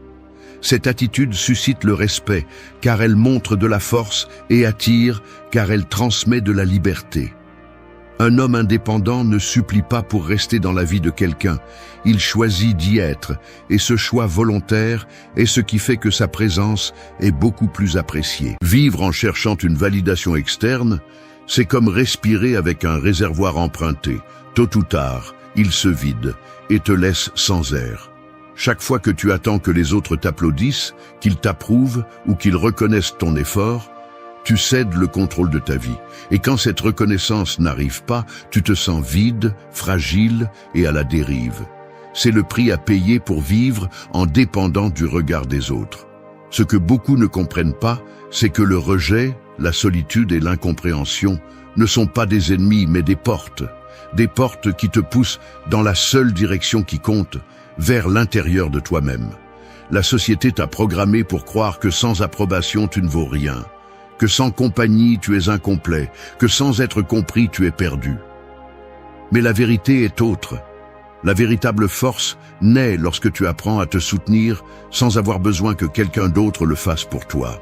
Cette attitude suscite le respect, car elle montre de la force, et attire, car elle transmet de la liberté. Un homme indépendant ne supplie pas pour rester dans la vie de quelqu'un, il choisit d'y être, et ce choix volontaire est ce qui fait que sa présence est beaucoup plus appréciée. Vivre en cherchant une validation externe, c'est comme respirer avec un réservoir emprunté. Tôt ou tard, il se vide et te laisse sans air. Chaque fois que tu attends que les autres t'applaudissent, qu'ils t'approuvent ou qu'ils reconnaissent ton effort, tu cèdes le contrôle de ta vie. Et quand cette reconnaissance n'arrive pas, tu te sens vide, fragile et à la dérive. C'est le prix à payer pour vivre en dépendant du regard des autres. Ce que beaucoup ne comprennent pas, c'est que le rejet, la solitude et l'incompréhension ne sont pas des ennemis mais des portes qui te poussent dans la seule direction qui compte, vers l'intérieur de toi-même. La société t'a programmé pour croire que sans approbation tu ne vaux rien, que sans compagnie tu es incomplet, que sans être compris tu es perdu. Mais la vérité est autre. La véritable force naît lorsque tu apprends à te soutenir sans avoir besoin que quelqu'un d'autre le fasse pour toi.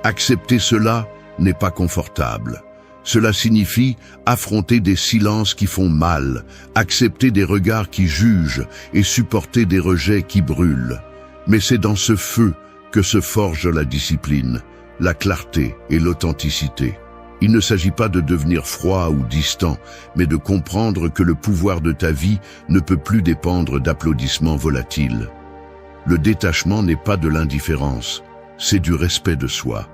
Accepter cela n'est pas confortable. Cela signifie affronter des silences qui font mal, accepter des regards qui jugent et supporter des rejets qui brûlent. Mais c'est dans ce feu que se forge la discipline, la clarté et l'authenticité. Il ne s'agit pas de devenir froid ou distant, mais de comprendre que le pouvoir de ta vie ne peut plus dépendre d'applaudissements volatiles. Le détachement n'est pas de l'indifférence, c'est du respect de soi.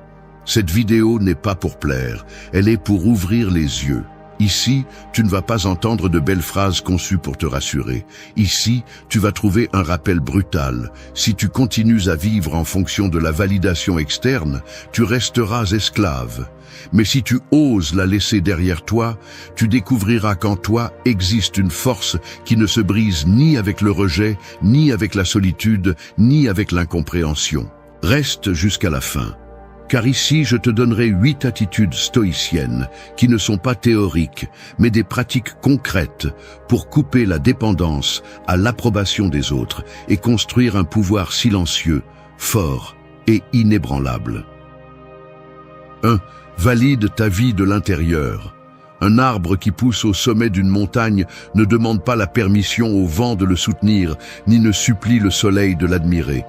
Cette vidéo n'est pas pour plaire, elle est pour ouvrir les yeux. Ici, tu ne vas pas entendre de belles phrases conçues pour te rassurer. Ici, tu vas trouver un rappel brutal. Si tu continues à vivre en fonction de la validation externe, tu resteras esclave. Mais si tu oses la laisser derrière toi, tu découvriras qu'en toi existe une force qui ne se brise ni avec le rejet, ni avec la solitude, ni avec l'incompréhension. Reste jusqu'à la fin. Car ici, je te donnerai 8 attitudes stoïciennes qui ne sont pas théoriques, mais des pratiques concrètes pour couper la dépendance à l'approbation des autres et construire un pouvoir silencieux, fort et inébranlable. 1. Valide ta vie de l'intérieur. Un arbre qui pousse au sommet d'une montagne ne demande pas la permission au vent de le soutenir, ni ne supplie le soleil de l'admirer.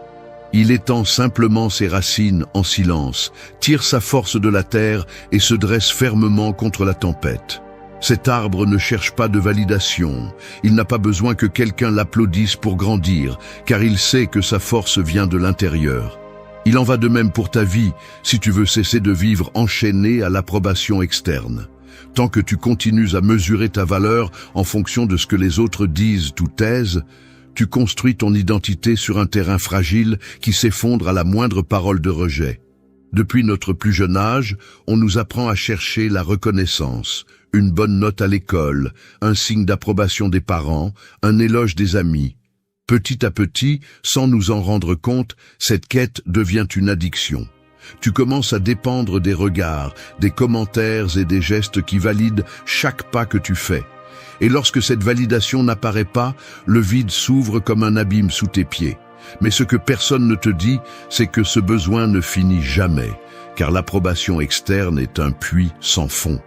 Il étend simplement ses racines en silence, tire sa force de la terre et se dresse fermement contre la tempête. Cet arbre ne cherche pas de validation. Il n'a pas besoin que quelqu'un l'applaudisse pour grandir, car il sait que sa force vient de l'intérieur. Il en va de même pour ta vie, si tu veux cesser de vivre enchaîné à l'approbation externe. Tant que tu continues à mesurer ta valeur en fonction de ce que les autres disent ou taisent, tu construis ton identité sur un terrain fragile qui s'effondre à la moindre parole de rejet. Depuis notre plus jeune âge, on nous apprend à chercher la reconnaissance, une bonne note à l'école, un signe d'approbation des parents, un éloge des amis. Petit à petit, sans nous en rendre compte, cette quête devient une addiction. Tu commences à dépendre des regards, des commentaires et des gestes qui valident chaque pas que tu fais. Et lorsque cette validation n'apparaît pas, le vide s'ouvre comme un abîme sous tes pieds. Mais ce que personne ne te dit, c'est que ce besoin ne finit jamais, car l'approbation externe est un puits sans fond.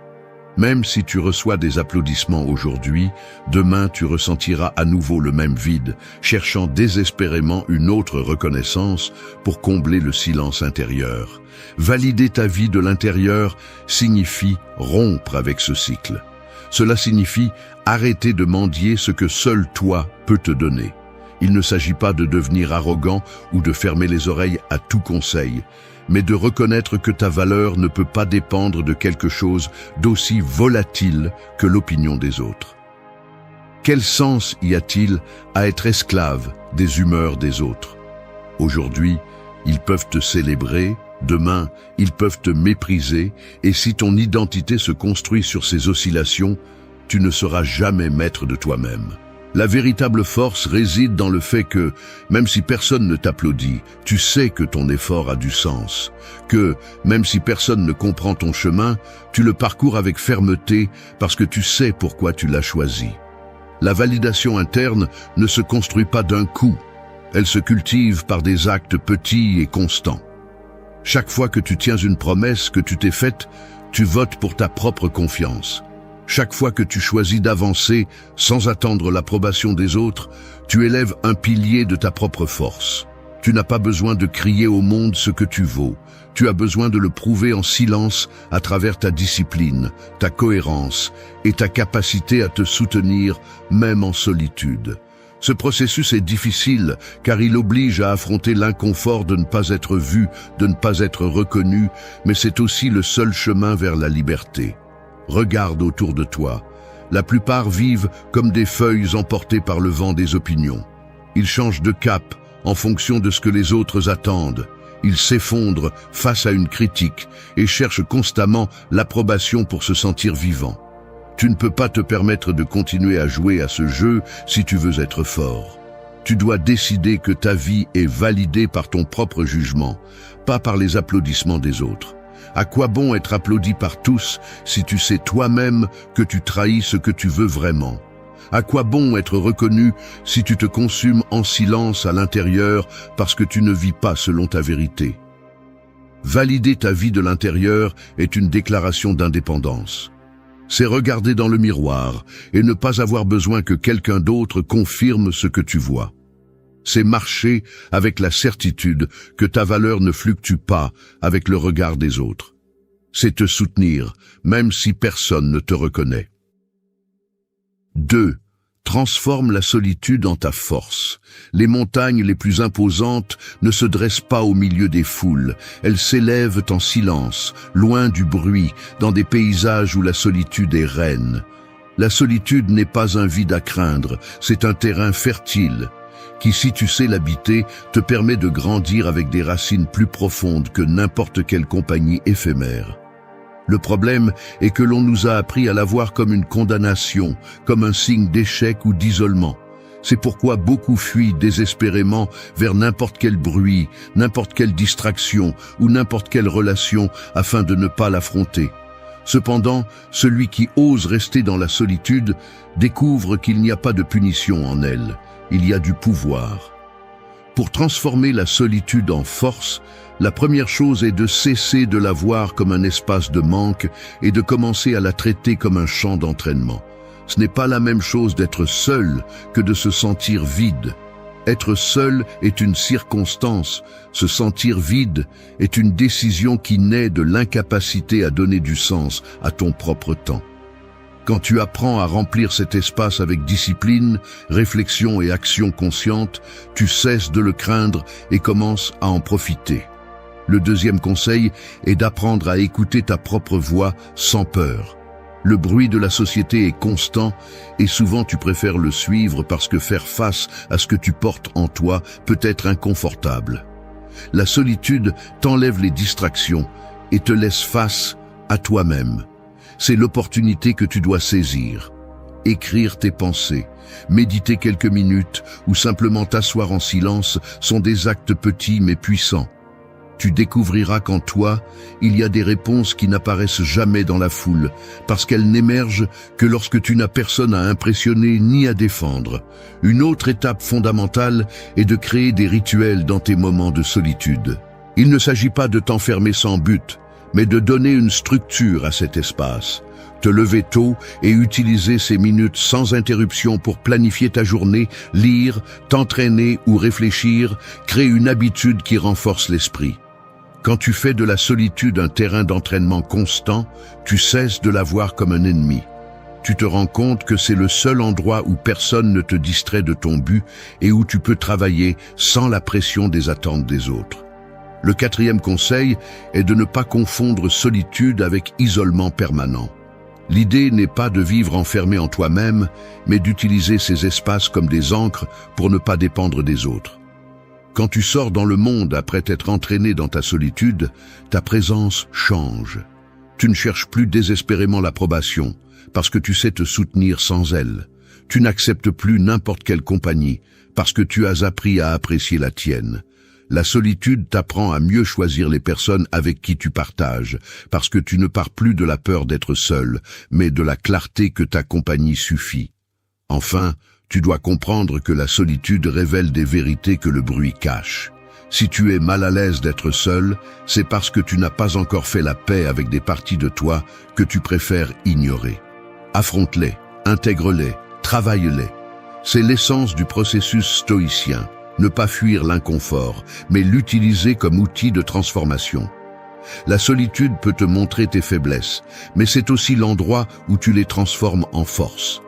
Même si tu reçois des applaudissements aujourd'hui, demain tu ressentiras à nouveau le même vide, cherchant désespérément une autre reconnaissance pour combler le silence intérieur. Valider ta vie de l'intérieur signifie rompre avec ce cycle. Cela signifie arrêter de mendier ce que seul toi peut te donner. Il ne s'agit pas de devenir arrogant ou de fermer les oreilles à tout conseil, mais de reconnaître que ta valeur ne peut pas dépendre de quelque chose d'aussi volatile que l'opinion des autres. Quel sens y a-t-il à être esclave des humeurs des autres? Aujourd'hui, ils peuvent te célébrer, demain, ils peuvent te mépriser, et si ton identité se construit sur ces oscillations, tu ne seras jamais maître de toi-même. La véritable force réside dans le fait que, même si personne ne t'applaudit, tu sais que ton effort a du sens. Que, même si personne ne comprend ton chemin, tu le parcours avec fermeté parce que tu sais pourquoi tu l'as choisi. La validation interne ne se construit pas d'un coup. Elle se cultive par des actes petits et constants. Chaque fois que tu tiens une promesse que tu t'es faite, tu votes pour ta propre confiance. Chaque fois que tu choisis d'avancer sans attendre l'approbation des autres, tu élèves un pilier de ta propre force. Tu n'as pas besoin de crier au monde ce que tu vaux. Tu as besoin de le prouver en silence à travers ta discipline, ta cohérence et ta capacité à te soutenir même en solitude. Ce processus est difficile car il oblige à affronter l'inconfort de ne pas être vu, de ne pas être reconnu, mais c'est aussi le seul chemin vers la liberté. Regarde autour de toi. La plupart vivent comme des feuilles emportées par le vent des opinions. Ils changent de cap en fonction de ce que les autres attendent. Ils s'effondrent face à une critique et cherchent constamment l'approbation pour se sentir vivant. Tu ne peux pas te permettre de continuer à jouer à ce jeu si tu veux être fort. Tu dois décider que ta vie est validée par ton propre jugement, pas par les applaudissements des autres. À quoi bon être applaudi par tous si tu sais toi-même que tu trahis ce que tu veux vraiment? À quoi bon être reconnu si tu te consumes en silence à l'intérieur parce que tu ne vis pas selon ta vérité? Valider ta vie de l'intérieur est une déclaration d'indépendance. C'est regarder dans le miroir et ne pas avoir besoin que quelqu'un d'autre confirme ce que tu vois. C'est marcher avec la certitude que ta valeur ne fluctue pas avec le regard des autres. C'est te soutenir, même si personne ne te reconnaît. 2. Transforme la solitude en ta force. Les montagnes les plus imposantes ne se dressent pas au milieu des foules. Elles s'élèvent en silence, loin du bruit, dans des paysages où la solitude est reine. La solitude n'est pas un vide à craindre, c'est un terrain fertile, qui, si tu sais l'habiter, te permet de grandir avec des racines plus profondes que n'importe quelle compagnie éphémère. Le problème est que l'on nous a appris à la voir comme une condamnation, comme un signe d'échec ou d'isolement. C'est pourquoi beaucoup fuient désespérément vers n'importe quel bruit, n'importe quelle distraction ou n'importe quelle relation afin de ne pas l'affronter. Cependant, celui qui ose rester dans la solitude découvre qu'il n'y a pas de punition en elle. Il y a du pouvoir. Pour transformer la solitude en force, la première chose est de cesser de la voir comme un espace de manque et de commencer à la traiter comme un champ d'entraînement. Ce n'est pas la même chose d'être seul que de se sentir vide. Être seul est une circonstance, se sentir vide est une décision qui naît de l'incapacité à donner du sens à ton propre temps. Quand tu apprends à remplir cet espace avec discipline, réflexion et action consciente, tu cesses de le craindre et commences à en profiter. Le deuxième conseil est d'apprendre à écouter ta propre voix sans peur. Le bruit de la société est constant et souvent tu préfères le suivre parce que faire face à ce que tu portes en toi peut être inconfortable. La solitude t'enlève les distractions et te laisse face à toi-même. C'est l'opportunité que tu dois saisir. Écrire tes pensées, méditer quelques minutes ou simplement t'asseoir en silence sont des actes petits mais puissants. Tu découvriras qu'en toi, il y a des réponses qui n'apparaissent jamais dans la foule, parce qu'elles n'émergent que lorsque tu n'as personne à impressionner ni à défendre. Une autre étape fondamentale est de créer des rituels dans tes moments de solitude. Il ne s'agit pas de t'enfermer sans but, mais de donner une structure à cet espace. Te lever tôt et utiliser ces minutes sans interruption pour planifier ta journée, lire, t'entraîner ou réfléchir, crée une habitude qui renforce l'esprit. Quand tu fais de la solitude un terrain d'entraînement constant, tu cesses de la voir comme un ennemi. Tu te rends compte que c'est le seul endroit où personne ne te distrait de ton but et où tu peux travailler sans la pression des attentes des autres. Le quatrième conseil est de ne pas confondre solitude avec isolement permanent. L'idée n'est pas de vivre enfermé en toi-même, mais d'utiliser ces espaces comme des ancres pour ne pas dépendre des autres. Quand tu sors dans le monde après t'être entraîné dans ta solitude, ta présence change. Tu ne cherches plus désespérément l'approbation, parce que tu sais te soutenir sans elle. Tu n'acceptes plus n'importe quelle compagnie, parce que tu as appris à apprécier la tienne. La solitude t'apprend à mieux choisir les personnes avec qui tu partages, parce que tu ne pars plus de la peur d'être seul, mais de la clarté que ta compagnie suffit. Enfin, tu dois comprendre que la solitude révèle des vérités que le bruit cache. Si tu es mal à l'aise d'être seul, c'est parce que tu n'as pas encore fait la paix avec des parties de toi que tu préfères ignorer. Affronte-les, intègre-les, travaille-les. C'est l'essence du processus stoïcien. Ne pas fuir l'inconfort, mais l'utiliser comme outil de transformation. La solitude peut te montrer tes faiblesses, mais c'est aussi l'endroit où tu les transformes en force.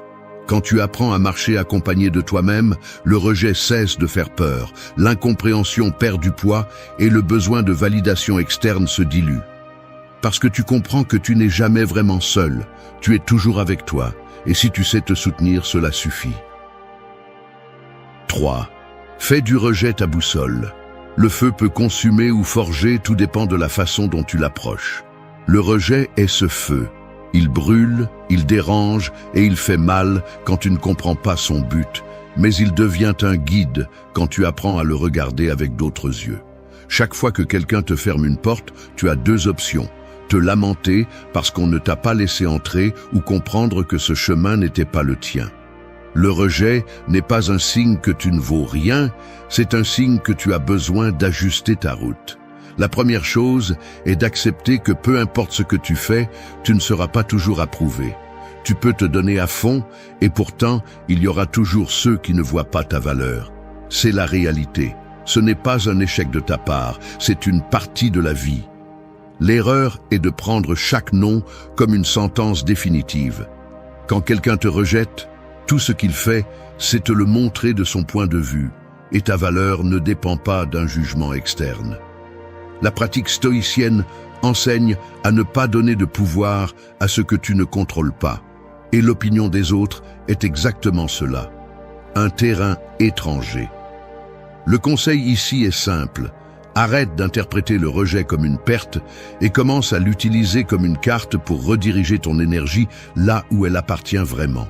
Quand tu apprends à marcher accompagné de toi-même, le rejet cesse de faire peur, l'incompréhension perd du poids et le besoin de validation externe se dilue. Parce que tu comprends que tu n'es jamais vraiment seul, tu es toujours avec toi, et si tu sais te soutenir, cela suffit. 3. Fais du rejet ta boussole. Le feu peut consumer ou forger, tout dépend de la façon dont tu l'approches. Le rejet est ce feu. Il brûle, il dérange et il fait mal quand tu ne comprends pas son but, mais il devient un guide quand tu apprends à le regarder avec d'autres yeux. Chaque fois que quelqu'un te ferme une porte, tu as deux options. Te lamenter parce qu'on ne t'a pas laissé entrer ou comprendre que ce chemin n'était pas le tien. Le rejet n'est pas un signe que tu ne vaux rien, c'est un signe que tu as besoin d'ajuster ta route. La première chose est d'accepter que peu importe ce que tu fais, tu ne seras pas toujours approuvé. Tu peux te donner à fond et pourtant, il y aura toujours ceux qui ne voient pas ta valeur. C'est la réalité. Ce n'est pas un échec de ta part, c'est une partie de la vie. L'erreur est de prendre chaque non comme une sentence définitive. Quand quelqu'un te rejette, tout ce qu'il fait, c'est te le montrer de son point de vue, et ta valeur ne dépend pas d'un jugement externe. La pratique stoïcienne enseigne à ne pas donner de pouvoir à ce que tu ne contrôles pas. Et l'opinion des autres est exactement cela. Un terrain étranger. Le conseil ici est simple. Arrête d'interpréter le rejet comme une perte et commence à l'utiliser comme une carte pour rediriger ton énergie là où elle appartient vraiment.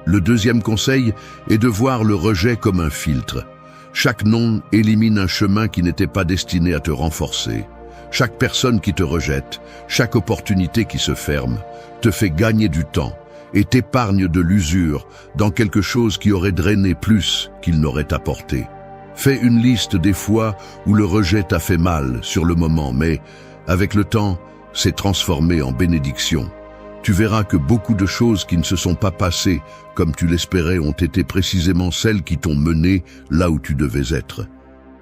Le deuxième conseil est de voir le rejet comme un filtre. Chaque non élimine un chemin qui n'était pas destiné à te renforcer. Chaque personne qui te rejette, chaque opportunité qui se ferme, te fait gagner du temps et t'épargne de l'usure dans quelque chose qui aurait drainé plus qu'il n'aurait apporté. Fais une liste des fois où le rejet t'a fait mal sur le moment, mais avec le temps, c'est transformé en bénédiction. Tu verras que beaucoup de choses qui ne se sont pas passées comme tu l'espérais ont été précisément celles qui t'ont mené là où tu devais être.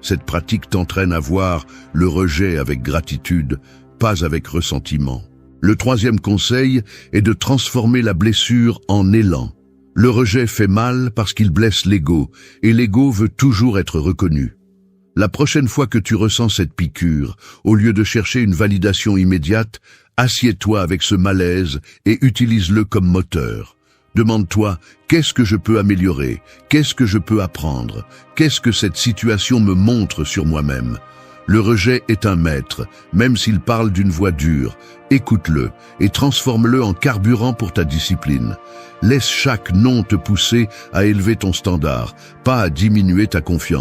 Cette pratique t'entraîne à voir le rejet avec gratitude, pas avec ressentiment. Le troisième conseil est de transformer la blessure en élan. Le rejet fait mal parce qu'il blesse l'ego, et l'ego veut toujours être reconnu. La prochaine fois que tu ressens cette piqûre, au lieu de chercher une validation immédiate, assieds-toi avec ce malaise et utilise-le comme moteur. Demande-toi, qu'est-ce que je peux améliorer? Qu'est-ce que je peux apprendre? Qu'est-ce que cette situation me montre sur moi-même? Le rejet est un maître, même s'il parle d'une voix dure. Écoute-le et transforme-le en carburant pour ta discipline. Laisse chaque non te pousser à élever ton standard, pas à diminuer ta confiance.